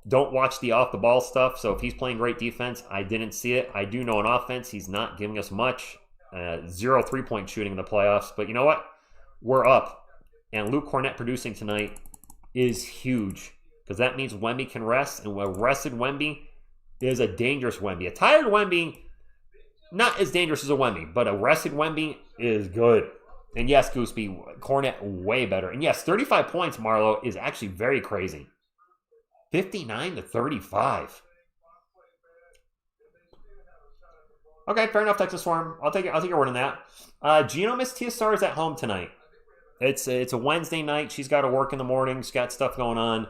don't watch the off-the-ball stuff, so if he's playing great defense, I didn't see it. I do know on offense, he's not giving us much. 0 3-point shooting in the playoffs. But you know what? We're up. And Luke Cornett producing tonight is huge, because that means Wemby can rest, and a rested Wemby is a dangerous Wemby. A tired Wemby, not as dangerous as a Wemby, but a rested Wemby is good. And yes, Gooseby, Cornett way better. And yes, 35 points, Marlo, is actually very crazy. 59-35. Okay, fair enough, Texas Swarm. I'll take your word on that. Gino Miss TSR is at home tonight. It's a Wednesday night. She's got to work in the morning. She's got stuff going on.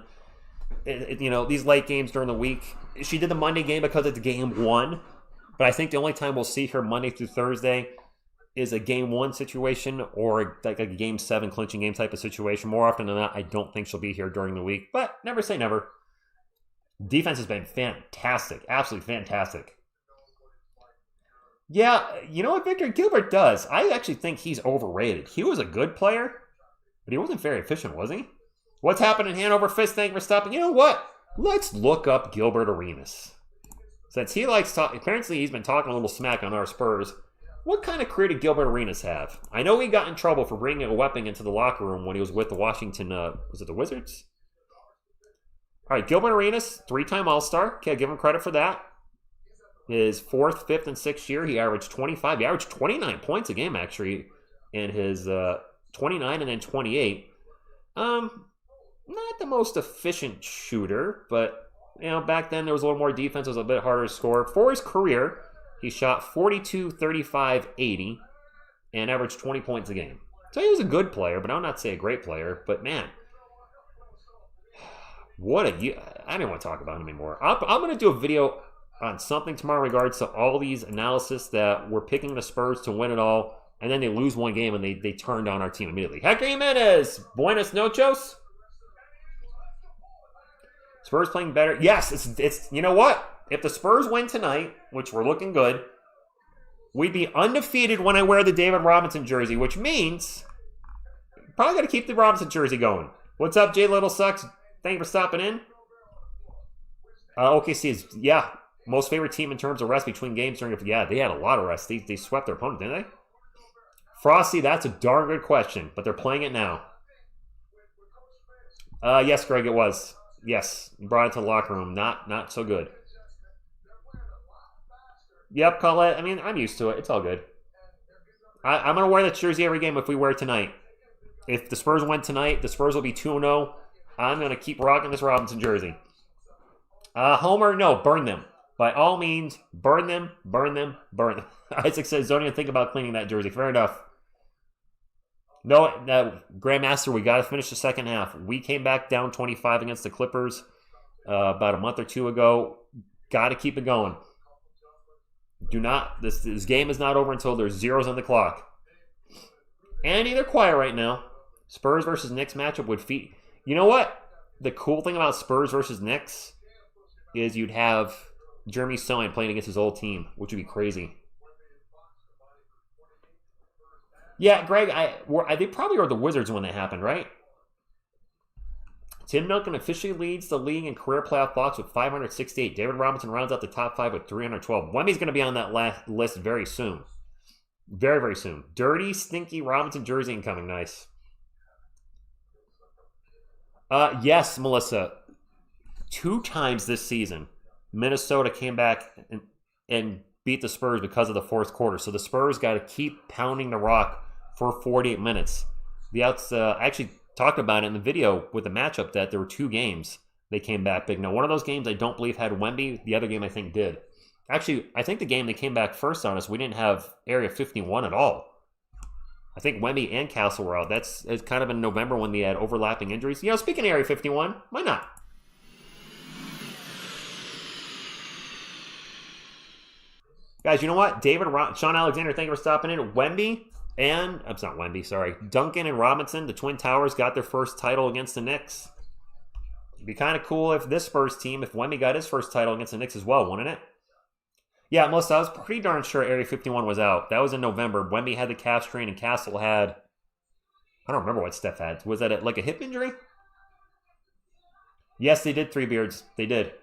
These late games during the week. She did the Monday game because it's game 1. But I think the only time we'll see her Monday through Thursday is a game 1 situation or like a game 7 clinching game type of situation. More often than not, I don't think she'll be here during the week. But never say never. Defense has been fantastic. Absolutely fantastic. Yeah, you know what Victor Gilbert does? I actually think he's overrated. He was a good player, but he wasn't very efficient, was he? What's happened in Hanover? Fist, thank you for stopping. You know what? Let's look up Gilbert Arenas. Since he likes talk, apparently he's been talking a little smack on our Spurs. What kind of career did Gilbert Arenas have? I know he got in trouble for bringing a weapon into the locker room when he was with the Washington, was it the Wizards? All right, Gilbert Arenas, 3-time All-Star. Okay, give him credit for that. His 4th, 5th, and 6th year, he averaged 25. He averaged 29 points a game, actually, in his 29 and then 28. Not the most efficient shooter, but, back then there was a little more defense. It was a bit harder to score. For his career, he shot 42, 35, 80, and averaged 20 points a game. So he was a good player, but I would not say a great player. But, man, what a year. I don't want to talk about him anymore. I'm going to do a video on something tomorrow in regards to all these analysis that we're picking the Spurs to win it all, and then they lose one game and they turned on our team immediately. Hector Jimenez, buenos noches. Spurs playing better. Yes, it's you know what? If the Spurs win tonight, which we're looking good, we'd be undefeated when I wear the David Robinson jersey, which means probably got to keep the Robinson jersey going. What's up, Jay Little Sucks? Thank you for stopping in. OKC is, most favorite team in terms of rest between games during they had a lot of rest. They swept their opponent, didn't they? Frosty, that's a darn good question, but they're playing it now. Yes, Greg, it was. Yes, brought it to the locker room. Not so good. Yep, Colette. I mean, I'm used to it. It's all good. I'm going to wear that jersey every game if we wear it tonight. If the Spurs win tonight, the Spurs will be 2-0. I'm going to keep rocking this Robinson jersey. Homer, no, burn them. By all means, burn them, burn them, burn them. Isaac says, don't even think about cleaning that jersey. Fair enough. No, Grandmaster, we got to finish the second half. We came back down 25 against the Clippers about a month or two ago. Got to keep it going. This game is not over until there's zeros on the clock. And they're quiet right now. Spurs versus Knicks matchup would feed. You know what? The cool thing about Spurs versus Knicks is you'd have Jeremy Soin playing against his old team, which would be crazy. Yeah, Greg, they probably were the Wizards when that happened, right? Tim Duncan officially leads the league in career playoff blocks with 568. David Robinson rounds out the top 5 with 312. Wemby's going to be on that last list very soon. Very, very soon. Dirty, stinky Robinson jersey incoming. Nice. Yes, Melissa. 2 times this season, Minnesota came back and beat the Spurs because of the fourth quarter. So the Spurs got to keep pounding the rock for 48 minutes. I actually talked about it in the video with the matchup that there were 2 games they came back big. Now, one of those games I don't believe had Wemby. The other game I think did. Actually, I think the game they came back first on us, we didn't have Area 51 at all. I think Wemby and Castle were out. It's kind of in November when they had overlapping injuries. Speaking of Area 51, why not? Guys, you know what? Sean Alexander, thank you for stopping in. Duncan and Robinson, the Twin Towers, got their first title against the Knicks. It'd be kind of cool if this Spurs team, if Wemby got his first title against the Knicks as well, wouldn't it? Yeah, Melissa, I was pretty darn sure Area 51 was out. That was in November. Wemby had the calf strain and Castle had... I don't remember what Steph had. Was that like a hip injury? Yes, they did, Three Beards. They did.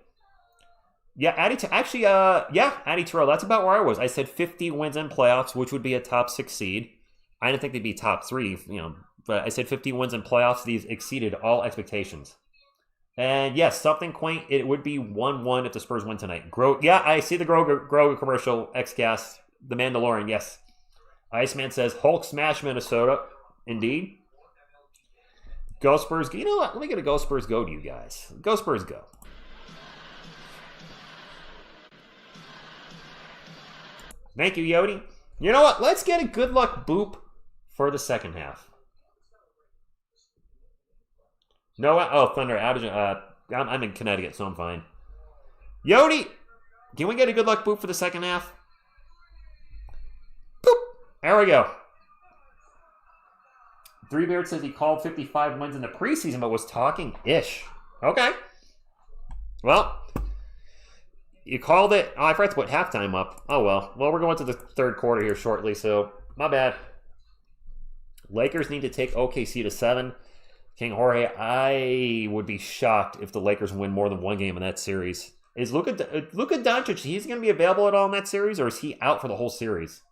Yeah, Addy Terrell, that's about where I was. I said 50 wins in playoffs, which would be a top 6 seed. I didn't think they'd be top 3, but I said 50 wins in playoffs. These exceeded all expectations. And yes, something quaint. It would be 1-1 if the Spurs win tonight. Yeah, I see the Grogu commercial, X-Cast, The Mandalorian, yes. Iceman says, Hulk smash Minnesota. Indeed. Go Spurs. You know what? Let me get a Go Spurs go to you guys. Go Spurs go. Thank you, Yodi. You know what? Let's get a good luck boop for the second half. No, Thunder. I'm in Connecticut, so I'm fine. Yodi, can we get a good luck boop for the second half? Boop. There we go. Three Beard says he called 55 wins in the preseason, but was talking ish. Okay. Well, you called it. Oh, I forgot to put halftime up. Oh, well. Well, we're going to the third quarter here shortly, so my bad. Lakers need to take OKC to 7. King Jorge, I would be shocked if the Lakers win more than one game in that series. Is Luka Doncic, he's going to be available at all in that series, or is he out for the whole series?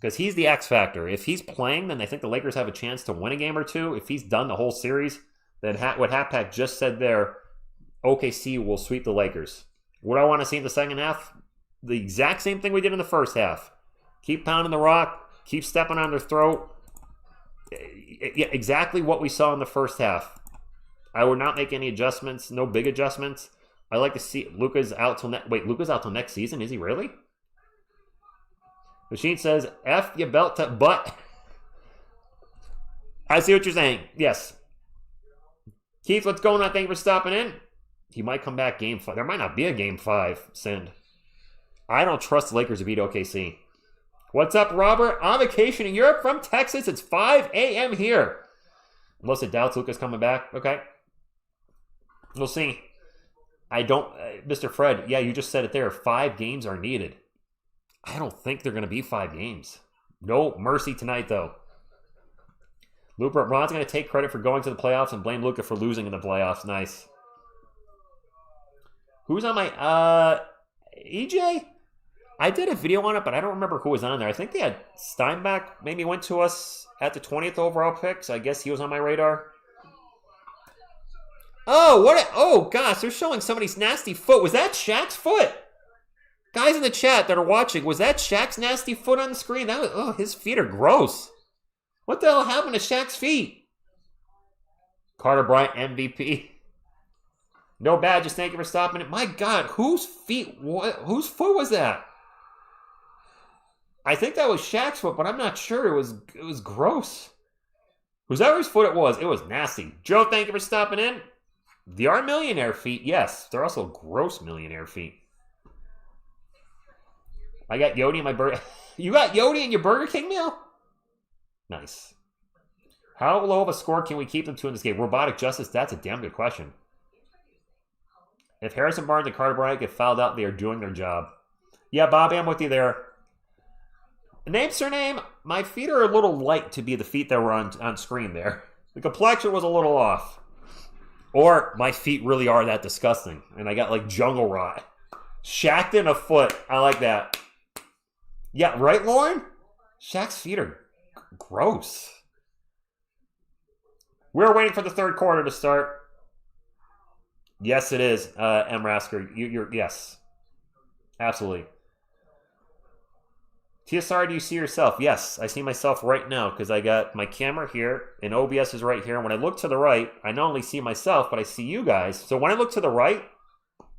Because he's the X factor. If he's playing, then I think the Lakers have a chance to win a game or two. If he's done the whole series, then what Hatpack just said there, OKC will sweep the Lakers. What do I want to see in the second half? The exact same thing we did in the first half. Keep pounding the rock. Keep stepping on their throat. Yeah, exactly what we saw in the first half. I would not make any adjustments. No big adjustments. I like to see Luka's out till Luka's out till next season. Is he really? Machine says, F your belt to butt. I see what you're saying. Yes. Keith, what's going on? Thank you for stopping in. He might come back game 5. There might not be a game 5, Send. I don't trust the Lakers to beat OKC. What's up, Robert? On vacation in Europe from Texas. It's 5 a.m. here. Unless it doubts Luka's coming back. Okay. We'll see. I don't... Mr. Fred, yeah, you just said it there. 5 games are needed. I don't think they're going to be 5 games. No mercy tonight, though. LeBron's going to take credit for going to the playoffs and blame Luka for losing in the playoffs. Nice. Who's on my... EJ? I did a video on it, but I don't remember who was on there. I think they had Steinbach maybe went to us at the 20th overall pick, so I guess he was on my radar. Oh, gosh, they're showing somebody's nasty foot. Was that Shaq's foot? Guys in the chat that are watching, was that Shaq's nasty foot on the screen? His feet are gross. What the hell happened to Shaq's feet? Carter Bryant, MVP. No badges, thank you for stopping it. My God, whose foot was that? I think that was Shaq's foot, but I'm not sure. It was gross. Whoever's foot it was nasty. Joe, thank you for stopping in. They are millionaire feet, yes. They're also gross millionaire feet. I got Yodi in my burger. You got Yodi in your Burger King meal? Nice. How low of a score can we keep them to in this game? Robotic Justice, that's a damn good question. If Harrison Barnes and Carter Bryant get fouled out, they are doing their job. Yeah, Bobby, I'm with you there. Name, surname, my feet are a little light to be the feet that were on screen there. The complexion was a little off. Or my feet really are that disgusting. And I got like jungle rot. Shacked in a foot. I like that. Yeah, right, Lauren? Shaq's feet are gross. We're waiting for the third quarter to start. Yes, it is, M. Rasker. You're yes. Absolutely. TSR, do you see yourself? Yes, I see myself right now because I got my camera here and OBS is right here. And when I look to the right, I not only see myself, but I see you guys. So when I look to the right,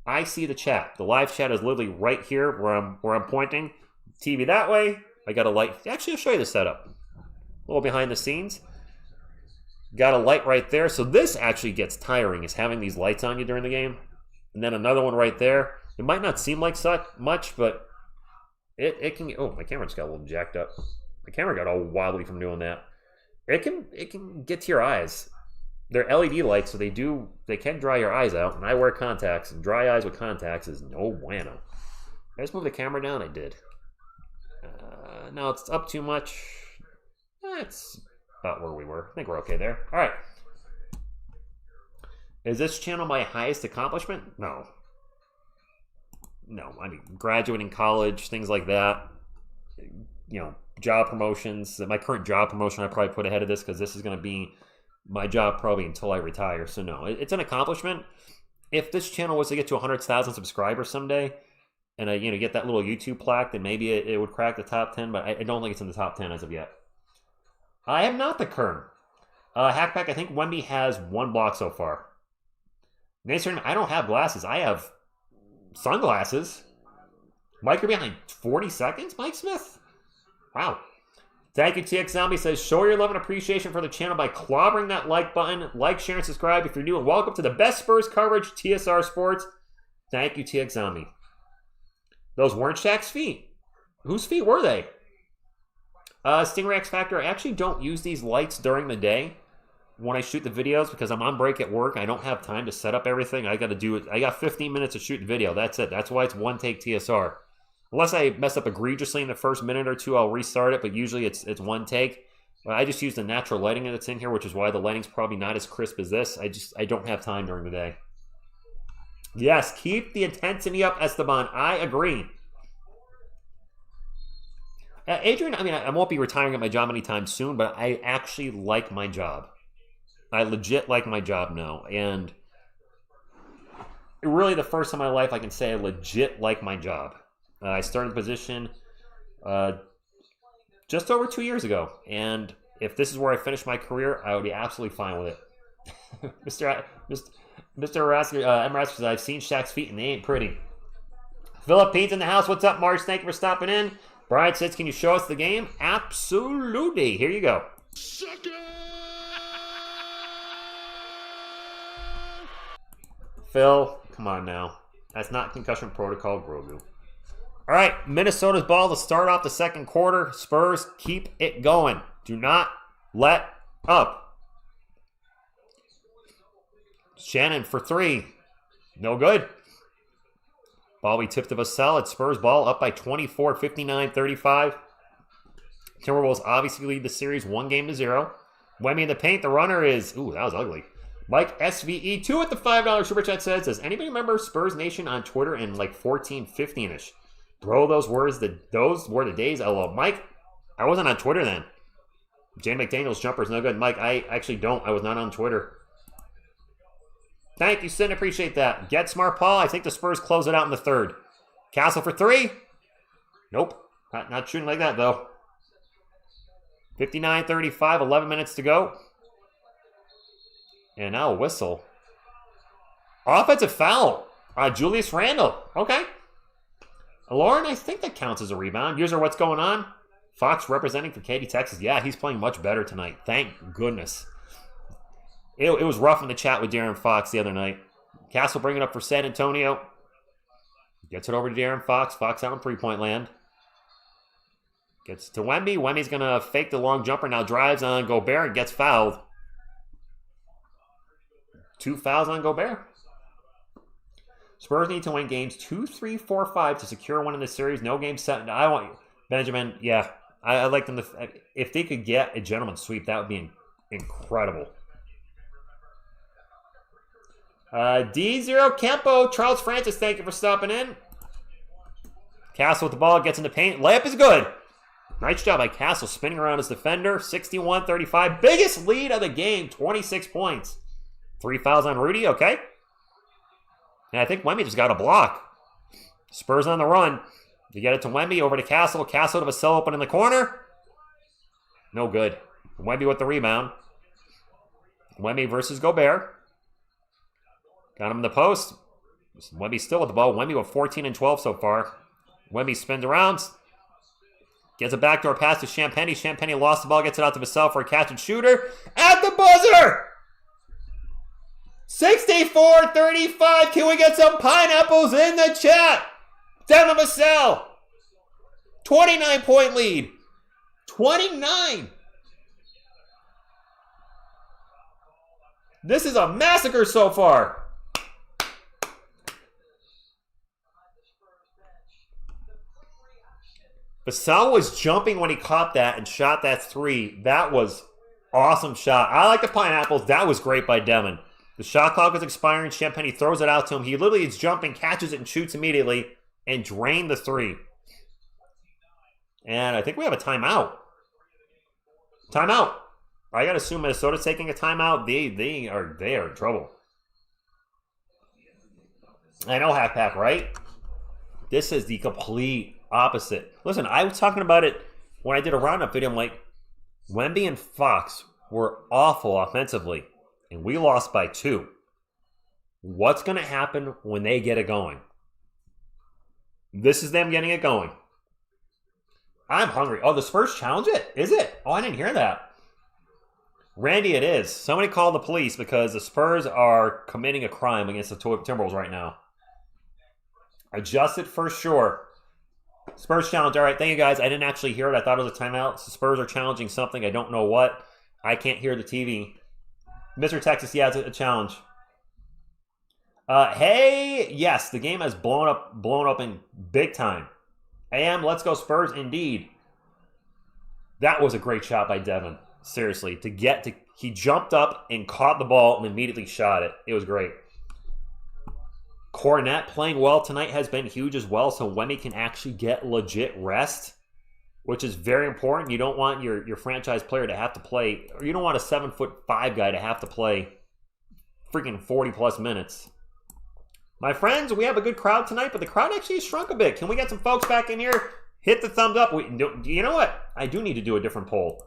I see the chat. The live chat is literally right here where I'm pointing. TV that way. I got a light. Actually, I'll show you the setup. A little behind the scenes. Got a light right there. So this actually gets tiring, is having these lights on you during the game. And then another one right there. It might not seem like such much, but it can... Oh, my camera just got a little jacked up. My camera got all wobbly from doing that. It can get to your eyes. they're LED lights, so they can dry your eyes out. And I wear contacts, and dry eyes with contacts is no bueno. I just moved the camera down. I did. Now it's up too much. That's about where we were. I think we're okay there. All right. Is this channel my highest accomplishment? No. No, I mean, graduating college, things like that. You know, job promotions. My current job promotion I probably put ahead of this because this is going to be my job probably until I retire. So no, it's an accomplishment. If this channel was to get to 100,000 subscribers someday, and I get that little YouTube plaque, then maybe it would crack the top 10, but I don't think it's in the top 10 as of yet. I am not the Kern. Hackback, I think Wemby has 1 block so far. Nathan, I don't have glasses. I have sunglasses. Mike, you're behind 40 seconds, Mike Smith? Wow. Thank you, TX Zombie says, show your love and appreciation for the channel by clobbering that like button. Like, share, and subscribe if you're new. And welcome to the best Spurs coverage, TSR Sports. Thank you, TX Zombie. Those weren't Shaq's feet. Whose feet were they? Stingray X Factor, I actually don't use these lights during the day when I shoot the videos because I'm on break at work. I don't have time to set up everything. I got to do it. I got 15 minutes to shoot the video. That's it. That's why it's one take TSR. Unless I mess up egregiously in the first minute or two, I'll restart it, but usually it's one take. But I just use the natural lighting that's in here, which is why the lighting's probably not as crisp as this. I don't have time during the day. Yes, keep the intensity up, Esteban. I agree. Adrian, I mean, I won't be retiring at my job anytime soon, but I actually like my job. I legit like my job now. And really the first time in my life I can say I legit like my job. I started the position just over 2 years ago. And if this is where I finish my career, I would be absolutely fine with it. Mr. Rasker says, I've seen Shaq's feet and they ain't pretty. Philippines in the house. What's up, Marge? Thank you for stopping in. Brian says, can you show us the game? Absolutely. Here you go. Phil, come on now. That's not concussion protocol, Grogu. All right, Minnesota's ball to start off the second quarter. Spurs, keep it going. Do not let up. Shannon for three. No good. Ball be tipped to Vassell. It's Spurs ball up by 24, 59-35. Timberwolves obviously lead the series 1-0. Wemby in the paint. The runner is... Ooh, that was ugly. Mike SVE2 at the $5 super chat says, does anybody remember Spurs Nation on Twitter in like 14, 15-ish? Bro, those were the days. LOL. Mike, I wasn't on Twitter then. Jane McDaniel's jumper is no good. Mike, I actually don't. I was not on Twitter. Thank you, Sin. Appreciate that. Get smart, Paul. I think the Spurs close it out in the third. Castle for three. Nope. Not shooting like that, though. 59-35, 11 minutes to go. And now a whistle. Offensive foul. Julius Randle. Okay. Lauren, I think that counts as a rebound. User, what's going on? Fox representing for Katy, Texas. Yeah, he's playing much better tonight. Thank goodness. It was rough in the chat with De'Aaron Fox the other night. Castle bringing it up for San Antonio. Gets it over to De'Aaron Fox. Fox out in three-point land. Gets to Wemby. Wemby's going to fake the long jumper. Now drives on Gobert and gets fouled. 2 fouls on Gobert. Spurs need to win games 2, 3, 4, 5 to secure one in the series. No game set. I want you. Benjamin, yeah. I'd like them to... If they could get a gentleman's sweep, that would be incredible. D0 Campo, Charles Francis, thank you for stopping in. Castle with the ball, gets in the paint. Layup is good. Nice job by Castle spinning around his defender. 61-35. Biggest lead of the game, 26 points. 3 fouls on Rudy, okay. And I think Wemby just got a block. Spurs on the run. You get it to Wemby, over to Castle. Castle to Vassell open in the corner. No good. Wemby with the rebound. Wemby versus Gobert. Got him in the post. Wemby still with the ball. Wemby with 14 and 12 so far. Wemby spins around. Gets a backdoor pass to Champagny. Champagny lost the ball. Gets it out to Vassell for a catch and shooter. At the buzzer! 64-35. Can we get some pineapples in the chat? Devin Vassell. 29-point lead. 29. This is a massacre so far. Vassell was jumping when he caught that and shot that three. That was awesome shot. I like the pineapples. That was great by Devin. The shot clock is expiring. Champagne throws it out to him. He literally is jumping, catches it, and shoots immediately and drained the three. And I think we have a timeout. Timeout. I got to assume Minnesota's taking a timeout. They are in trouble. I know, Half Pack, right? This is the complete opposite. Listen, I was talking about it when I did a roundup video. I'm like, Wemby and Fox were awful offensively, and we lost by 2. What's going to happen when they get it going? This is them getting it going. I'm hungry. Oh, the Spurs challenge it? Is it? Oh, I didn't hear that. Randy, it is. Somebody called the police because the Spurs are committing a crime against the Timberwolves right now. Adjusted for sure. Spurs challenge. All right, thank you guys. I didn't actually hear it. I thought it was a timeout. The Spurs are challenging something. I don't know what. I can't hear the TV. Mr. Texas, yeah, it's a challenge. Hey, yes, the game has blown up in big time. AM, let's go Spurs, indeed. That was a great shot by Devin. Seriously, he jumped up and caught the ball and immediately shot it. It was great. Cornette playing well tonight has been huge as well, so Wemby can actually get legit rest, which is very important. You don't want your franchise player to have to play, or you don't want a 7'5" guy to have to play freaking 40-plus minutes. My friends, we have a good crowd tonight, but the crowd actually shrunk a bit. Can we get some folks back in here? Hit the thumbs up. You know what? I do need to do a different poll.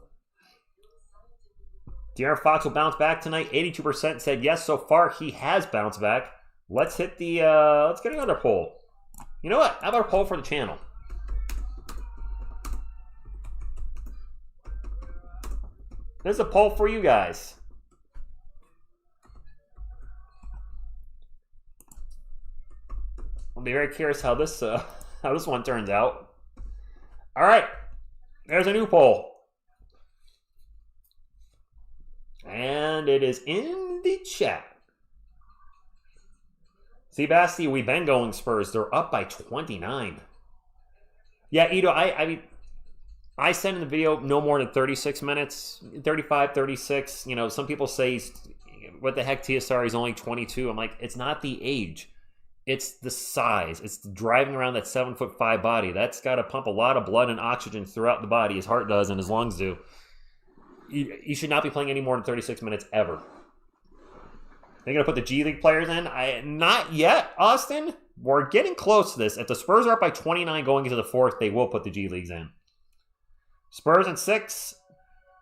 De'Aaron Fox will bounce back tonight. 82% said yes so far. He has bounced back. Let's hit the, let's get another poll. You know what? How about a poll for the channel? This is a poll for you guys. I'll be very curious how this one turns out. All right, there's a new poll, and it is in the chat. See, Basti, we've been going Spurs. They're up by 29. Yeah, Ito, I mean, I said in the video no more than 36 minutes, 35, 36. You know, some people say, what the heck, TSR, he's only 22. I'm like, it's not the age. It's the size. It's driving around that 7'5" body. That's got to pump a lot of blood and oxygen throughout the body. His heart does and his lungs do. You should not be playing any more than 36 minutes ever. They're going to put the G League players in? Not yet, Austin. We're getting close to this. If the Spurs are up by 29 going into the fourth, they will put the G Leagues in. Spurs in 6.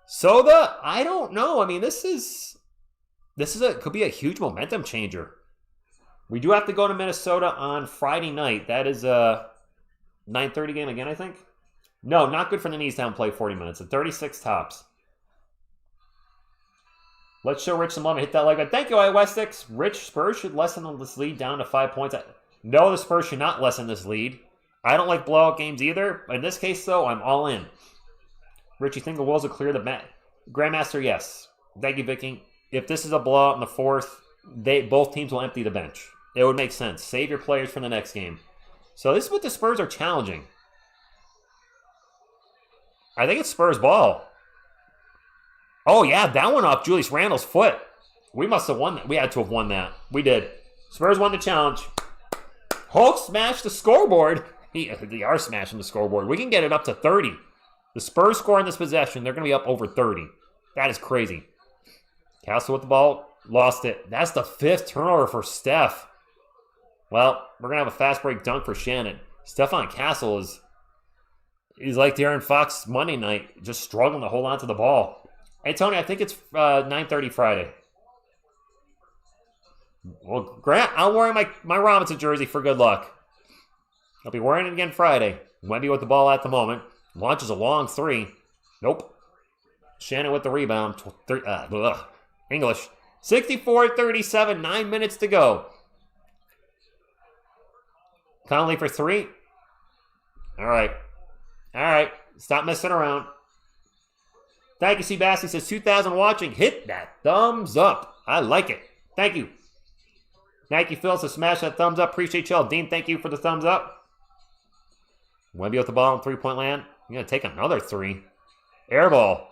Soda? I don't know. I mean, this could be a huge momentum changer. We do have to go to Minnesota on Friday night. That is a 9:30 game again, I think. No, not good for the knees down play 40 minutes. At 36 tops. Let's show Rich some love and hit that like button. Thank you, iWestix. Rich, Spurs should lessen this lead down to 5 points. No, the Spurs should not lessen this lead. I don't like blowout games either. In this case, though, I'm all in. Rich, you think the Wolves will clear the Grandmaster? Yes. Thank you, Vicky. If this is a blowout in the fourth, both teams will empty the bench. It would make sense. Save your players for the next game. So this is what the Spurs are challenging. I think it's Spurs ball. Oh, yeah, that one off Julius Randle's foot. We must have won that. We had to have won that. We did. Spurs won the challenge. Hulk smashed the scoreboard. They are smashing the scoreboard. We can get it up to 30. The Spurs score in this possession. They're going to be up over 30. That is crazy. Castle with the ball. Lost it. That's the 5th turnover for Steph. Well, we're going to have a fast break dunk for Shannon. Stephon Castle he's like De'Aaron Fox Monday night, just struggling to hold on to the ball. Hey, Tony, I think it's 9:30 Friday. Well, Grant, I'm wearing my Robinson jersey for good luck. I'll be wearing it again Friday. Wemby with the ball at the moment. Launches a long 3. Nope. Shannon with the rebound. English. 64-37, 9 minutes to go. Conley for 3. All right. Stop messing around. Thank you, Sebastian. Says 2,000 watching. Hit that thumbs up. I like it. Thank you. Thank you, Phil. So smash that thumbs up. Appreciate y'all. Dean, thank you for the thumbs up. Wemby with the ball in three-point land. You're going to take another three. Air ball.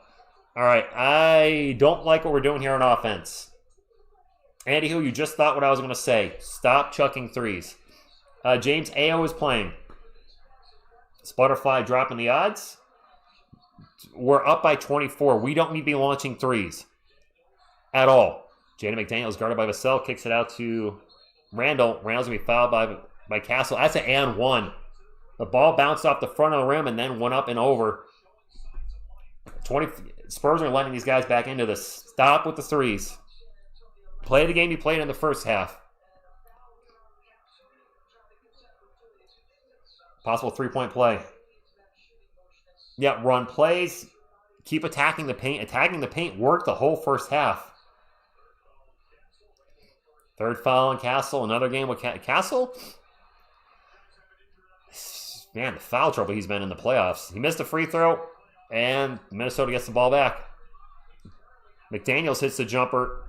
All right. I don't like what we're doing here on offense. Andy, who you just thought what I was going to say. Stop chucking threes. James Ayo is playing. Butterfly dropping the odds. We're up by 24. We don't need to be launching threes at all. Jaden McDaniels guarded by Vassell. Kicks it out to Randall. Randall's going to be fouled by Castle. That's an and one. The ball bounced off the front of the rim and then went up and over. Spurs are letting these guys back into this. Stop with the threes. Play the game you played in the first half. Possible three-point play. Yeah, run plays. Keep attacking the paint. Attacking the paint worked the whole first half. Third foul on Castle. Another game with Castle. Man, the foul trouble he's been in the playoffs. He missed a free throw, and Minnesota gets the ball back. McDaniels hits the jumper.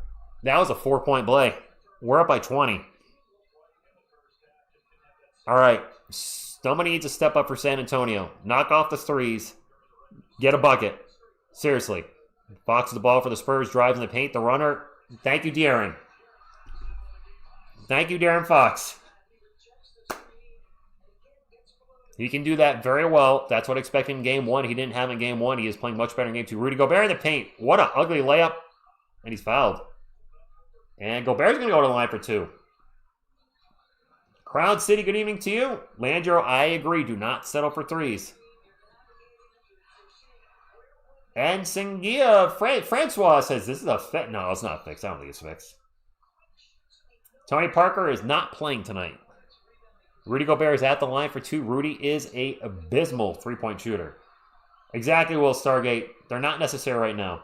That was a 4-point play. We're up by 20. All right. Somebody needs to step up for San Antonio. Knock off the threes. Get a bucket. Seriously. Boxes the ball for the Spurs. Drives in the paint. The runner. Thank you, De'Aaron. Thank you, De'Aaron Fox. He can do that very well. That's what I expected in game one. He didn't have in game one. He is playing much better in game two. Rudy Gobert in the paint. What an ugly layup. And he's fouled. And Gobert's going to go to the line for two. Crowd City, good evening to you. Landro, I agree. Do not settle for threes. And Sengia Francois says, this is a fix. No, it's not fixed. I don't think it's fixed. Tony Parker is not playing tonight. Rudy Gobert is at the line for two. Rudy is a abysmal three-point shooter. Exactly, Will Stargate. They're not necessary right now.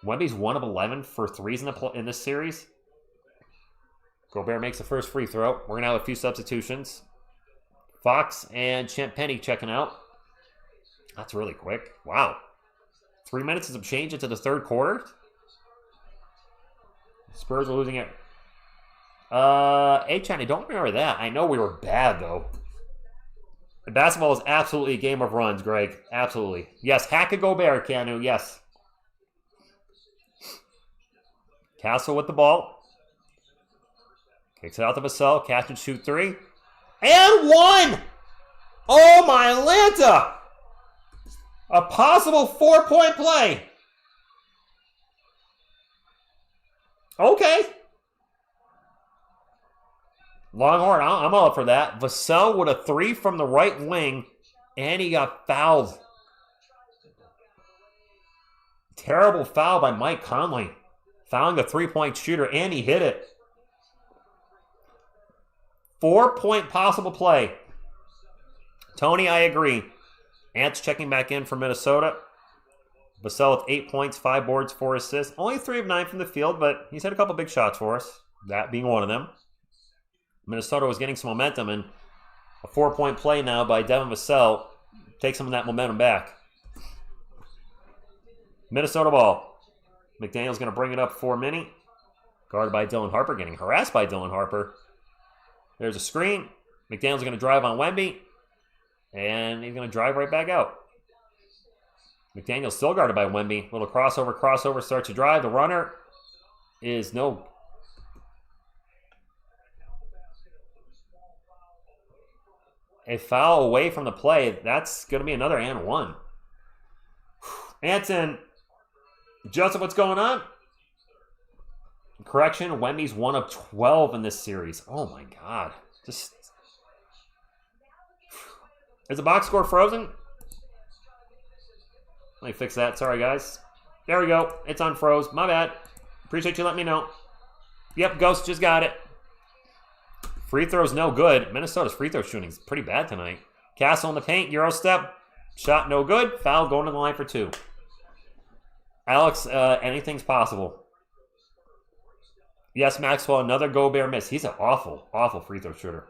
Wemby's 1 of 11 for threes in this series. Gobert makes the first free throw. We're going to have a few substitutions. Fox and Champ Penny checking out. That's really quick. Wow. 3 minutes of change into the third quarter. Spurs are losing it. I don't remember that. I know we were bad, though. The basketball is absolutely a game of runs, Greg. Absolutely. Yes, hack a Gobert, Canu. Yes. Castle with the ball. Kicks it out to Vassell. Catch and shoot three. And one! Oh, my Atlanta! A possible 4-point play. Okay. Longhorn, I'm all up for that. Vassell with a three from the right wing, and he got fouled. Terrible foul by Mike Conley. Fouling the three-point shooter, and he hit it. 4-point possible play. Tony, I agree. Ants checking back in for Minnesota. Vassell with 8 points, 5 boards, 4 assists. Only 3 of 9 from the field, but he's had a couple big shots for us. That being one of them. Minnesota was getting some momentum, and a 4-point play now by Devin Vassell takes some of that momentum back. Minnesota ball. McDaniel's going to bring it up for Minnie. Guarded by Dylan Harper, getting harassed by Dylan Harper. There's a screen. McDaniel's going to drive on Wemby. And he's going to drive right back out. McDaniel's still guarded by Wemby. Little crossover, starts to drive. The runner is no. A foul away from the play. That's going to be another and one. Anton, Joseph, what's going on? Correction, Wemby's 1 of 12 in this series. Oh my God. Just. Is the box score frozen? Let me fix that. Sorry, guys. There we go. It's unfroze. My bad. Appreciate you letting me know. Yep, Ghost just got it. Free throw's no good. Minnesota's free throw shooting is pretty bad tonight. Castle in the paint. Euro step. Shot no good. Foul going to the line for 2. Alex, anything's possible. Yes, Maxwell, another Gobert miss. He's an awful, awful free throw shooter.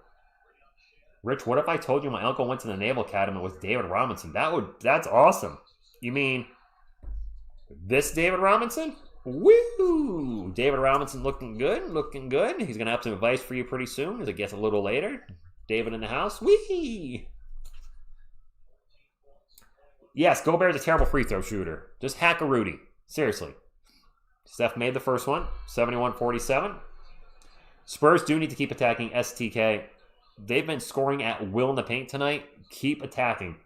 Rich, what if I told you my uncle went to the Naval Academy with David Robinson? That's awesome. You mean this David Robinson? Woo! David Robinson looking good, looking good. He's going to have some advice for you pretty soon as it gets a little later. David in the house. Wee! Yes, Gobert's a terrible free throw shooter. Just hack a Rudy. Seriously. Steph made the first one. 71-47. Spurs do need to keep attacking STK. They've been scoring at will in the paint tonight. Keep attacking.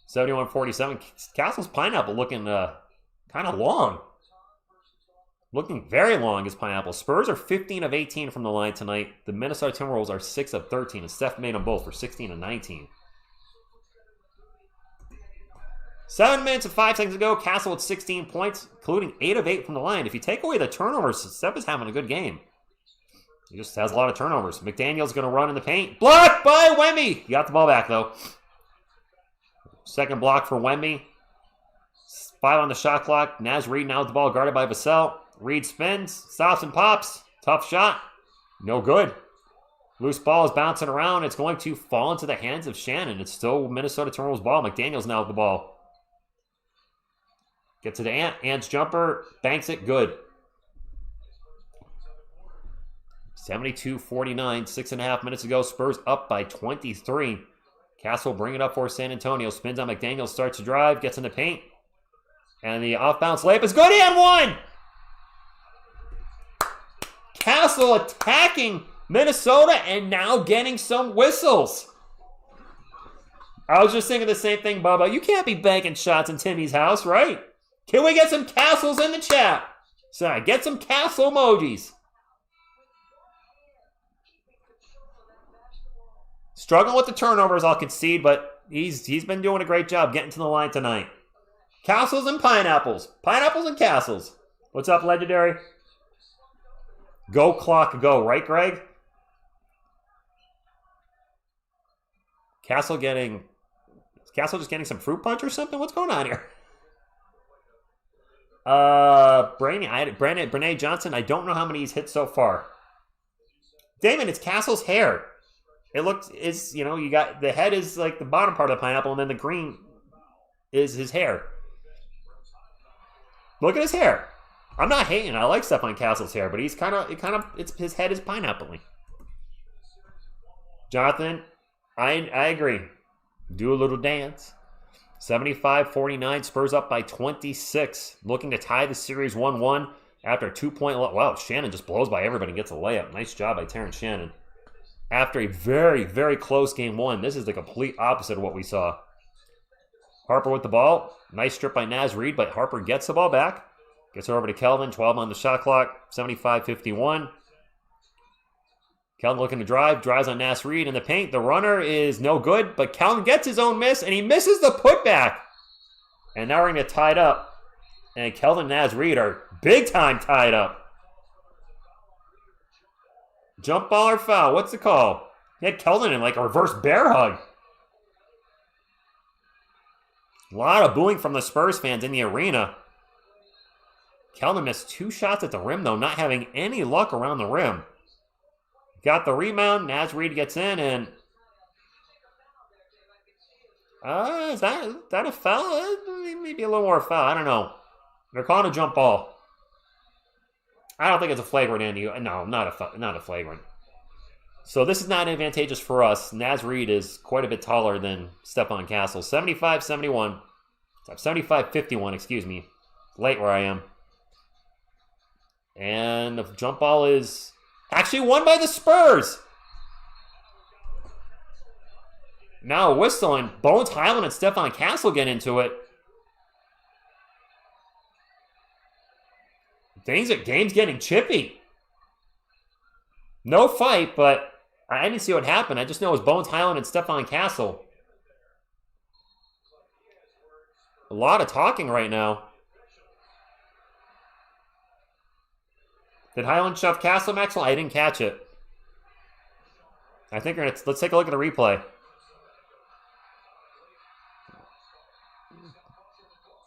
71-47. Castle's Pineapple looking kind of long. Looking very long as Pineapple. Spurs are 15 of 18 from the line tonight. The Minnesota Timberwolves are 6 of 13. And Steph made them both for 16 and 19. 7 minutes and 5 seconds ago, Castle with 16 points, including 8 of 8 from the line. If you take away the turnovers, Steph is having a good game. He just has a lot of turnovers. McDaniel's going to run in the paint. Blocked by Wemby. He got the ball back, though. Second block for Wemby. 5 on the shot clock. Naz Reid now with the ball guarded by Vassell. Reid spins, stops and pops. Tough shot. No good. Loose ball is bouncing around. It's going to fall into the hands of Shannon. It's still Minnesota Timberwolves ball. McDaniel's now with the ball. Get to the Ant. Ant's jumper. Banks it. Good. 72-49. 6.5 minutes ago. Spurs up by 23. Castle bring it up for San Antonio. Spins on McDaniel. Starts to drive. Gets in the paint. And the off-bounce layup is good. And one! Castle attacking Minnesota and now getting some whistles. I was just thinking the same thing, Bubba. You can't be banking shots in Timmy's house, right? Can we get some castles in the chat? Sorry, get some castle emojis. Struggling with the turnovers, I'll concede, but he's been doing a great job getting to the line tonight. Castles and pineapples. Pineapples and castles. What's up, Legendary? Go clock, go. Right, Greg? Castle just getting some fruit punch or something? What's going on here? Brene Johnson, I don't know how many he's hit so far. Damon, it's Castle's hair. You got the head is like the bottom part of the pineapple, and then the green is his hair. Look at his hair. I'm not hating. I like stuff on Castle's hair, but he's his head is pineapple-y. Jonathan, I agree. Do a little dance. 75-49, Spurs up by 26. Looking to tie the series 1-1 after a 2-point... Wow, Shannon just blows by everybody and gets a layup. Nice job by Terrence Shannon. After a very, very close game one, this is the complete opposite of what we saw. Harper with the ball. Nice strip by Naz Reid, but Harper gets the ball back. Gets her over to Kelvin. 12 on the shot clock. 75-51. Kelvin looking to drive. Drives on Naz Reid in the paint. The runner is no good, but Kelvin gets his own miss, and he misses the putback. And now we're going to get tied up. And Kelvin and Naz Reid are big time tied up. Jump ball or foul? What's the call? He had Kelvin in like a reverse bear hug. A lot of booing from the Spurs fans in the arena. Kelvin missed 2 shots at the rim, though, not having any luck around the rim. Got the rebound. Naz Reid gets in, and... is that a foul? Maybe a little more foul. I don't know. They're calling a jump ball. I don't think it's a flagrant, Andy. No, not a flagrant. So this is not advantageous for us. Naz Reid is quite a bit taller than Stephon Castle. 75-71. 75-51, excuse me. Late where I am. And the jump ball is actually won by the Spurs. Now a whistle, and Bones Highland and Stephon Castle get into it. Game's getting chippy. No fight, but I didn't see what happened. I just know it was Bones Highland and Stephon Castle. A lot of talking right now. Did Highland shove Castle, Maxwell? I didn't catch it. I think let's take a look at the replay.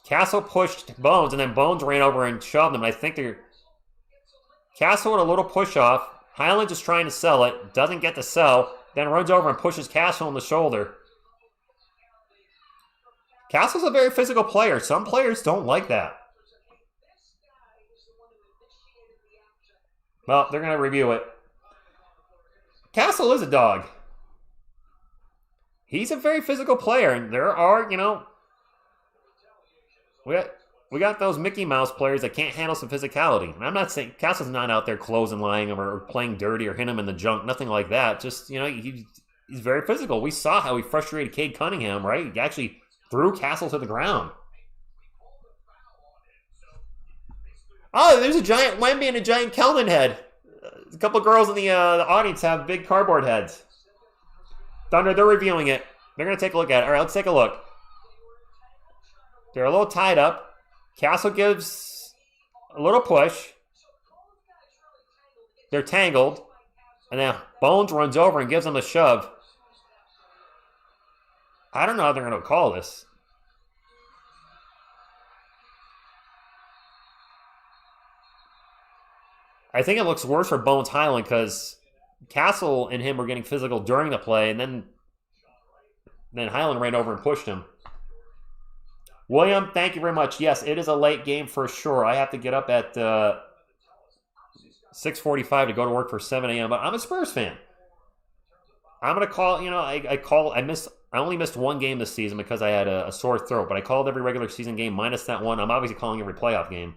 Castle pushed Bones, and then Bones ran over and shoved him. I think Castle with a little push off. Highland just trying to sell it. Doesn't get the sell. Then runs over and pushes Castle on the shoulder. Castle's a very physical player. Some players don't like that. Well, they're going to review it. Castle is a dog. He's a very physical player, and there are, we got those Mickey Mouse players that can't handle some physicality. And I'm not saying Castle's not out there closing lying him or playing dirty or hitting him in the junk, nothing like that. Just, he's very physical. We saw how he frustrated Cade Cunningham, right? He actually threw Castle to the ground. Oh, there's a giant Wemby and a giant Kelvin head. A couple girls in the audience have big cardboard heads. Thunder, they're reviewing it. They're going to take a look at it. All right, let's take a look. They're a little tied up. Castle gives a little push. They're tangled. And then Bones runs over and gives them a shove. I don't know how they're going to call this. I think it looks worse for Bones Highland because Castle and him were getting physical during the play, and then Highland ran over and pushed him. William, thank you very much. Yes, it is a late game for sure. I have to get up at 6:45 to go to work for 7 a.m., but I'm a Spurs fan. I'm going to call, I only missed one game this season because I had a sore throat, but I called every regular season game minus that one. I'm obviously calling every playoff game.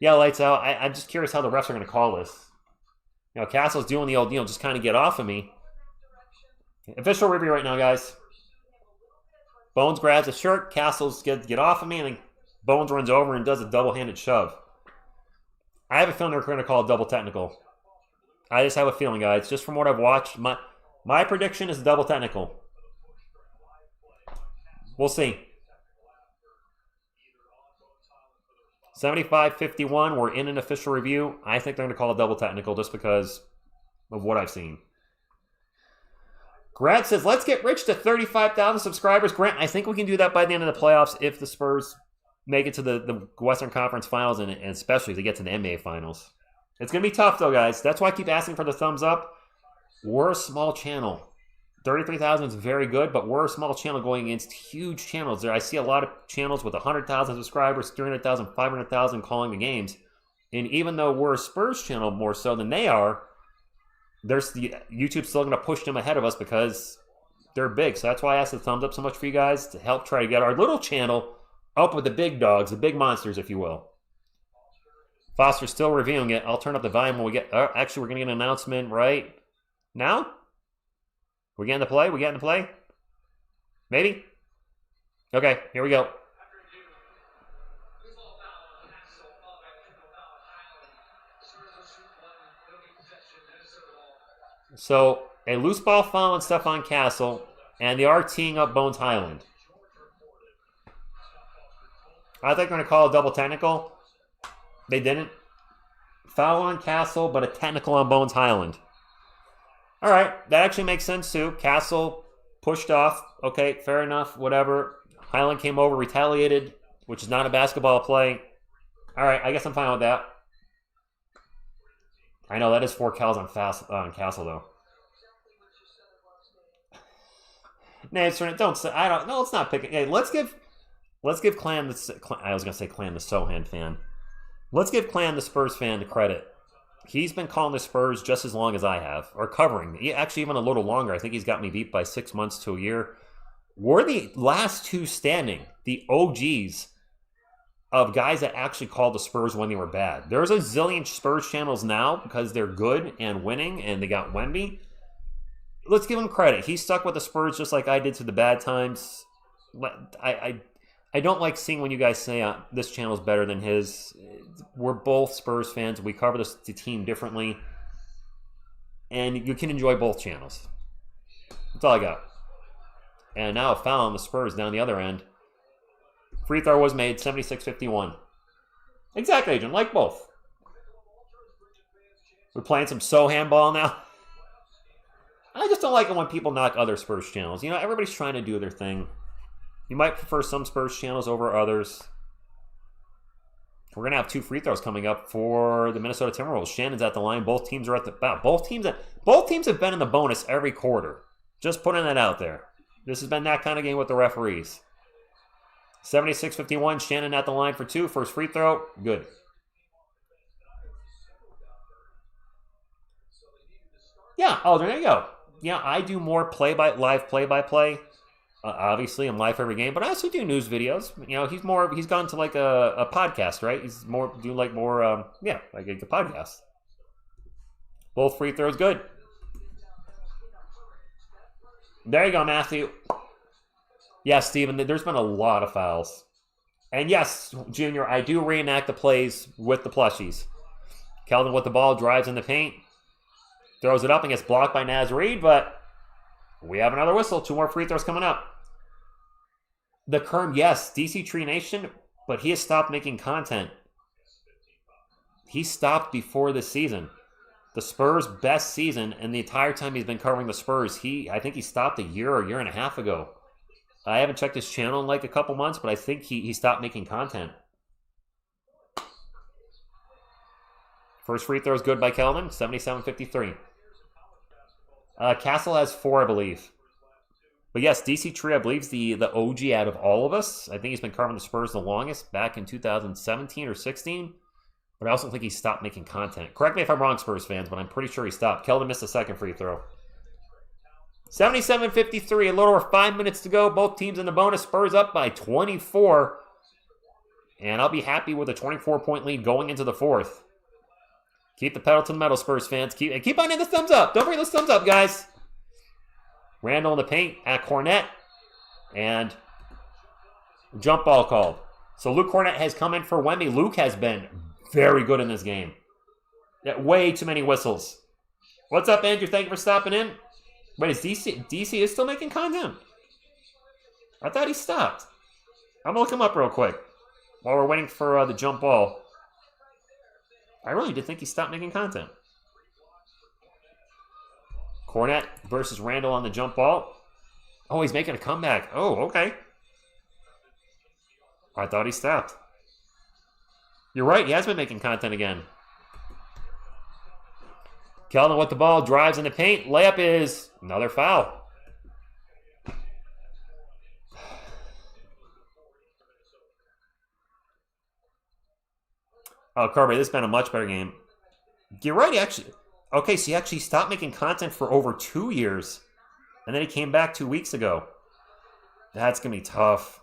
Yeah, lights out. I'm just curious how the refs are going to call this. Castle's doing the old, just kind of get off of me. Official review right now, guys. Bones grabs a shirt. Castle's get off of me, and then Bones runs over and does a double-handed shove. I have a feeling they're going to call a double technical. I just have a feeling, guys. Just from what I've watched, my prediction is a double technical. We'll see. 75-51, we're in an official review. I think they're going to call a double technical just because of what I've seen. Grant says, let's get rich to 35,000 subscribers. Grant, I think we can do that by the end of the playoffs if the Spurs make it to the Western Conference Finals and especially if they get to the NBA Finals. It's going to be tough, though, guys. That's why I keep asking for the thumbs up. We're a small channel. 33,000 is very good, but we're a small channel going against huge channels. I see a lot of channels with 100,000 subscribers, 300,000, 500,000 calling the games. And even though we're a Spurs channel more so than they are, YouTube's still going to push them ahead of us because they're big. So that's why I asked the thumbs up so much for you guys to help try to get our little channel up with the big dogs, the big monsters, if you will. Foster's still reviewing it. I'll turn up the volume when we get... actually, we're going to get an announcement right now. We getting the play? We getting the play? Maybe? Okay, here we go. So, a loose ball foul on Stephon Castle, and they are teeing up Bones Highland. I think they're going to call a double technical. They didn't. Foul on Castle, but a technical on Bones Highland. All right, that actually makes sense too. Castle pushed off. Okay, fair enough, whatever. Highland came over, retaliated, which is not a basketball play. All right, I guess I'm fine with that. I know that is 4 cows on Castle though. Nah, don't say. I don't. No, let's not pick it. Hey, let's give Clan the. I was gonna say Clan the Sohan fan. Let's give Clan the Spurs fan the credit. He's been calling the Spurs just as long as I have, or covering. Actually, even a little longer. I think he's got me beat by 6 months to a year. We're the last two standing, the OGs of guys that actually called the Spurs when they were bad. There's a zillion Spurs channels now because they're good and winning, and they got Wemby. Let's give him credit. He stuck with the Spurs just like I did through the bad times. I don't like seeing when you guys say this channel is better than his. We're both Spurs fans. We cover the team differently. And you can enjoy both channels. That's all I got. And now a foul on the Spurs down the other end. Free throw was made, 76-51. Exactly, Agent. Like both. We're playing some Sohan ball now. I just don't like it when people knock other Spurs channels. Everybody's trying to do their thing. You might prefer some Spurs channels over others. We're going to have 2 free throws coming up for the Minnesota Timberwolves. Shannon's at the line. Both teams are at the... Both teams have been in the bonus every quarter. Just putting that out there. This has been that kind of game with the referees. 76-51. Shannon at the line for 2. First free throw. Good. Yeah. Oh, there you go. Yeah, I do more live play-by-play. Obviously, I'm live every game, but I also do news videos. You know, he's gone to like a podcast, right? He's like a podcast. Both free throws, good. There you go, Matthew. Yes, Steven, there's been a lot of fouls. And yes, Junior, I do reenact the plays with the plushies. Keldon with the ball, drives in the paint, throws it up and gets blocked by Naz Reid, but we have another whistle. 2 more free throws coming up. The Kerm, yes, DC Tree Nation, but he has stopped making content. He stopped before this season. The Spurs' best season, and the entire time he's been covering the Spurs, I think he stopped a year and a half ago. I haven't checked his channel in like a couple months, but I think he stopped making content. First free throw is good by Keldon, 77-53. Castle has 4, I believe. But yes, DC Tree, I believe, is the OG out of all of us. I think he's been covering the Spurs the longest, back in 2017 or 16. But I also think he stopped making content. Correct me if I'm wrong, Spurs fans, but I'm pretty sure he stopped. Keldon missed the second free throw. 77-53, a little over 5 minutes to go. Both teams in the bonus. Spurs up by 24. And I'll be happy with a 24-point lead going into the fourth. Keep the pedal to the metal, Spurs fans. Keep on in the thumbs up. Don't forget those thumbs up, guys. Randall in the paint at Cornette. And jump ball called. So Luke Cornette has come in for Wemby. Luke has been very good in this game. Way too many whistles. What's up, Andrew? Thank you for stopping in. Wait, is DC is still making content? I thought he stopped. I'm gonna look him up real quick while we're waiting for the jump ball. I really did think he stopped making content. Cornette versus Randall on the jump ball. Oh, he's making a comeback. Oh, okay. I thought he stopped. You're right, he has been making content again. Keldon with the ball, drives in the paint. Layup is another foul. Oh, Carver, this has been a much better game. You're right, he actually... Okay, so he actually stopped making content for over 2 years. And then he came back 2 weeks ago. That's going to be tough.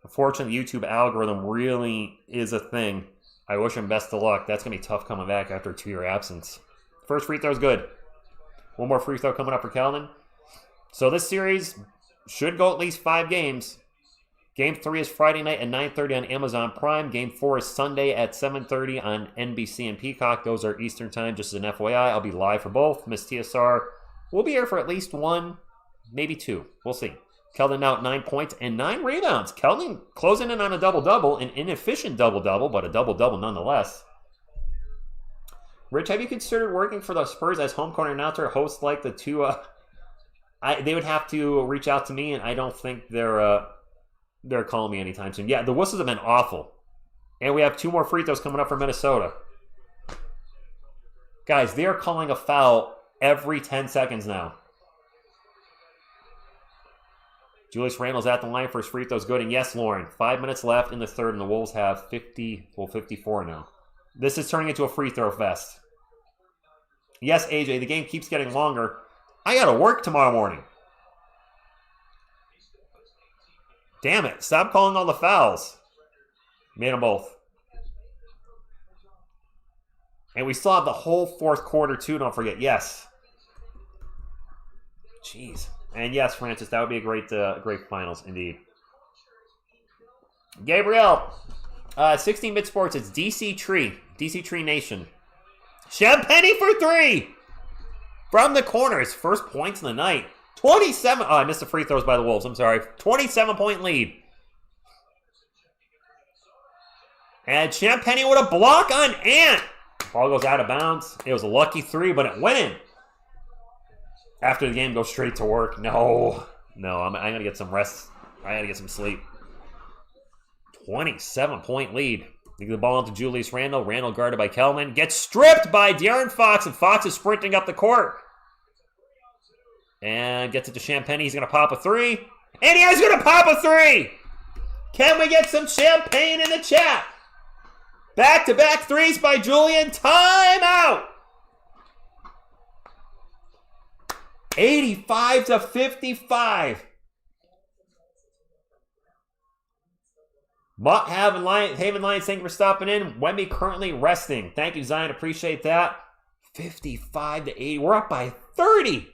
Unfortunately, the YouTube algorithm really is a thing. I wish him best of luck. That's going to be tough coming back after a 2-year absence. First free throw is good. One more free throw coming up for Keldon. So this series should go at least 5 games. Game 3 is Friday night at 9:30 on Amazon Prime. Game 4 is Sunday at 7:30 on NBC and Peacock. Those are Eastern time, just as an FYI. I'll be live for both. Miss TSR will be here for at least 1, maybe 2. We'll see. Keldon now at 9 points and 9 rebounds. Keldon closing in on a double-double, an inefficient double-double, but a double-double nonetheless. Rich, have you considered working for the Spurs as home court announcer, host like the two? They would have to reach out to me, and I don't think they're calling me anytime soon. Yeah, the whistles have been awful. And we have 2 more free throws coming up for Minnesota. Guys, they're calling a foul every 10 seconds now. Julius Randle's at the line for his free throws good. And yes, Lauren, 5 minutes left in the third, and the Wolves have 54 now. This is turning into a free throw fest. Yes, AJ, the game keeps getting longer. I got to work tomorrow morning. Damn it. Stop calling all the fouls. Made them both. And we still have the whole fourth quarter, too. Don't forget. Yes. Jeez. And yes, Francis, that would be a great finals, indeed. Gabriel. 16-bit sports. It's DC Tree. DC Tree Nation. Champagny for 3. From the corner. His first points in the night. 27. Oh, I missed the free throws by the Wolves. I'm sorry. 27-point lead. And Champagny with a block on Ant. Ball goes out of bounds. It was a lucky 3, but it went in. After the game, go straight to work. No, I'm going to get some rest. I got to get some sleep. 27-point lead. You get the ball into Julius Randle. Randle guarded by Keldon. Gets stripped by De'Aaron Fox, and Fox is sprinting up the court. And gets it to Champagny. He's going to pop a 3. And he is going to pop a three. Can we get some champagne in the chat? Back-to-back threes by Julian. Timeout. 85-55. Haven Lions, thank you for stopping in. Wemby currently resting. Thank you, Zion. Appreciate that. 55-80. We're up by 30.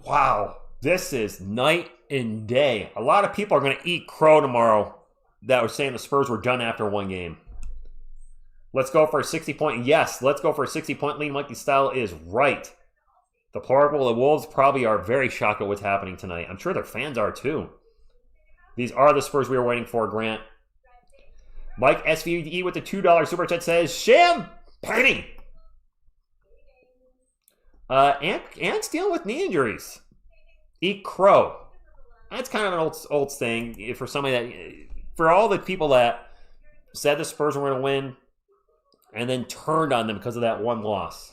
Wow. This is night and day. A lot of people are going to eat crow tomorrow that were saying the Spurs were done after one game. Let's go for a 60-point. Yes, let's go for a 60-point lead. Mikey Style is right. The Wolves probably are very shocked at what's happening tonight. I'm sure their fans are too. These are the Spurs we were waiting for, Grant. Mike SVE with the $2 super chat says, Champagne! Ant's dealing with knee injuries. Eat crow. That's kind of an old thing for somebody that, for all the people that said the Spurs were going to win and then turned on them because of that one loss.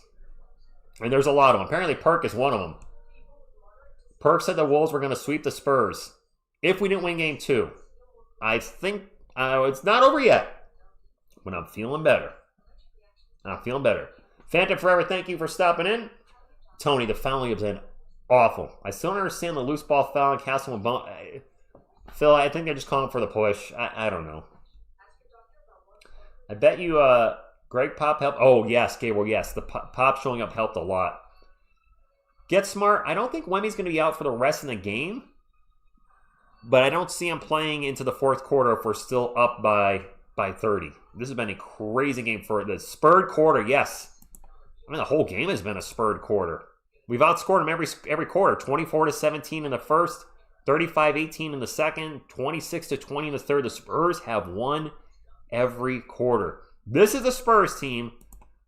And there's a lot of them. Apparently Perk is one of them. Perk said the Wolves were going to sweep the Spurs if we didn't win game 2. I think it's not over yet, but I'm feeling better. Phantom Forever, thank you for stopping in. Tony, the fouling has been awful. I still don't understand the loose ball foul in Castle and Bone. Phil, I think they're just calling for the push. I don't know. I bet you Greg Pop helped. Oh, yes, Gabriel, yes. The Pop showing up helped a lot. Get smart. I don't think Wemmy's going to be out for the rest of the game, but I don't see him playing into the fourth quarter if we're still up by 30. This has been a crazy game for the spurred quarter, yes. I mean, the whole game has been a spurred quarter. We've outscored them every quarter. 24-17 in the first, 35-18 in the second, 26-20 in the third. The Spurs have won every quarter. This is the Spurs team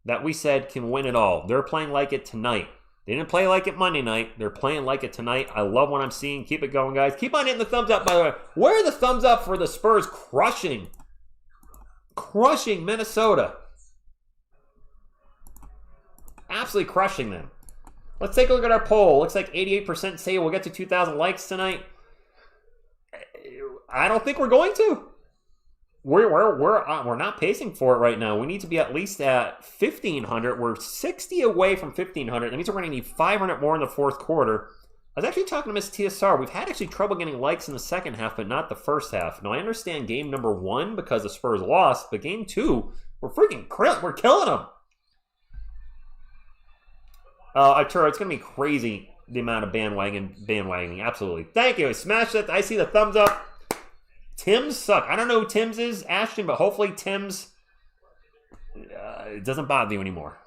that we said can win it all. They're playing like it tonight. They didn't play like it Monday night. They're playing like it tonight. I love what I'm seeing. Keep it going, guys. Keep on hitting the thumbs up, by the way. Where are the thumbs up for the Spurs crushing Minnesota? Absolutely crushing them. Let's take a look at our poll. Looks like 88% say we'll get to 2,000 likes tonight. I don't think we're going to. We're not pacing for it right now. We need to be at least at 1,500. We're 60 away from 1,500. That means we're going to need 500 more in the fourth quarter. I was actually talking to Miss TSR. We've had actually trouble getting likes in the second half, but not the first half. Now, I understand game number 1 because the Spurs lost, but game 2, we're killing them. Arturo, it's going to be crazy, the amount of bandwagoning. Absolutely. Thank you. Smash that. I see the thumbs up. Tim's suck. I don't know who Tim's is, Ashton, but hopefully Tim's it doesn't bother you anymore.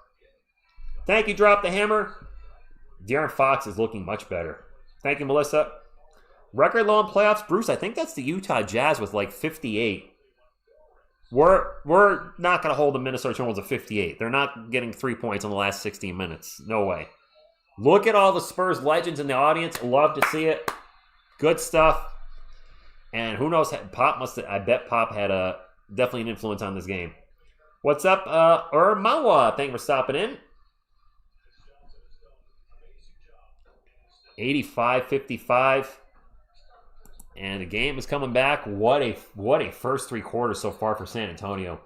Thank you, Drop the Hammer. De'Aaron Fox is looking much better. Thank you, Melissa. Record low in playoffs. Bruce, I think that's the Utah Jazz with like 58. We're not going to hold the Minnesota Timberwolves at 58. They're not getting 3 points in the last 16 minutes. No way. Look at all the Spurs legends in the audience. Love to see it. Good stuff. And who knows? I bet Pop had definitely an influence on this game. What's up, Mawa? Thank you for stopping in. 85-55. And the game is coming back. What a first 3 quarters so far for San Antonio.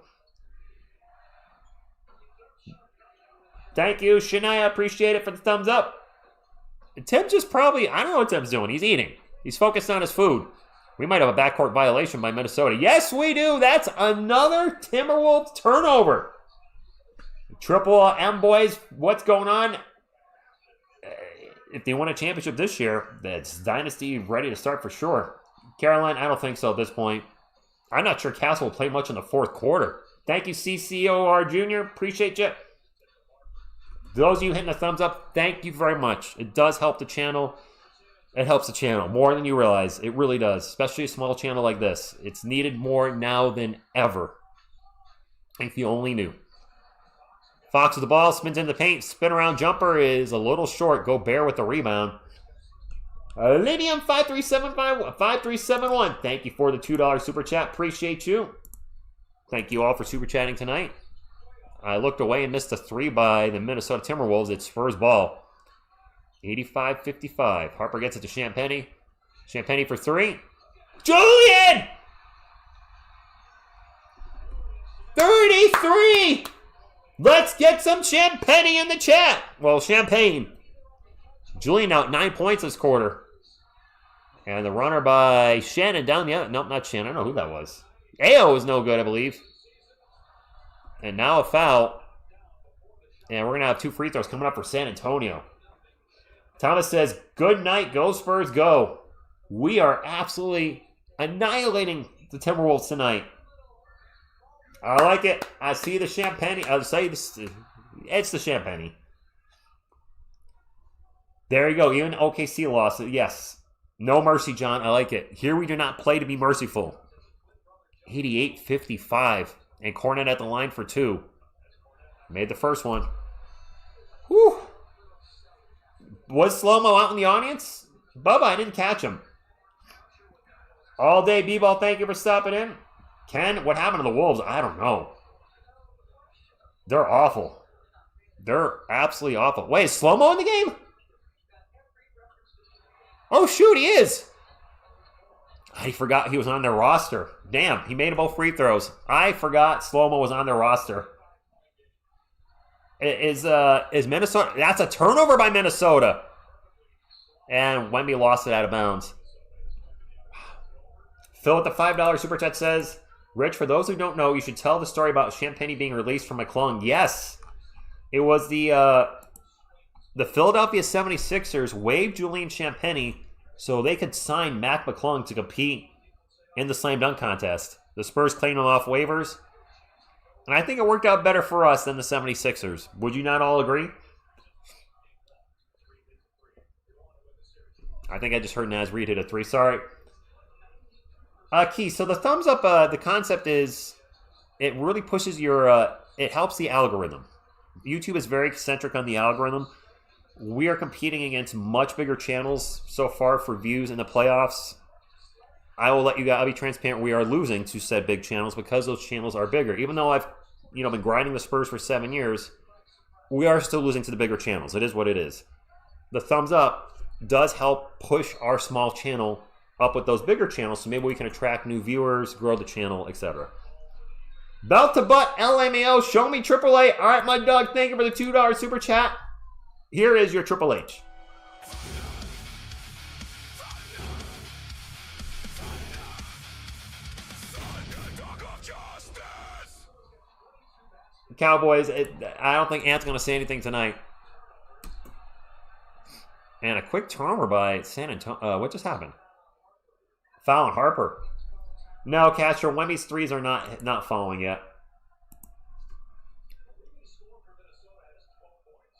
Thank you, Shania. Appreciate it for the thumbs up. Tim just probably, I don't know what Tim's doing. He's eating. He's focused on his food. We might have a backcourt violation by Minnesota. Yes, we do. That's another Timberwolves turnover. Triple M boys, what's going on? If they win a championship this year, that's Dynasty ready to start for sure. Caroline, I don't think so at this point. I'm not sure Castle will play much in the fourth quarter. Thank you, CCOR Jr. Appreciate you. Those of you hitting the thumbs up, thank you very much. It does help the channel. It helps the channel more than you realize. It really does, especially a small channel like this. It's needed more now than ever. If you only knew. Fox with the ball, spins in the paint, spin around jumper is a little short. Go Bear with the rebound. Lydium 5371. Thank you for the $2 super chat. Appreciate you. Thank you all for super chatting tonight. I looked away and missed a 3 by the Minnesota Timberwolves. It's Spurs ball. 85-55. Harper gets it to Champagnie. Champagnie for 3. Julian! 33! Let's get some Champagnie in the chat. Well, Champagne. Julian out 9 points this quarter. And the runner by Shannon down the other. Nope, not Shannon. I don't know who that was. Ayo was no good, I believe. And now a foul. And we're going to have 2 free throws coming up for San Antonio. Thomas says, good night, go Spurs, go. We are absolutely annihilating the Timberwolves tonight. I like it. I see the Champagnie. I'll say this. It's the Champagnie. There you go. Even OKC lost it. Yes. No mercy, John. I like it. Here we do not play to be merciful. 88-55. And Cornet at the line for 2. Made the first one. Whew. Was Slow-Mo out in the audience? Bubba, I didn't catch him. All day, B-Ball, thank you for stopping in. Ken, what happened to the Wolves? I don't know. They're awful. They're absolutely awful. Wait, is Slow-Mo in the game? Oh, shoot, he is. I forgot he was on their roster. Damn, he made both free throws. I forgot Slow-Mo was on their roster. Is Minnesota... That's a turnover by Minnesota. And Wemby lost it out of bounds. Phil with the $5 Super Chat says, Rich, for those who don't know, you should tell the story about Champagnie being released from McClung. Yes. It was the Philadelphia 76ers waived Julian Champagnie so they could sign Mac McClung to compete in the slam dunk contest. The Spurs claimed him off waivers. And I think it worked out better for us than the 76ers. Would you not all agree? I think I just heard Naz Reid hit a 3. Sorry. Key, so the thumbs up, the concept is it really pushes your, it helps the algorithm. YouTube is very eccentric on the algorithm. We are competing against much bigger channels so far for views in the playoffs. I will let you guys, I'll be transparent, we are losing to said big channels because those channels are bigger. Even though I've, been grinding the Spurs for 7 years, we are still losing to the bigger channels. It is what it is. The thumbs up does help push our small channel up with those bigger channels, so maybe we can attract new viewers, grow the channel, etc. Belt to butt, LMAO, show me Triple A. All right, my dog, thank you for the $2 super chat. Here is your Triple H. Cowboys, I don't think Ant's going to say anything tonight. And a quick turnover by San Antonio. What just happened? Foul on Harper. No, Castro. Wemmy's threes are not falling yet.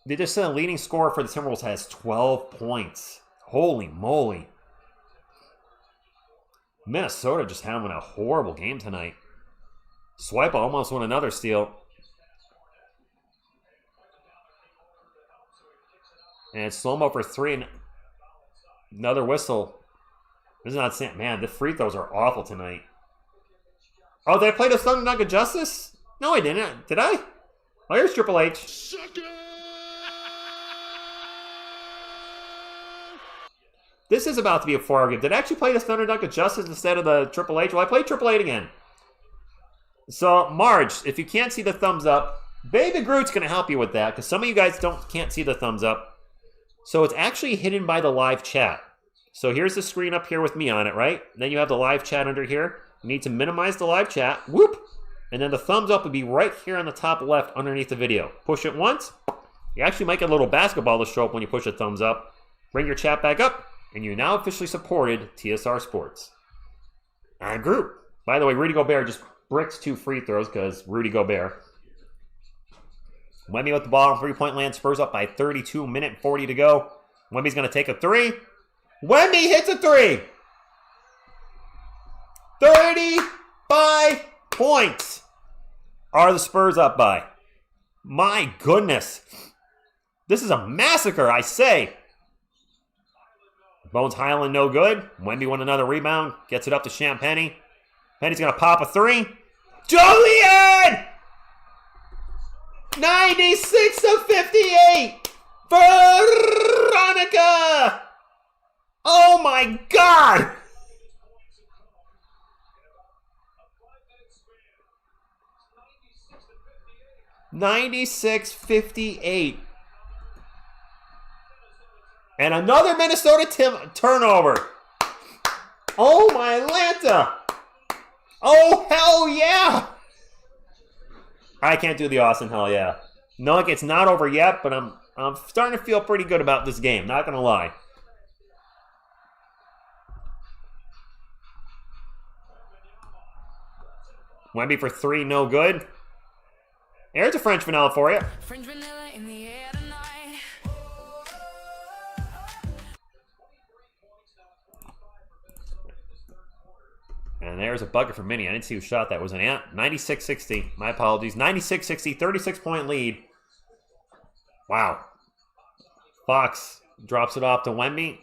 They just said the leading scorer for the Timberwolves has 12 points. Holy moly. Minnesota just having a horrible game tonight. Swipe almost won another steal. And Slow-Mo for 3 and another whistle. This is not saying, man, the free throws are awful tonight. Oh, did I play the Thunder Dunk of Justice? No, I didn't. Did I? Oh, here's Triple H. This is about to be a 4-hour game. Did I actually play the Thunder Dunk of Justice instead of the Triple H? Well, I played Triple H again. So, Marge, if you can't see the thumbs up, Baby Groot's going to help you with that, because some of you guys can't see the thumbs up. So it's actually hidden by the live chat. So here's the screen up here with me on it, right? Then you have the live chat under here. You need to minimize the live chat. Whoop! And then the thumbs up would be right here on the top left underneath the video. Push it once. You actually might get a little basketball to show up when you push a thumbs up. Bring your chat back up. And you now officially supported TSR Sports. And Groot. By the way, Rudy Gobert just bricks 2 free throws because Rudy Gobert. Wemby with the ball on 3-point land. Spurs up by 32. Minute 40 to go. Wemby's going to take a 3. Wemby hits a 3. 35 points are the Spurs up by. My goodness. This is a massacre, I say. Bones Highland no good. Wemby won another rebound. Gets it up to Champagnie. Penny's going to pop a 3. Julian! 96/58. Veronica. Oh my God. 96/58. And another Minnesota turnover. Oh my Atlanta. Oh hell yeah. I can't do the Austin hell yeah. No, it's not over yet, but I'm starting to feel pretty good about this game, not gonna lie. Wemby for 3, no good. There's a French vanilla for you. French vanilla in the air tonight. And there's a bucket for Minnie. I didn't see who shot that. Was an ant. 96-60. My apologies. 96-60, 36-point lead. Wow. Fox drops it off to Wemby.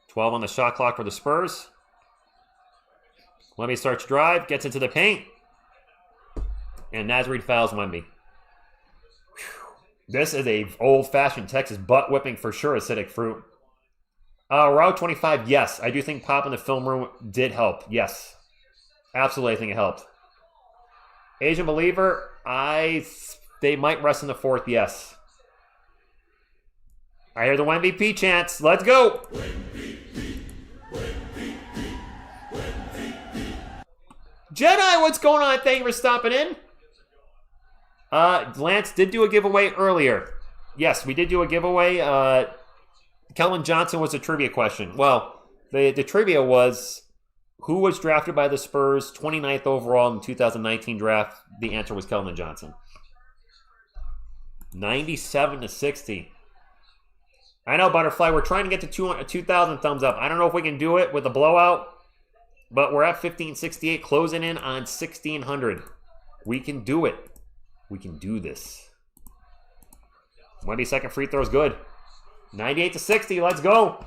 12 on the shot clock for the Spurs. Wemby starts drive, gets into the paint. And Nasrid fouls Wemby. This is a old-fashioned Texas butt whipping for sure, acidic fruit. Route 25, yes. I do think Pop in the film room did help. Yes. Absolutely, I think it helped. Asian Believer, they might rest in the 4th, yes. I hear the MVP chants. Let's go. Jedi, what's going on? Thank you for stopping in. Lance did do a giveaway earlier. Yes, we did do a giveaway. Kellen Johnson was a trivia question. Well, the trivia was, who was drafted by the Spurs 29th overall in the 2019 draft? The answer was Kellen Johnson. 97-60. I know, Butterfly. We're trying to get to 2,000 thumbs up. I don't know if we can do it with a blowout, but we're at 1568, closing in on 1,600. We can do it. We can do this. Wemby's second free throw is good. 98-60. Let's go.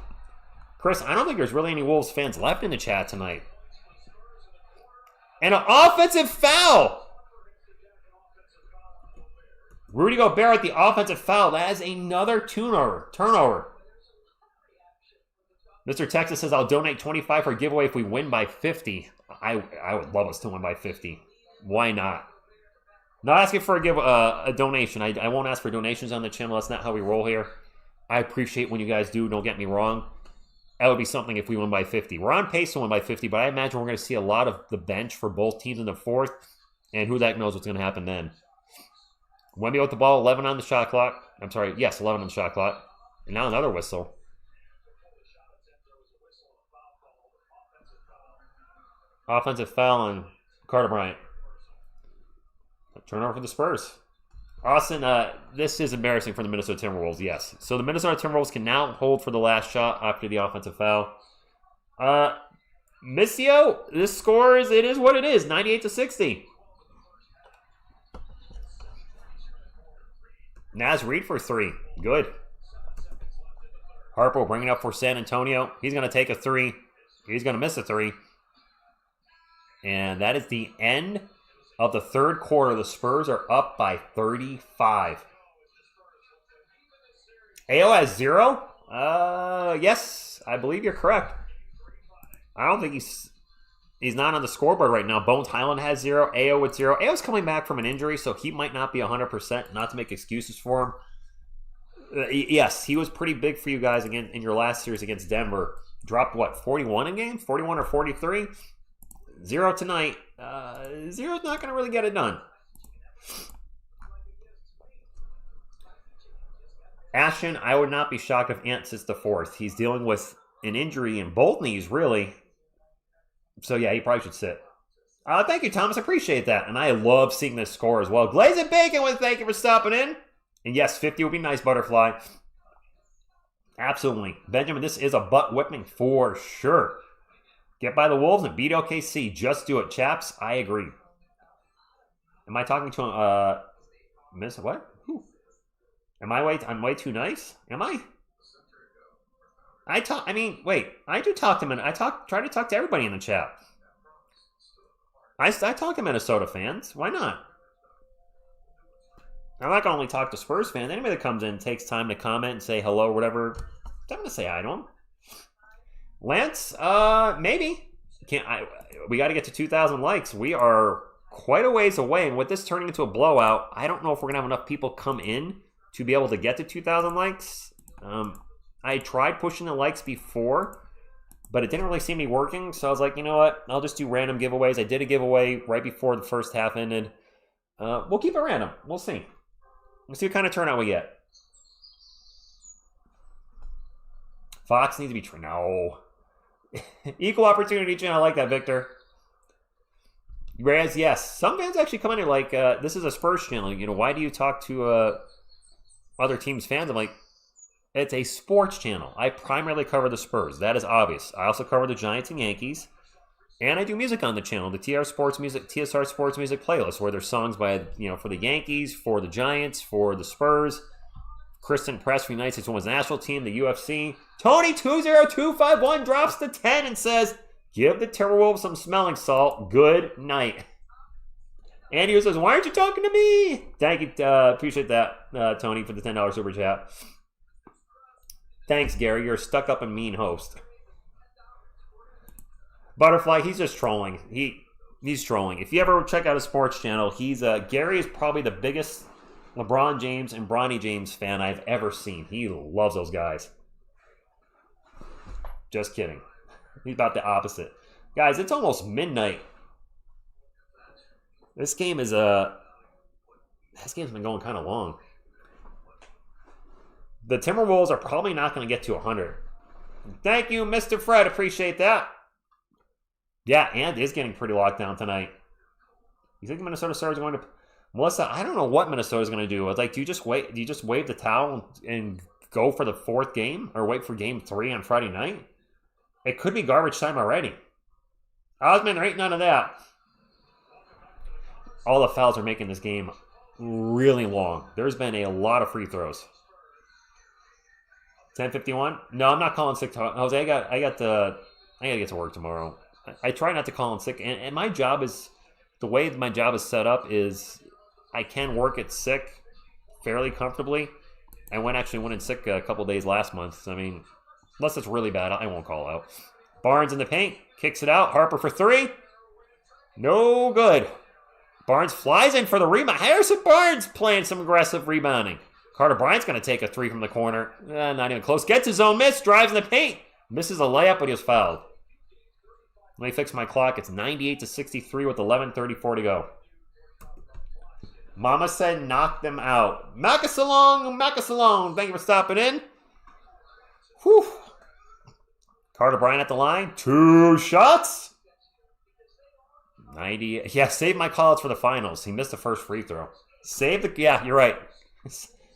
Chris, I don't think there's really any Wolves fans left in the chat tonight. And an offensive foul. Rudy Gobert at the offensive foul. That is another turnover. Mr. Texas says, I'll donate 25 for a giveaway if we win by 50. I would love us to win by 50. Why not? Not asking for a donation. I won't ask for donations on the channel. That's not how we roll here. I appreciate when you guys do. Don't get me wrong. That would be something if we win by 50. We're on pace to win by 50, but I imagine we're going to see a lot of the bench for both teams in the 4th, and who the heck knows what's going to happen then. Wemby with the ball, 11 on the shot clock. I'm sorry, yes, 11 on the shot clock. And now another whistle. Offensive foul on Carter Bryant. Turnover for the Spurs. Austin, this is embarrassing for the Minnesota Timberwolves, yes. So the Minnesota Timberwolves can now hold for the last shot after the offensive foul. Missio, this score it is what it is, 98-60. Naz Reid for 3. Good. Harpo bringing up for San Antonio. He's going to take a 3. He's going to miss a 3. And that is the end of the 3rd quarter. The Spurs are up by 35. AO has 0? Yes, I believe you're correct. I don't think he's not on the scoreboard right now. Bones Highland has 0. AO with 0. AO's coming back from an injury, so he might not be 100%. Not to make excuses for him. Yes, he was pretty big for you guys again in your last series against Denver. Dropped, what, 41 a game? 41 or 43? 0 tonight. 0's not going to really get it done. Ashton, I would not be shocked if Ant sits the 4th. He's dealing with an injury in both knees, really. So, yeah, he probably should sit. Thank you, Thomas. I appreciate that. And I love seeing this score as well. Glaze and Bacon, thank you for stopping in. And yes, 50 would be nice, Butterfly. Absolutely. Benjamin, this is a butt whipping for sure. Get by the Wolves and beat OKC. Just do it, chaps. I agree. Am I talking to him? Miss what? Who? I'm way too nice? Am I? Wait. I do talk to him. Try to talk to everybody in the chat. I talk to Minnesota fans. Why not? I'm not going to only talk to Spurs fans. Anybody that comes in takes time to comment and say hello or whatever. I'm going to say hi to them. Lance, maybe. We got to get to 2,000 likes. We are quite a ways away, and with this turning into a blowout, I don't know if we're going to have enough people come in to be able to get to 2,000 likes. I tried pushing the likes before, but it didn't really seem to be working, so I was like, you know what? I'll just do random giveaways. I did a giveaway right before the first half ended. We'll keep it random. We'll see. We'll see what kind of turnout we get. Fox needs to be... No. Equal opportunity channel. I like that, Victor. Whereas, yes, some fans actually come in here like, this is a Spurs channel. You know, why do you talk to other teams' fans? I'm like, it's a sports channel. I primarily cover the Spurs. That is obvious. I also cover the Giants and Yankees. And I do music on the channel, the TSR Sports music playlist, where there's songs by, you know, for the Yankees, for the Giants, for the Spurs. Kristen Press for the United States Women's National Team, the UFC. Tony20251 drops the 10 and says, give the Timberwolves some smelling salt. Good night. Andy says, why aren't you talking to me? Thank you. Appreciate that, Tony, for the $10 super chat. Thanks, Gary. You're a stuck-up and mean host. Butterfly, he's just trolling. He's trolling. If you ever check out his sports channel, Gary is probably the biggest LeBron James and Bronny James fan I've ever seen. He loves those guys. Just kidding. He's about the opposite. Guys, it's almost midnight. This game is this game's been going kind of long. The Timberwolves are probably not going to get to 100. Thank you, Mr. Fred. Appreciate that. Yeah, and is getting pretty locked down tonight. You think the Minnesota Stars are going to... Melissa, I don't know what Minnesota's going to do. It's like, do you just wave the towel and go for the fourth game? Or wait for game 3 on Friday night? It could be garbage time already. Osman, there ain't none of that. All the fouls are making this game really long. There's been a lot of free throws. 10:51? No, I'm not calling sick. Jose, I gotta get to work tomorrow. I try not to call in sick, and my job is, the way my job is set up is I can work at sick fairly comfortably. I went in sick a couple days last month. I mean, unless it's really bad, I won't call out. Barnes in the paint, kicks it out. Harper for 3. No good. Barnes flies in for the rebound. Harrison Barnes playing some aggressive rebounding. Carter Bryant's going to take a 3 from the corner. Not even close. Gets his own miss. Drives in the paint. Misses a layup, but he was fouled. Let me fix my clock. It's 98-63 with 11:34 to go. Mama said knock them out. Knock us along. Thank you for stopping in. Whew. Carter Bryant at the line. 2 shots. 90. Yeah, save my call-outs for the finals. He missed the first free throw. Yeah, you're right.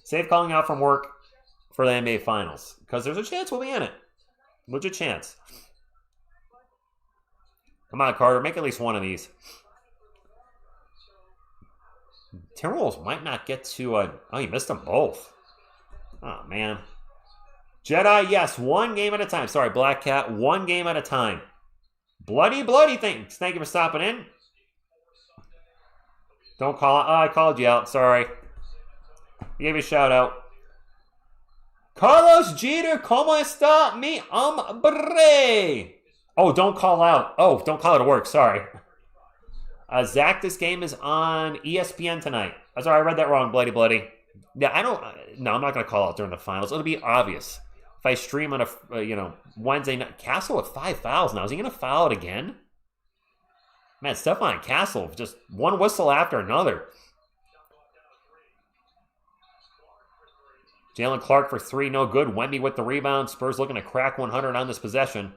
Save calling out from work for the NBA finals. Because there's a chance we'll be in it. Legit chance. Come on, Carter. Make at least one of these. Timberwolves might not get to... oh, you missed them both. Oh, man. Jedi, yes. One game at a time. Sorry, Black Cat. One game at a time. Bloody things. Thank you for stopping in. Don't call... Oh, I called you out. Sorry. I gave you a shout out. Carlos Jeter, ¿cómo está mi hombre? Oh, don't call out. Oh, don't call it at work. Sorry. Zach, this game is on ESPN tonight. I'm sorry, I read that wrong, Bloody. Yeah, no, I'm not going to call out during the finals. It'll be obvious. If I stream on a, Wednesday night. Castle with 5 fouls now. Is he going to foul it again? Man, Stephon Castle, just one whistle after another. Jalen Clark for 3, no good. Wemby with the rebound. Spurs looking to crack 100 on this possession.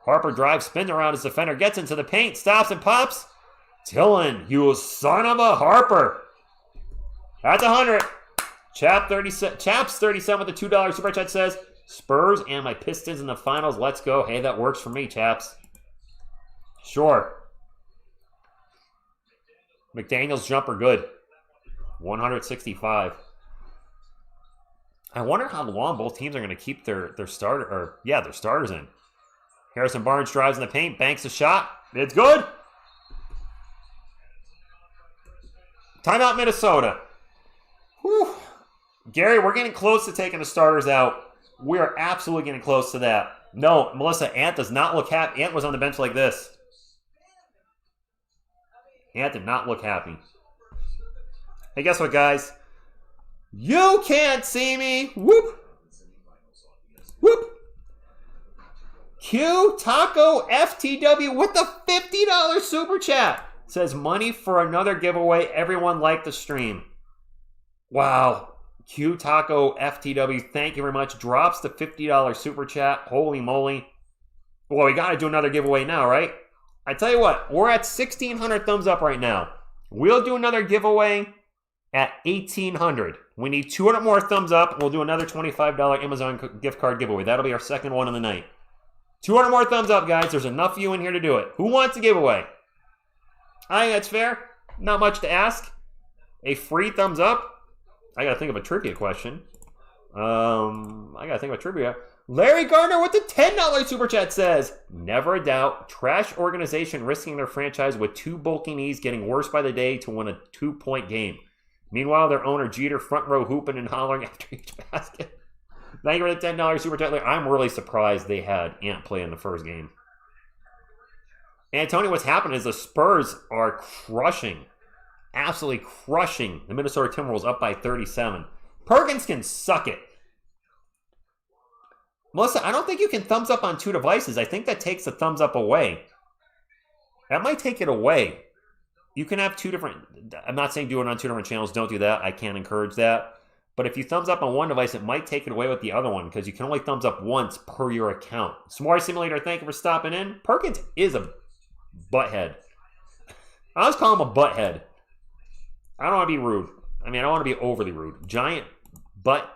Harper drives, spins around his defender, gets into the paint, stops and pops. Dillon, you son of a Harper. That's 100. Chaps 37 with the $2 super chat says, Spurs and my Pistons in the finals. Let's go. Hey, that works for me, Chaps. Sure. McDaniel's jumper good. 165. I wonder how long both teams are going to keep their starters in. Harrison Barnes drives in the paint, banks a shot. It's good. Timeout, Minnesota. Whew. Gary, we're getting close to taking the starters out. We are absolutely getting close to that. No, Melissa, Ant does not look happy. Ant was on the bench like this. Ant did not look happy. Hey, guess what, guys? You can't see me. Whoop. Whoop. Q Taco FTW with the $50 super chat. Says money for another giveaway. Everyone liked the stream. Wow. Q Taco FTW, thank you very much. Drops the $50 super chat. Holy moly. Well, we got to do another giveaway now, right? I tell you what, we're at 1,600 thumbs up right now. We'll do another giveaway at 1,800. We need 200 more thumbs up. We'll do another $25 Amazon gift card giveaway. That'll be our second one of the night. 200 more thumbs up, guys. There's enough of you in here to do it. Who wants a giveaway? I think that's fair. Not much to ask. A free thumbs up. I got to think of a trivia question. Larry Gardner with the $10 super chat says, never a doubt, trash organization risking their franchise with two bulky knees getting worse by the day to win a 2-point game. Meanwhile, their owner Jeter front row hooping and hollering after each basket. Thank you for the $10 super chat. I'm really surprised they had Ant play in the first game. Antonio, what's happened is the Spurs are crushing, absolutely crushing the Minnesota Timberwolves up by 37. Perkins can suck it. Melissa, I don't think you can thumbs up on two devices. I think that takes the thumbs up away. That might take it away. You can have two different... I'm not saying do it on two different channels. Don't do that. I can't encourage that. But if you thumbs up on one device, it might take it away with the other one because you can only thumbs up once per your account. S'more Simulator, thank you for stopping in. Perkins is a butthead. I always call him a butthead. I don't want to be rude. I mean, I don't want to be overly rude. Giant butt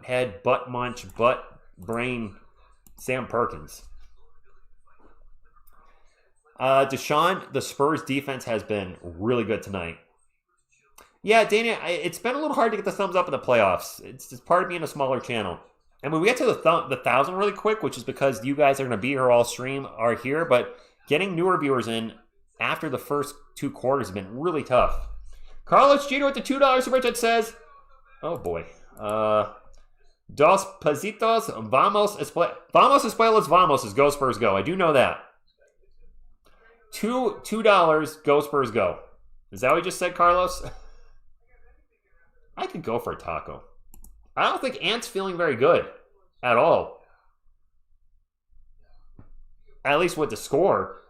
head, butt munch, butt brain, Sam Perkins. Deshaun, the Spurs defense has been really good tonight. Yeah, Dana, it's been a little hard to get the thumbs up in the playoffs. It's part of being a smaller channel. And when we get to the 1,000 really quick, which is because you guys are going to be here all stream, are here, but getting newer viewers in after the first two quarters has been really tough. Carlos Jeter with the $2 super chat says, oh boy, Dos Pasitos, vamos espuelas, vamos is Go Spurs Go. I do know that. $2, Go Spurs Go. Is that what you just said, Carlos? I could go for a taco. I don't think Ant's feeling very good at all. At least with the score.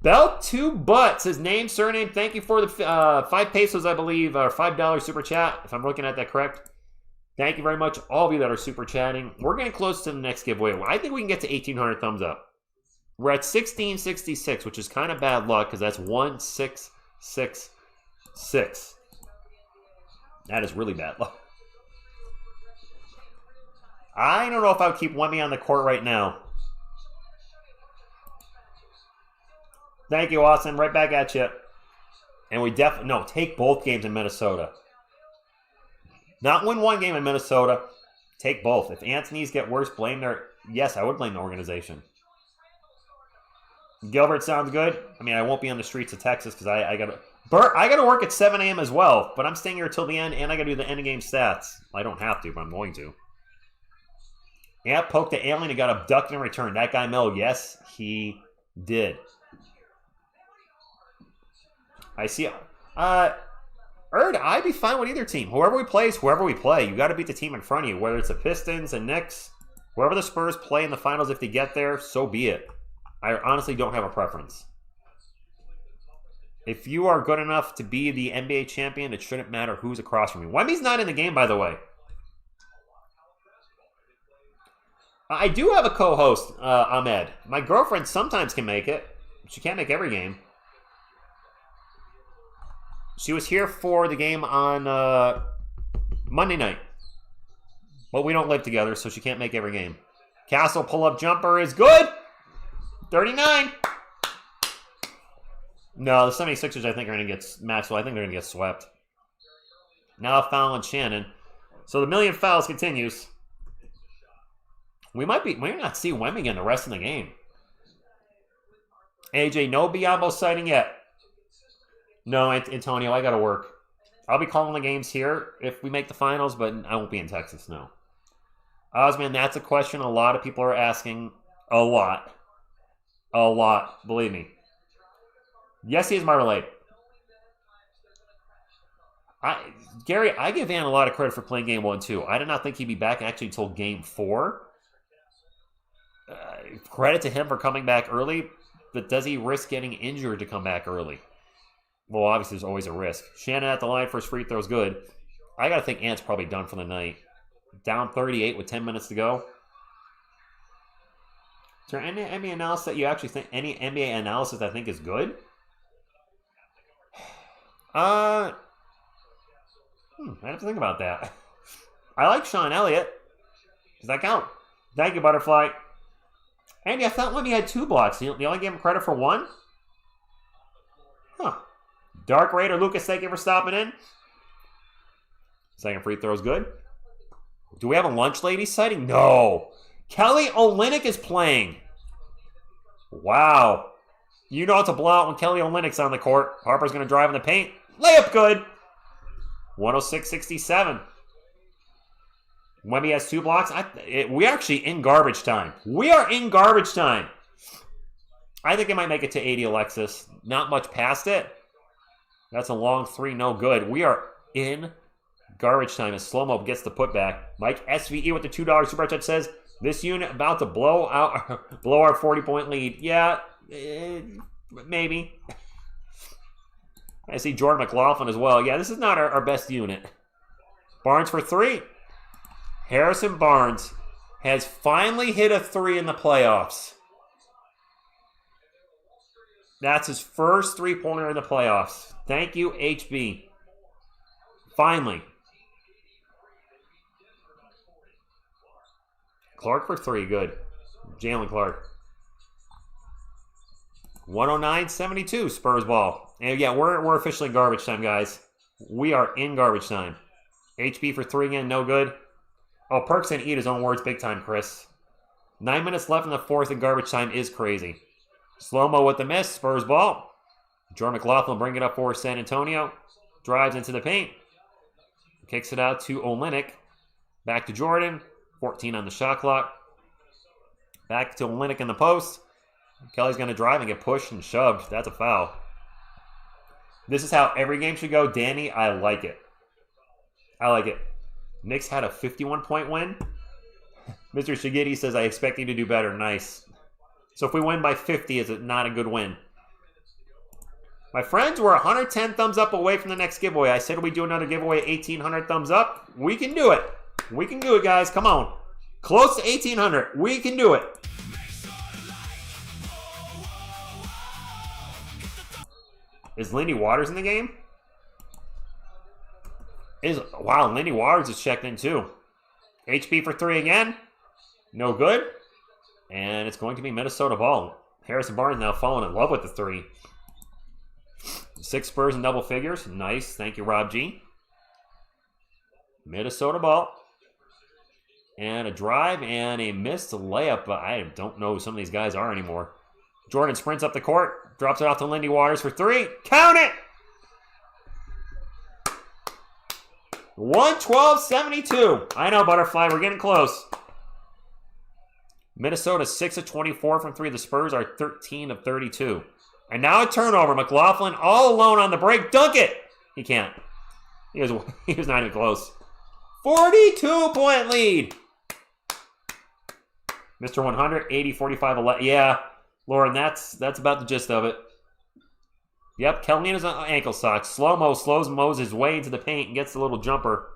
Belt to Butts, his name, surname. Thank you for the 5 pesos, I believe, or $5 super chat, if I'm looking at that correct. Thank you very much, all of you that are super chatting. We're getting close to the next giveaway. I think we can get to 1,800 thumbs up. We're at 1666, which is kind of bad luck because that's 1666. That is really bad luck. I don't know if I would keep Wemby on the court right now. Thank you, Austin. Right back at you. And we definitely, take both games in Minnesota. Not win one game in Minnesota. Take both. If Ant's knees get worse, yes, I would blame the organization. Gilbert sounds good. I mean, I won't be on the streets of Texas because I got to work at 7 a.m. as well. But I'm staying here till the end, and I got to do the end of game stats. I don't have to, but I'm going to. Ant poked the alien and got abducted in return. That guy Mel, yes, he did. I see. I'd be fine with either team. Whoever we play. You got to beat the team in front of you. Whether it's the Pistons, the Knicks, whoever the Spurs play in the finals, if they get there, so be it. I honestly don't have a preference. If you are good enough to be the NBA champion, it shouldn't matter who's across from you. Wemby's not in the game, by the way. I do have a co-host, Ahmed. My girlfriend sometimes can make it. She can't make every game. She was here for the game on Monday night. But we don't live together, so she can't make every game. Castle pull-up jumper is good. 39. No, the 76ers, I think, are going to get Maxwell. I think they're going to get swept. Now fouling Shannon. So the million fouls continues. We might not see Wemby again the rest of the game. AJ, no Biombo sighting yet. No, Antonio, I got to work. I'll be calling the games here if we make the finals, but I won't be in Texas, no. Osman, that's a question a lot of people are asking. A lot. A lot, believe me. Yes, he is Marmalade. Gary, I give Van a lot of credit for playing game 1, too. I did not think he'd be back actually until game 4. Credit to him for coming back early, but does he risk getting injured to come back early? Well, obviously, there's always a risk. Shannon at the line for his free throw is good. I got to think Ant's probably done for the night. Down 38 with 10 minutes to go. Is there any NBA analysis that you actually think, any NBA analysis I think is good? I have to think about that. I like Sean Elliott. Does that count? Thank you, Butterfly. Andy, I thought Wemby had 2 blocks. You only gave him credit for 1? Huh. Dark Raider Lucas, thank you for stopping in. Second free throw is good. Do we have a lunch lady sighting? No. Kelly Olynyk is playing. Wow. You know it's a blowout when Kelly Olynyk's on the court. Harper's going to drive in the paint. Layup good. 106-67. Wemby has 2 blocks. We're actually in garbage time. We are in garbage time. I think it might make it to 80, Alexis. Not much past it. That's a long 3, no good. We are in garbage time as Slow-Mo gets the putback. Mike SVE with the $2 super chat says, this unit about to blow our 40-point lead. Yeah, maybe. I see Jordan McLaughlin as well. Yeah, this is not our best unit. Barnes for 3. Harrison Barnes has finally hit a 3 in the playoffs. That's his first 3-pointer in the playoffs. Thank you, HB. Finally. Clark for 3, good. Jalen Clark. 109-72, Spurs ball. And yeah, we're officially in garbage time, guys. We are in garbage time. HB for 3 again, no good. Oh, Perks didn't eat his own words big time, Chris. 9 minutes left in the 4th, and garbage time is crazy. Slow-mo with the miss, Spurs ball. Jordan McLaughlin bring it up for San Antonio. Drives into the paint. Kicks it out to Olynyk. Back to Jordan. 14 on the shot clock. Back to Olynyk in the post. Kelly's going to drive and get pushed and shoved. That's a foul. This is how every game should go. Danny, I like it. I like it. Knicks had a 51-point win. Mr. Shigiti says, I expect you to do better. Nice. So if we win by 50, is it not a good win? My friends, we're 110 thumbs up away from the next giveaway. I said we do another giveaway, 1,800 thumbs up. We can do it. We can do it, guys. Come on. Close to 1,800. We can do it. Is Lindy Waters in the game? Wow, Lindy Waters is checked in too. HB for 3 again. No good. And it's going to be Minnesota ball. Harrison Barnes now falling in love with the 3. 6 Spurs in double figures. Nice. Thank you, Rob G. Minnesota ball. And a drive and a missed layup. I don't know who some of these guys are anymore. Jordan sprints up the court. Drops it off to Lindy Waters for 3. Count it! 112-72. I know, Butterfly. We're getting close. Minnesota 6 of 24 from 3. The Spurs are 13 of 32. And now a turnover. McLaughlin all alone on the break. Dunk it! He can't. He was not even close. 42-point lead. Mr. 100, 80, 45, 11. Yeah, Lauren, that's about the gist of it. Yep, Kellina's ankle socks. Slow-mo slows Moses way into the paint and gets the little jumper.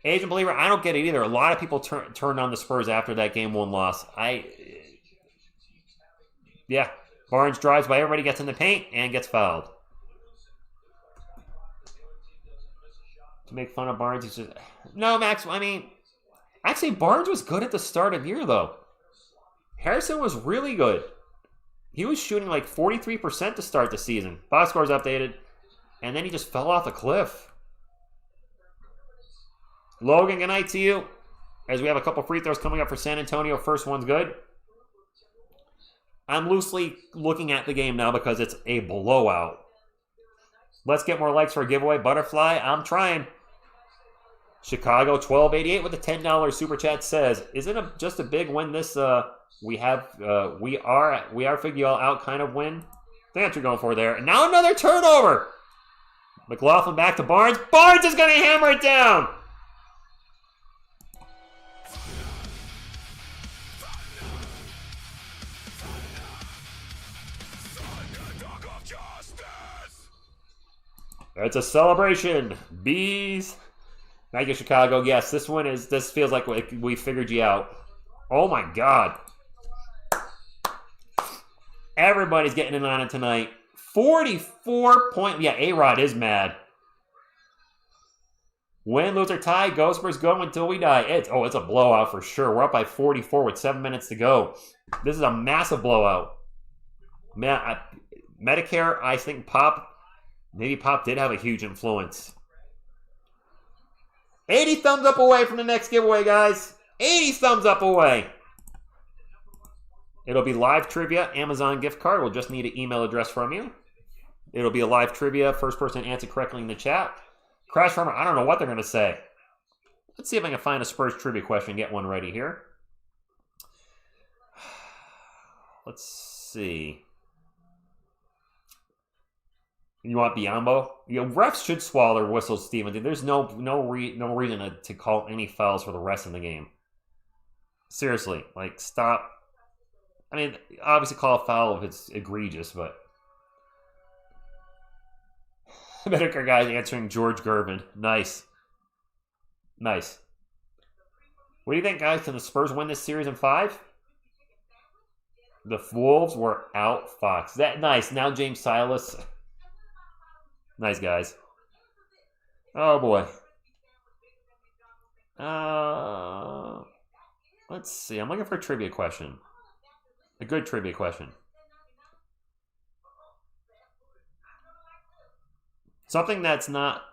Asian Believer, I don't get it either. A lot of people turned on the Spurs after that game 1 loss. Yeah, Barnes drives by everybody, gets in the paint, and gets fouled. To make fun of Barnes, he's just... No, Max, I mean... Actually, Barnes was good at the start of the year, though. Harrison was really good. He was shooting like 43% to start the season. Box scores updated. And then he just fell off a cliff. Logan, good night to you. As we have a couple free throws coming up for San Antonio. First one's good. I'm loosely looking at the game now because it's a blowout. Let's get more likes for a giveaway. Butterfly, I'm trying. Chicago 1288 with a $10 super chat says, "Isn't it just a big win this we are figure y'all out kind of win?" That's what you're going for there. And now another turnover. McLaughlin back to Barnes. Barnes is going to hammer it down. It's a celebration. Bees. Thank you, Chicago. Yes, this feels like we figured you out. Oh my God. Everybody's getting in on it tonight. 44 point. Yeah, A-Rod is mad. Win, lose, or tie. Go Spurs, go until we die. It's a blowout for sure. We're up by 44 with 7 minutes to go. This is a massive blowout. Man, Medicare, I think maybe Pop did have a huge influence. 80 thumbs up away from the next giveaway, guys. 80 thumbs up away. It'll be live trivia, Amazon gift card. We'll just need an email address from you. It'll be a live trivia. First person to answer correctly in the chat. Crash Farmer, I don't know what they're going to say. Let's see if I can find a Spurs trivia question and get one ready here. Let's see. You want Biombo? Refs should swallow their whistles, Steven. There's no reason to call any fouls for the rest of the game. Seriously, stop. I mean, obviously call a foul if it's egregious, but Medicare guys answering George Gervin. Nice. What do you think, guys? Can the Spurs win this series in 5? The Wolves were outfoxed. Nice. Now James Silas. Nice, guys. Oh, boy. Let's see. I'm looking for a trivia question. A good trivia question. Something that's not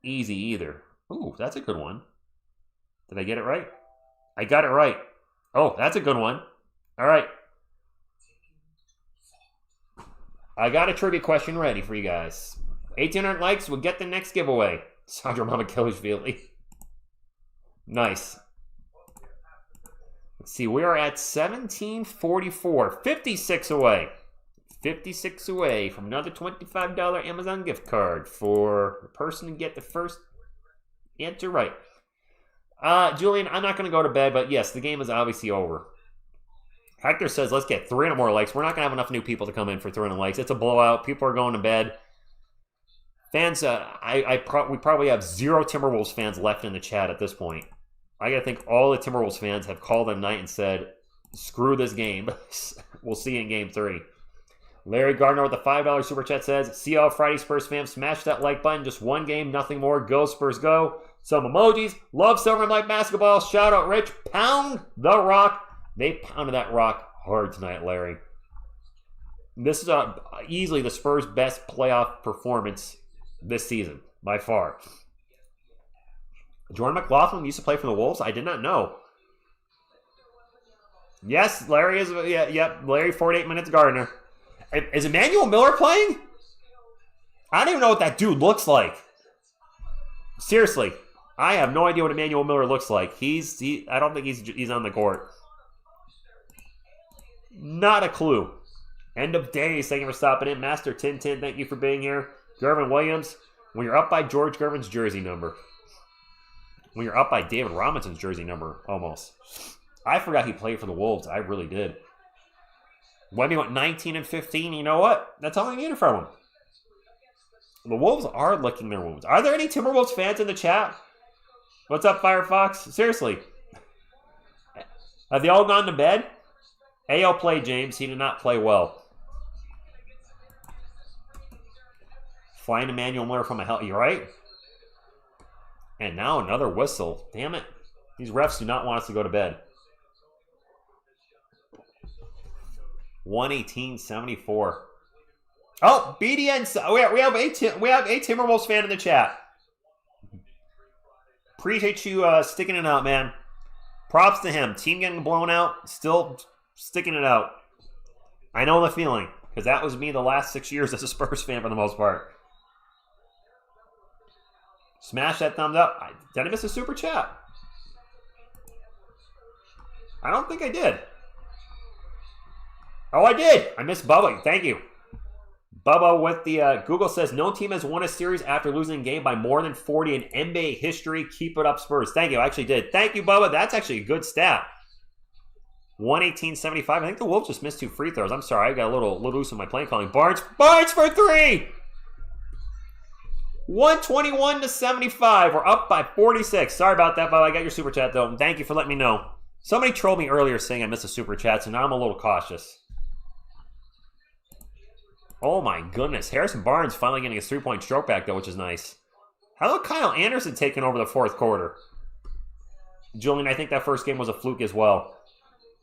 easy either. Ooh, that's a good one. Did I get it right? I got it right. Oh, that's a good one. All right. I got a trivia question ready for you guys. 1,800 likes will get the next giveaway. Sandro Mamakilishvili. Nice. Let's see, we are at 1744. 56 away. 56 away from another $25 Amazon gift card for the person to get the first answer right. Julian, I'm not going to go to bed, but yes, the game is obviously over. Hector says, let's get 300 more likes. We're not going to have enough new people to come in for 300 likes. It's a blowout. People are going to bed. Fans, we probably have 0 Timberwolves fans left in the chat at this point. I got to think all the Timberwolves fans have called at night and said, screw this game. We'll see you in game 3. Larry Gardner with the $5 super chat says, see all Friday Spurs fans, smash that like button. Just one game, nothing more. Go Spurs, go. Some emojis. Love Silver and Light basketball. Shout out Rich. Pound the rock. They pounded that rock hard tonight, Larry. This is easily the Spurs' best playoff performance this season, by far. Jordan McLaughlin used to play for the Wolves? I did not know. Yes, Larry is. Yep, Larry, 48 minutes Gardner. Is Emmanuel Miller playing? I don't even know what that dude looks like. Seriously, I have no idea what Emmanuel Miller looks like. I don't think he's on the court. Not a clue. End of days. Thank you for stopping in. Master Tintin, thank you for being here. Gervin Williams, when you're up by George Gervin's jersey number. When you're up by David Robinson's jersey number, almost. I forgot he played for the Wolves. I really did. Wemby went 19 and 15. You know what? That's all I needed from him. The Wolves are licking their wounds. Are there any Timberwolves fans in the chat? What's up, Firefox? Seriously. Have they all gone to bed? AL played, James. He did not play well. Flying Emmanuel Miller from a hell. You right? And now another whistle. Damn it. These refs do not want us to go to bed. 118-74. Oh, BDN. We have a Timberwolves fan in the chat. Appreciate you sticking it out, man. Props to him. Team getting blown out. Still sticking it out. I know the feeling, because that was me the last 6 years as a Spurs fan for the most part. Smash that thumbs up. Did I miss a super chat? I don't think I did. Oh, I did. I missed Bubba. Thank you. Bubba with the Google says, no team has won a series after losing a game by more than 40 in NBA history. Keep it up, Spurs. Thank you. I actually did. Thank you, Bubba. That's actually a good stat. 118-75. I think the Wolves just missed 2 free throws. I'm sorry. I got a little loose in my play calling. Barnes for 3. 121-75. We're up by 46. Sorry about that, Bubba. I got your super chat, though. Thank you for letting me know. Somebody trolled me earlier saying I missed a super chat, so now I'm a little cautious. Oh my goodness. Harrison Barnes finally getting his 3-point stroke back, though, which is nice. How about Kyle Anderson taking over the 4th quarter? Julian, I think that first game was a fluke as well.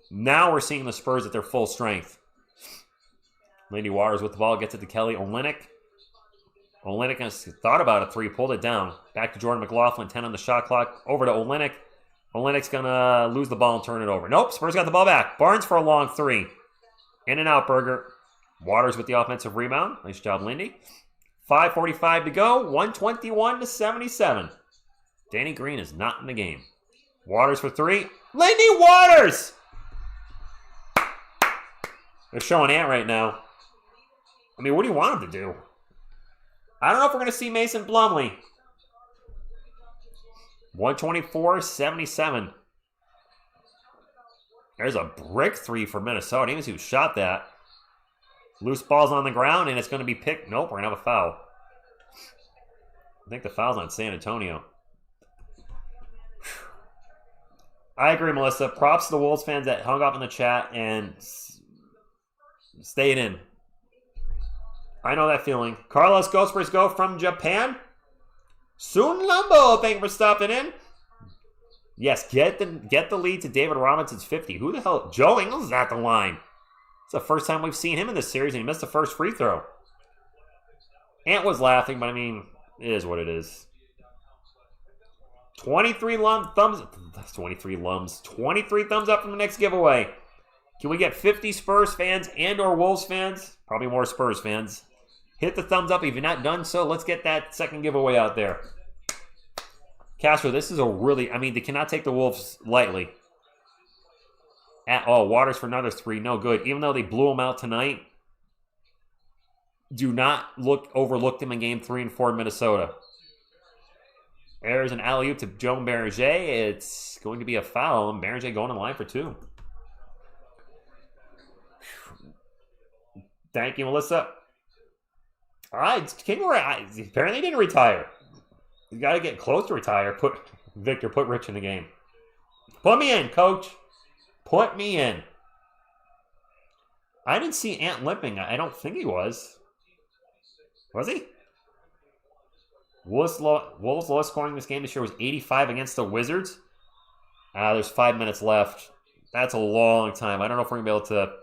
Now we're seeing the Spurs at their full strength. Lindy Waters with the ball, gets it to Kelly Olynyk. Olynyk has thought about a 3, pulled it down. Back to Jordan McLaughlin, 10 on the shot clock. Over to Olynyk. Olynyk's going to lose the ball and turn it over. Nope, Spurs got the ball back. Barnes for a long 3. In and out, Berger. Waters with the offensive rebound. Nice job, Lindy. 5:45 to go. 121-77. Danny Green is not in the game. Waters for 3. Lindy Waters! They're showing Ant right now. I mean, what do you want him to do? I don't know if we're going to see Mason Plumlee. 124-77. There's a brick 3 for Minnesota. I didn't even see who shot that. Loose ball's on the ground, and it's going to be picked. Nope, we're going to have a foul. I think the foul's on San Antonio. I agree, Melissa. Props to the Wolves fans that hung up in the chat and stayed in. I know that feeling. Carlos Go Spurs Go from Japan. Soon Lumbo, thank you for stopping in. Yes, get the lead to David Robinson's 50. Who the hell? Joe Ingles is at the line. It's the first time we've seen him in this series, and he missed the first free throw. Ant was laughing, but I mean, it is what it is. 23 thumbs up from the next giveaway. Can we get 50 Spurs fans and or Wolves fans? Probably more Spurs fans. Hit the thumbs up if you've not done so. Let's get that second giveaway out there. Castro, this is a really, I mean, they cannot take the Wolves lightly. Waters for another 3. No good. Even though they blew them out tonight, do not overlook them in game 3 and 4 in Minnesota. There's an alley-oop to Joe Berger. It's going to be a foul, and Berger going in line for 2. Thank you, Melissa. All right, apparently didn't retire. You got to get close to retire. Victor, put Rich in the game. Put me in, coach. Put me in. I didn't see Ant limping. I don't think he was. Was he? Wolves' lowest scoring this game this year was 85 against the Wizards. There's 5 minutes left. That's a long time. I don't know if we're going to be able to...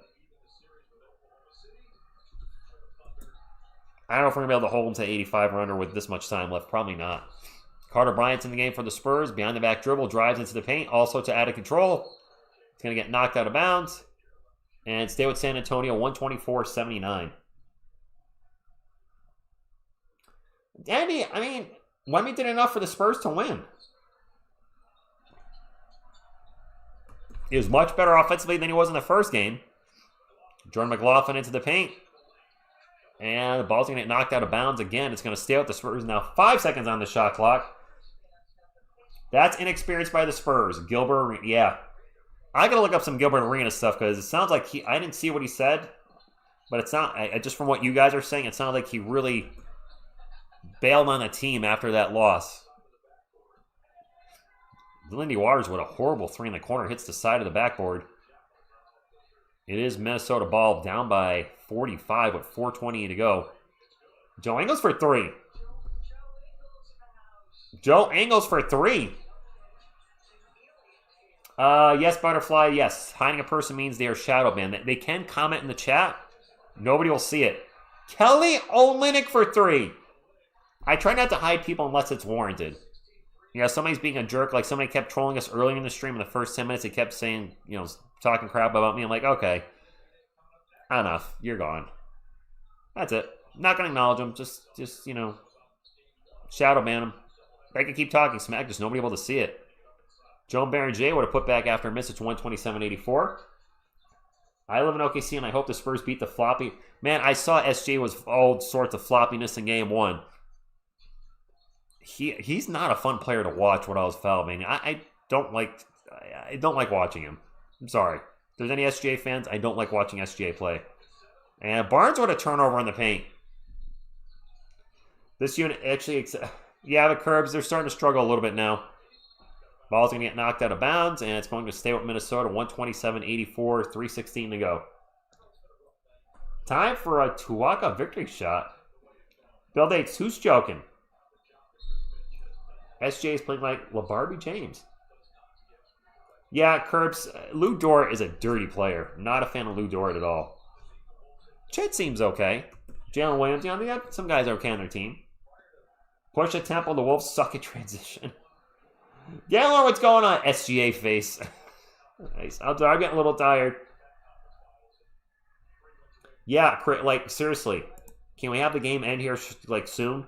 I don't know if we're going to be able to hold them to 85 or under with this much time left. Probably not. Carter Bryant's in the game for the Spurs. Behind the back dribble, drives into the paint. Also to out of control. It's going to get knocked out of bounds. And stay with San Antonio, 124-79. Andy, I mean, Wemby did enough for the Spurs to win. He was much better offensively than he was in the first game. Jordan McLaughlin into the paint. And the ball's going to get knocked out of bounds again. It's going to stay with the Spurs now. 5 seconds on the shot clock. That's inexperience by the Spurs. Gilbert, yeah. I got to look up some Gilbert Arenas stuff because it sounds like I didn't see what he said. But it's not, just from what you guys are saying, it sounded like he really bailed on the team after that loss. Lindy Waters with a horrible 3 in the corner. Hits the side of the backboard. It is Minnesota ball down by 45 with 4:20 to go. Joe Ingles for 3. Joe Ingles for 3. Yes, Butterfly, yes. Hiding a person means they are shadow banned. They can comment in the chat. Nobody will see it. Kelly Olynyk for 3. I try not to hide people unless it's warranted. You know, somebody's being a jerk. Like somebody kept trolling us earlier in the stream in the first 10 minutes. They kept saying, talking crap about me. I'm like, okay. Enough. You're gone. That's it. Not going to acknowledge him. Just, you know, shadow ban him. I could keep talking smack, just nobody able to see it. Joe Baron J would have put back after a miss. It's 127.84. I live in OKC, and I hope the Spurs beat the floppy. Man, I saw SJ was all sorts of floppiness in game one. He's not a fun player to watch when I was foul, man. I don't like watching him. I'm sorry. If there's any SGA fans, I don't like watching SGA play. And Barnes with a turnover in the paint. This unit actually, yeah, the Curbs, they're starting to struggle a little bit now. Ball's going to get knocked out of bounds, and it's going to stay with Minnesota. 127-84, 3:16 to go. Time for a Tuwaka victory shot. Bill Dates, who's joking? SJ is playing like LeBarbie James. Yeah, Curbs, Lou Dort is a dirty player. Not a fan of Lou Dort at all. Chet seems okay. Jalen Williams, you know, they got some guys okay on their team. Push a Temple, the Wolves suck at transition. Yeah, Lord, what's going on? SGA face. Nice. I'm getting a little tired. Yeah, like, seriously. Can we have the game end here, like, soon?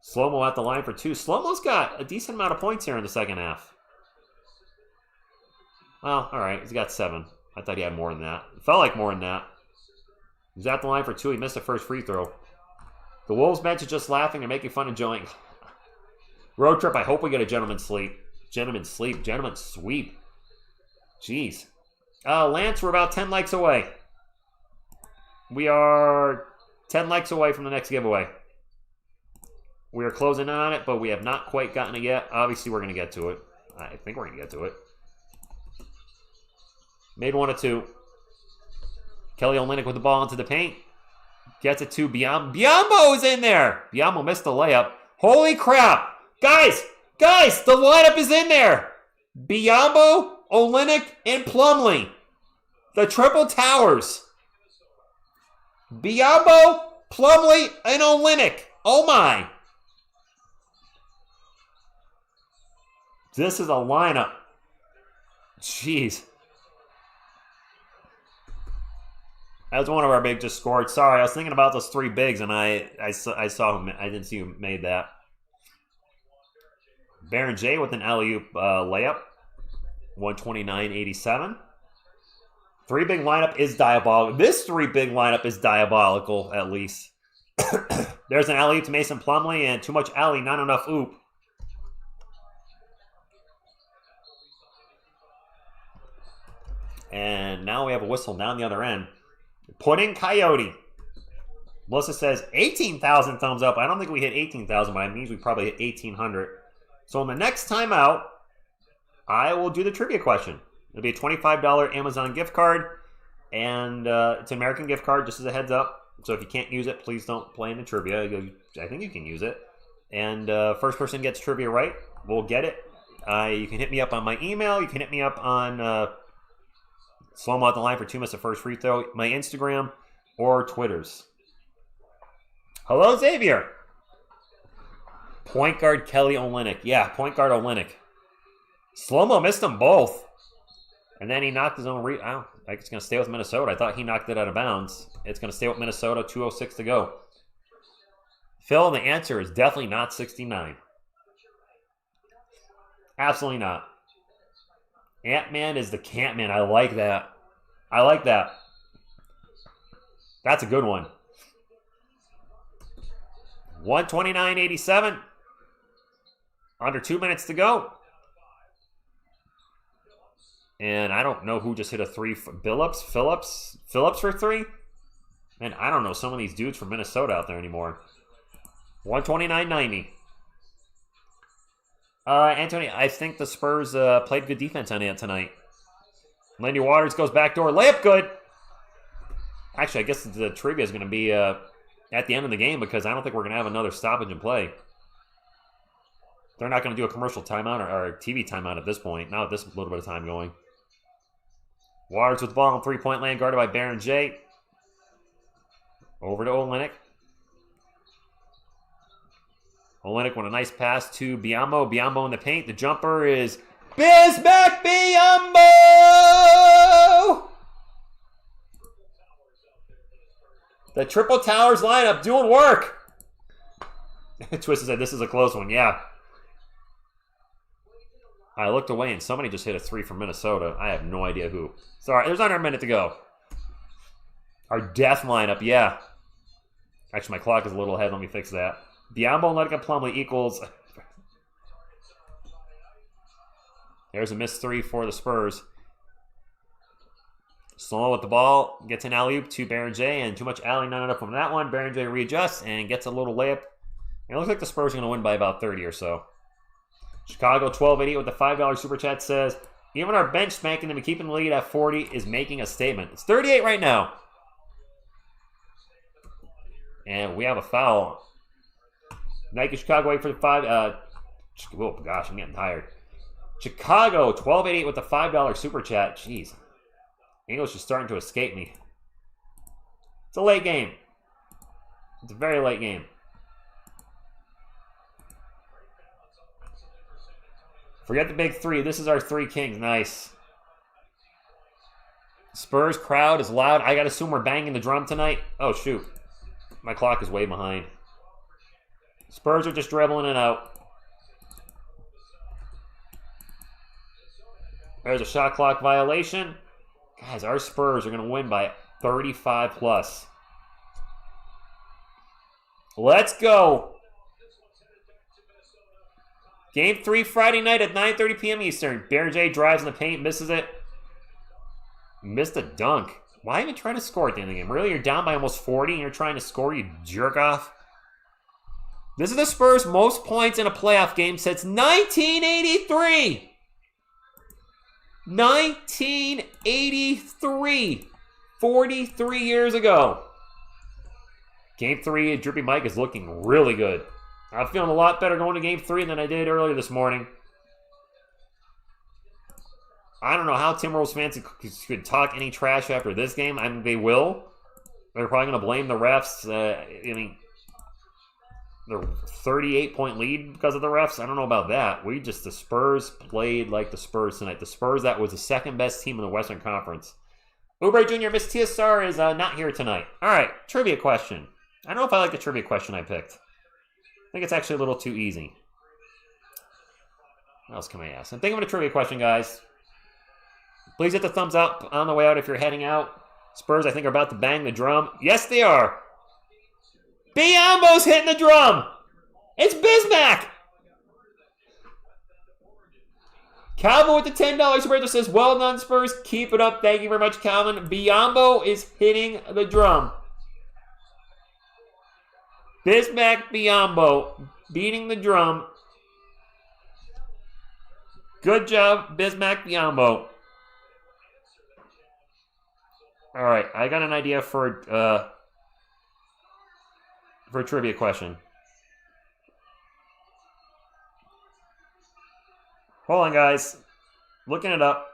Slow-mo at the line for 2. Slow-mo's got a decent amount of points here in the second half. Well, all right. He's got 7. I thought he had more than that. It felt like more than that. He's at the line for 2. He missed the first free throw. The Wolves bench is just laughing and making fun of Joey. Road trip, I hope we get a gentleman's sleep. Gentleman's sleep. Gentleman's sweep. Jeez. Lance, we're about 10 likes away. We are 10 likes away from the next giveaway. We are closing in on it, but we have not quite gotten it yet. Obviously, we're going to get to it. I think we're going to get to it. Made 1 of 2. Kelly Olynyk with the ball into the paint. Gets it to Biyombo. Biyombo is in there. Biyombo missed the layup. Holy crap. Guys, the lineup is in there. Biyombo, Olynyk, and Plumlee. The triple towers. Biyombo, Plumlee, and Olynyk. Oh my. This is a lineup. Jeez. That was one of our bigs just scored. Sorry, I was thinking about those 3 bigs, and I saw him. I didn't see who made that. Baron J with an alley-oop layup. 129-87. 3-big lineup is diabolical. This 3-big lineup is diabolical, at least. There's an alley-oop to Mason Plumlee, and too much alley, not enough oop. And now we have a whistle down the other end. Pudding Coyote. Melissa says 18,000 thumbs up. I don't think we hit 18,000, but it means we probably hit 1,800. So in the next time out, I will do the trivia question. It'll be a $25 Amazon gift card, and it's an American gift card, just as a heads up. So if you can't use it, please don't play in the trivia. I think you can use it. And first person gets trivia right, we'll get it. You can hit me up on my email. You can hit me up on Slow-mo at the line for 2 minutes of first free throw, my Instagram or Twitters. Hello, Xavier. Point guard Kelly Olynyk. Yeah, point guard Olynyk. Slow-mo missed them both. And then he knocked his own I think it's going to stay with Minnesota. I thought he knocked it out of bounds. It's going to stay with Minnesota. 2:06 to go. Phil, the answer is definitely not 69. Absolutely not. Ant-Man is the Cant-Man. I like that. I like that. That's a good one. 129.87. Under 2 minutes to go. And I don't know who just hit a 3. Phillips for 3? And I don't know some of these dudes from Minnesota out there anymore. 129.90. Anthony, I think the Spurs played good defense on it tonight. Landy Waters goes backdoor. Layup good. Actually, I guess the trivia is going to be at the end of the game because I don't think we're going to have another stoppage in play. They're not going to do a commercial timeout or a TV timeout at this point. Not with this little bit of time going. Waters with the ball on 3-point land, guarded by Baron J. Over to Olynyk. Olynyk with a nice pass to Biyombo. Biyombo in the paint. The jumper is Bismack Biyombo! The Triple Towers lineup doing work. Twisted said, this is a close one. Yeah. I looked away and somebody just hit a 3 from Minnesota. I have no idea who. Sorry, there's under a minute to go. Our death lineup, yeah. Actually, my clock is a little ahead. Let me fix that. Biyombo and Ledka Plumlee equals. There's a missed 3 for the Spurs. Slow with the ball. Gets an alley-oop to Baron J. And too much alley, not enough from that one. Baron J readjusts and gets a little layup. It looks like the Spurs are going to win by about 30 or so. Chicago 1280 with the $5 super chat says, even our bench spanking them and keeping the lead at 40 is making a statement. It's 38 right now. And we have a foul. Nike Chicago wait for the 5. Oh gosh, I'm getting tired. Chicago 1288 with the $5 super chat. Jeez. English is starting to escape me. It's a late game. It's a very late game. Forget the big 3. This is our 3 kings. Nice. Spurs crowd is loud. I gotta assume we're banging the drum tonight. Oh, shoot. My clock is way behind. Spurs are just dribbling it out. There's a shot clock violation. Guys, our Spurs are going to win by 35 plus. Let's go. Game 3 Friday night at 9:30 p.m. Eastern. Baron J drives in the paint, misses it. Missed a dunk. Why even try to score at the end of the game? Really? You're down by almost 40 and you're trying to score, you jerk off? This is the Spurs' most points in a playoff game since 1983. 1983. 43 years ago. Game 3, Drippy Mike is looking really good. I'm feeling a lot better going to Game 3 than I did earlier this morning. I don't know how Timberwolves fans could talk any trash after this game. I mean, they will. They're probably going to blame the refs. I mean, they're 38-point lead because of the refs. I don't know about that. The Spurs played like the Spurs tonight. The Spurs, that was the second best team in the Western Conference. Oubre Jr., Miss TSR is not here tonight. All right, trivia question. I don't know if I like the trivia question I picked. I think it's actually a little too easy. What else can I ask? I'm thinking of a trivia question, guys. Please hit the thumbs up on the way out if you're heading out. Spurs, I think, are about to bang the drum. Yes, they are. Biyombo's hitting the drum. It's Bismack. Calvin with the $10 super says, well done, Spurs. Keep it up. Thank you very much, Calvin. Biyombo is hitting the drum. Bismack Biyombo beating the drum. Good job, Bismack Biyombo. All right, I got an idea for a trivia question. Hold on, guys. Looking it up.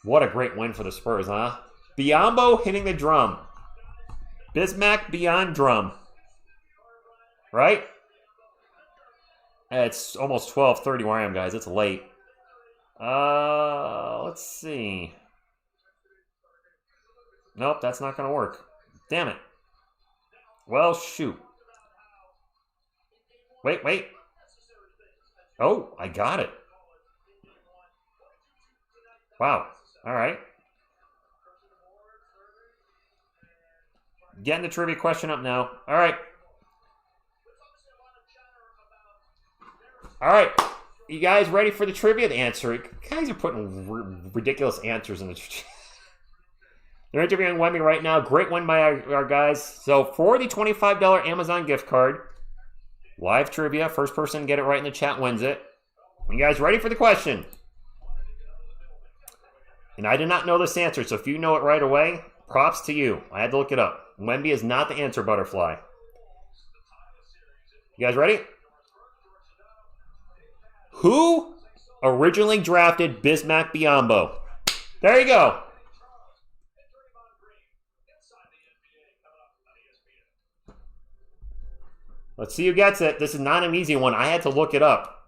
What a great win for the Spurs, huh? Biyombo hitting the drum. Bismack beyond drum. Right? It's almost 12:30 where I am, guys. It's late. Let's see. Nope, that's not going to work. Damn it. Well, shoot. Wait. Oh, I got it. Wow. All right. Getting the trivia question up now. All right. All right. You guys ready for the trivia? The answer. You guys are putting ridiculous answers in the They're interviewing Wemby right now. Great win by our guys. So for the $25 Amazon gift card, live trivia, first person to get it right in the chat wins it. You guys ready for the question? And I did not know this answer, so if you know it right away, props to you. I had to look it up. Wemby is not the answer, Butterfly. You guys ready? Who originally drafted Bismack Biyombo? There you go. Let's see who gets it. This is not an easy one. I had to look it up.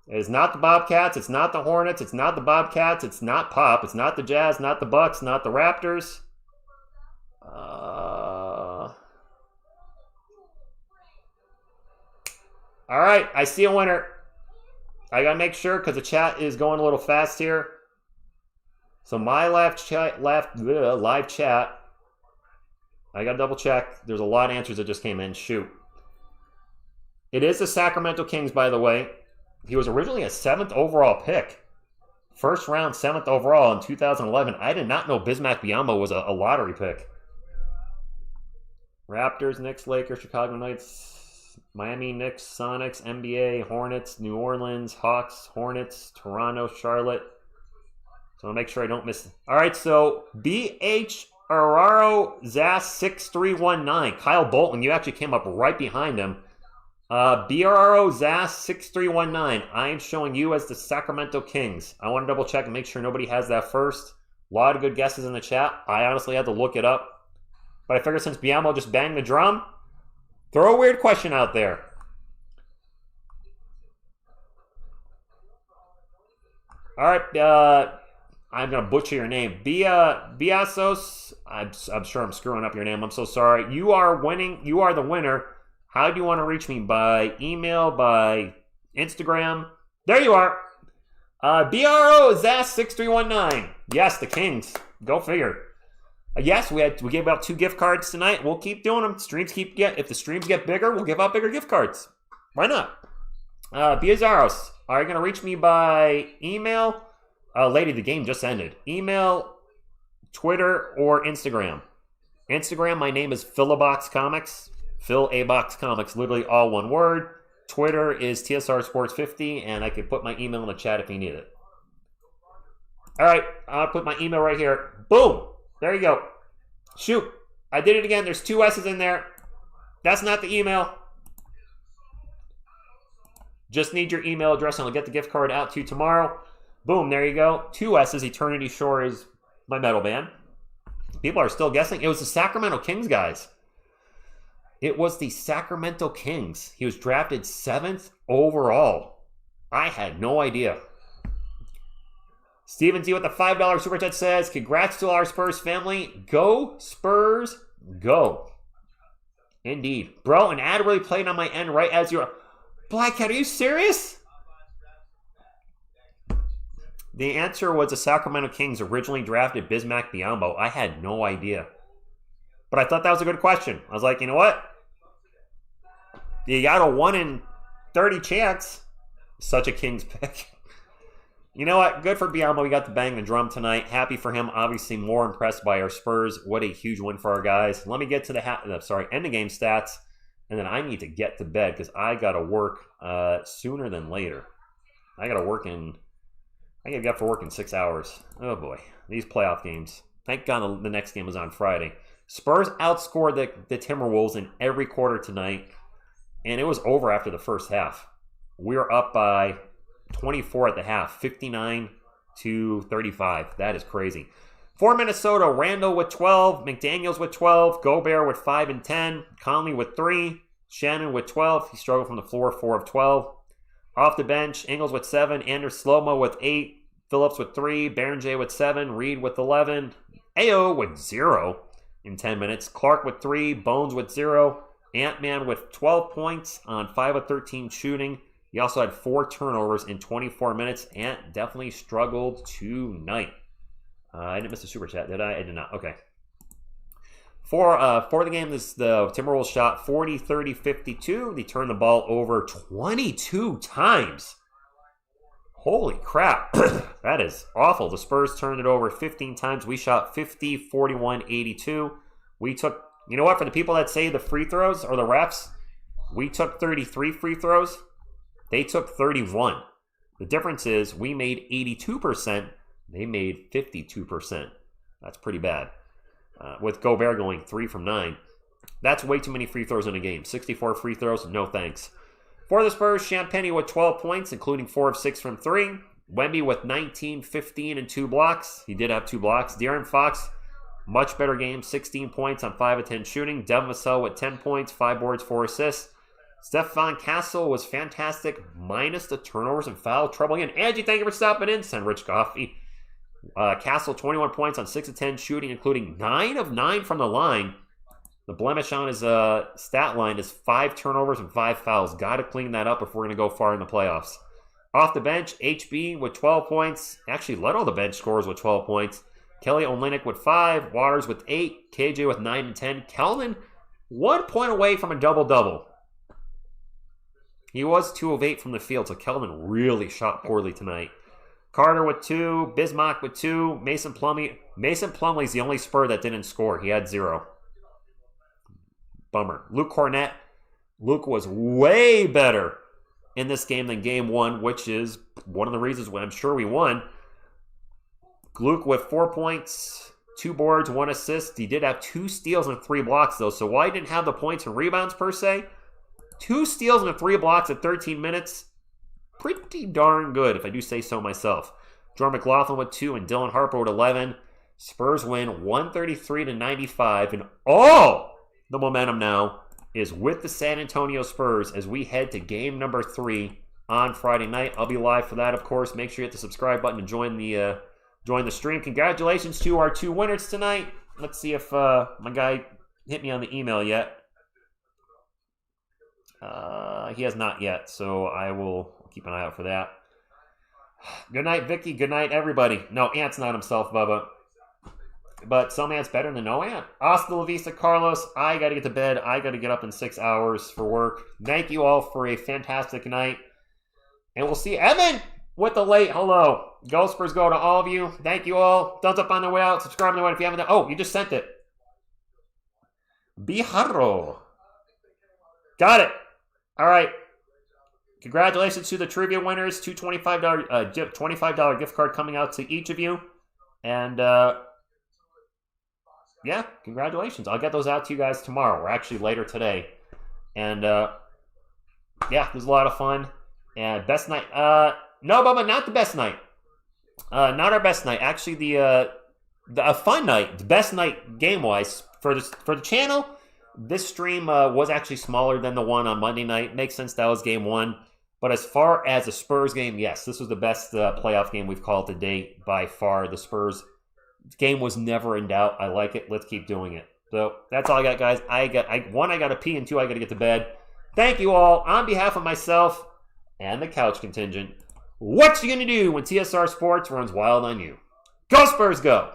It is not the Bobcats. It's not the Hornets. It's not the Bobcats. It's not Pop. It's not the Jazz. Not the Bucks. Not the Raptors. All right, I see a winner. I gotta make sure because the chat is going a little fast here. So my live chat. I gotta double check. There's a lot of answers that just came in. Shoot. It is the Sacramento Kings, by the way. He was originally a 7th overall pick. First round, 7th overall in 2011. I did not know Bismack Biyombo was a lottery pick. Raptors, Knicks, Lakers, Chicago Knights, Miami, Knicks, Sonics, NBA, Hornets, New Orleans, Hawks, Hornets, Toronto, Charlotte. So I'll make sure I don't miss. All right, so BH Araro Zas 6319. Kyle Bolton, you actually came up right behind him. BRRO Zas 6319. I am showing you as the Sacramento Kings. I want to double check and make sure nobody has that first. A lot of good guesses in the chat. I honestly had to look it up. But I figured since Biyombo just banged the drum, throw a weird question out there. All right, I'm going to butcher your name. Biasos, I'm sure I'm screwing up your name. I'm so sorry. You are winning. You are the winner. How do you want to reach me? By email, by Instagram? There you are. BRO Zas 6319. Yes, the Kings. Go figure. Yes, we gave out 2 gift cards tonight. We'll keep doing them. If the streams get bigger, we'll give out bigger gift cards. Why not? Biazaros, are you going to reach me by email? Lady, the game just ended. Email, Twitter, or Instagram. Instagram, my name is Philabox Comics. Phil A Box Comics, literally all one word. Twitter is TSR Sports 50, and I can put my email in the chat if you need it. All right, I'll put my email right here. Boom! There you go. Shoot, I did it again. There's 2 S's in there. That's not the email. Just need your email address, and I'll get the gift card out to you tomorrow. Boom, there you go. 2 S's. Eternity Shore is my metal band. People are still guessing. It was the Sacramento Kings, guys. It was the Sacramento Kings. He was drafted 7th overall. I had no idea. Steven Z with the $5 super chat says, congrats to our Spurs family. Go Spurs, go. Indeed. Bro, an ad really played on my end right as you're... Black Cat, are you serious? The answer was the Sacramento Kings originally drafted Bismack Biyombo. I had no idea. But I thought that was a good question. I was like, you know what? You got a 1 in 30 chance. Such a Kings pick. You know what? Good for Biyombo. We got to bang the drum tonight. Happy for him. Obviously more impressed by our Spurs. What a huge win for our guys. Let me get to the end of game stats. And then I need to get to bed because I got to work sooner than later. I got to work in 6 hours. Oh boy. These playoff games. Thank God the next game was on Friday. Spurs outscored the Timberwolves in every quarter tonight. And it was over after the first half. We were up by 24 at the half, 59-35. That is crazy. For Minnesota, Randall with 12, McDaniels with 12, Gobert with 5 and 10, Conley with 3, Shannon with 12. He struggled from the floor, 4 of 12. Off the bench, Ingles with 7, Anders Slomo with 8, Phillips with 3, Berenger with 7, Reed with 11, Ayo with 0 in 10 minutes, Clark with 3, Bones with 0, Ant-Man with 12 points on 5 of 13 shooting. He also had 4 turnovers in 24 minutes. Ant definitely struggled tonight. I didn't miss a super chat, did I? I did not. Okay. For the game, the Timberwolves shot 40, 30, 52. They turned the ball over 22 times. Holy crap. That is awful. The Spurs turned it over 15 times. We shot 50, 41, 82. We took, you know what, for the people that say the free throws or the refs, we took 33 free throws. They took 31. The difference is we made 82%. They made 52%. That's pretty bad. With Gobert going 3 from 9. That's way too many free throws in a game. 64 free throws, no thanks. For the Spurs, Champagnie with 12 points, including 4 of 6 from 3. Wemby with 19, 15, and 2 blocks. He did have 2 blocks. De'Aaron Fox, much better game. 16 points on 5 of 10 shooting. Devin Vassell with 10 points, 5 boards, 4 assists. Stefan Castle was fantastic, minus the turnovers and foul trouble. Again, Angie, thank you for stopping in. Send Rich Coffee. Castle, 21 points on 6 of 10 shooting, including 9 of 9 from the line. The blemish on his stat line is 5 turnovers and 5 fouls. Got to clean that up if we're going to go far in the playoffs. Off the bench, HB with 12 points. Actually led all the bench scorers with 12 points. Kelly Olynyk with 5. Waters with 8. KJ with 9 and 10. Keldon, 1 point away from a double-double. He was 2 of 8 from the field, so Keldon really shot poorly tonight. Carter with 2. Bismack with 2. Mason Plumlee's the only Spur that didn't score. He had 0. Bummer. Luke Cornett. Luke was way better in this game than game 1, which is one of the reasons why I'm sure we won. Luke with 4 points, 2 boards, 1 assist. He did have 2 steals and 3 blocks, though, so while he didn't have the points and rebounds per se, 2 steals and 3 blocks at 13 minutes, pretty darn good, if I do say so myself. Jordan McLaughlin with 2 and Dylan Harper with 11. Spurs win 133-95, and all the momentum now is with the San Antonio Spurs as we head to game number 3 on Friday night. I'll be live for that, of course. Make sure you hit the subscribe button and join the stream. Congratulations to our 2 winners tonight. Let's see if my guy hit me on the email yet. He has not yet, so I will keep an eye out for that. Good night, Vicky. Good night, everybody. No, Ant's not himself, Bubba. But some Ant's better than no Ant. Hasta la vista, Carlos. I got to get to bed. I got to get up in 6 hours for work. Thank you all for a fantastic night. And we'll see Evan with the late hello. Go Spurs go to all of you. Thank you all. Thumbs up on the way out. Subscribe on the way if you haven't done. Oh, you just sent it. Bijarro. Got it. All right. Congratulations to the trivia winners. Two $25 gift card coming out to each of you. And, yeah, congratulations. I'll get those out to you guys tomorrow. We're actually later today. And, yeah, it was a lot of fun. And best night. No, Bubba, not the best night. Not our best night. Actually, a fun night. The best night game-wise for the channel. This stream was actually smaller than the one on Monday night. Makes sense. That was game 1. But as far as the Spurs game, yes, this was the best playoff game we've called to date by far. The Spurs game was never in doubt. I like it. Let's keep doing it. So that's all I got, guys. One, I got to pee, and 2, I got to get to bed. Thank you all. On behalf of myself and the couch contingent, what you gonna do when TSR Sports runs wild on you? Go Spurs, go!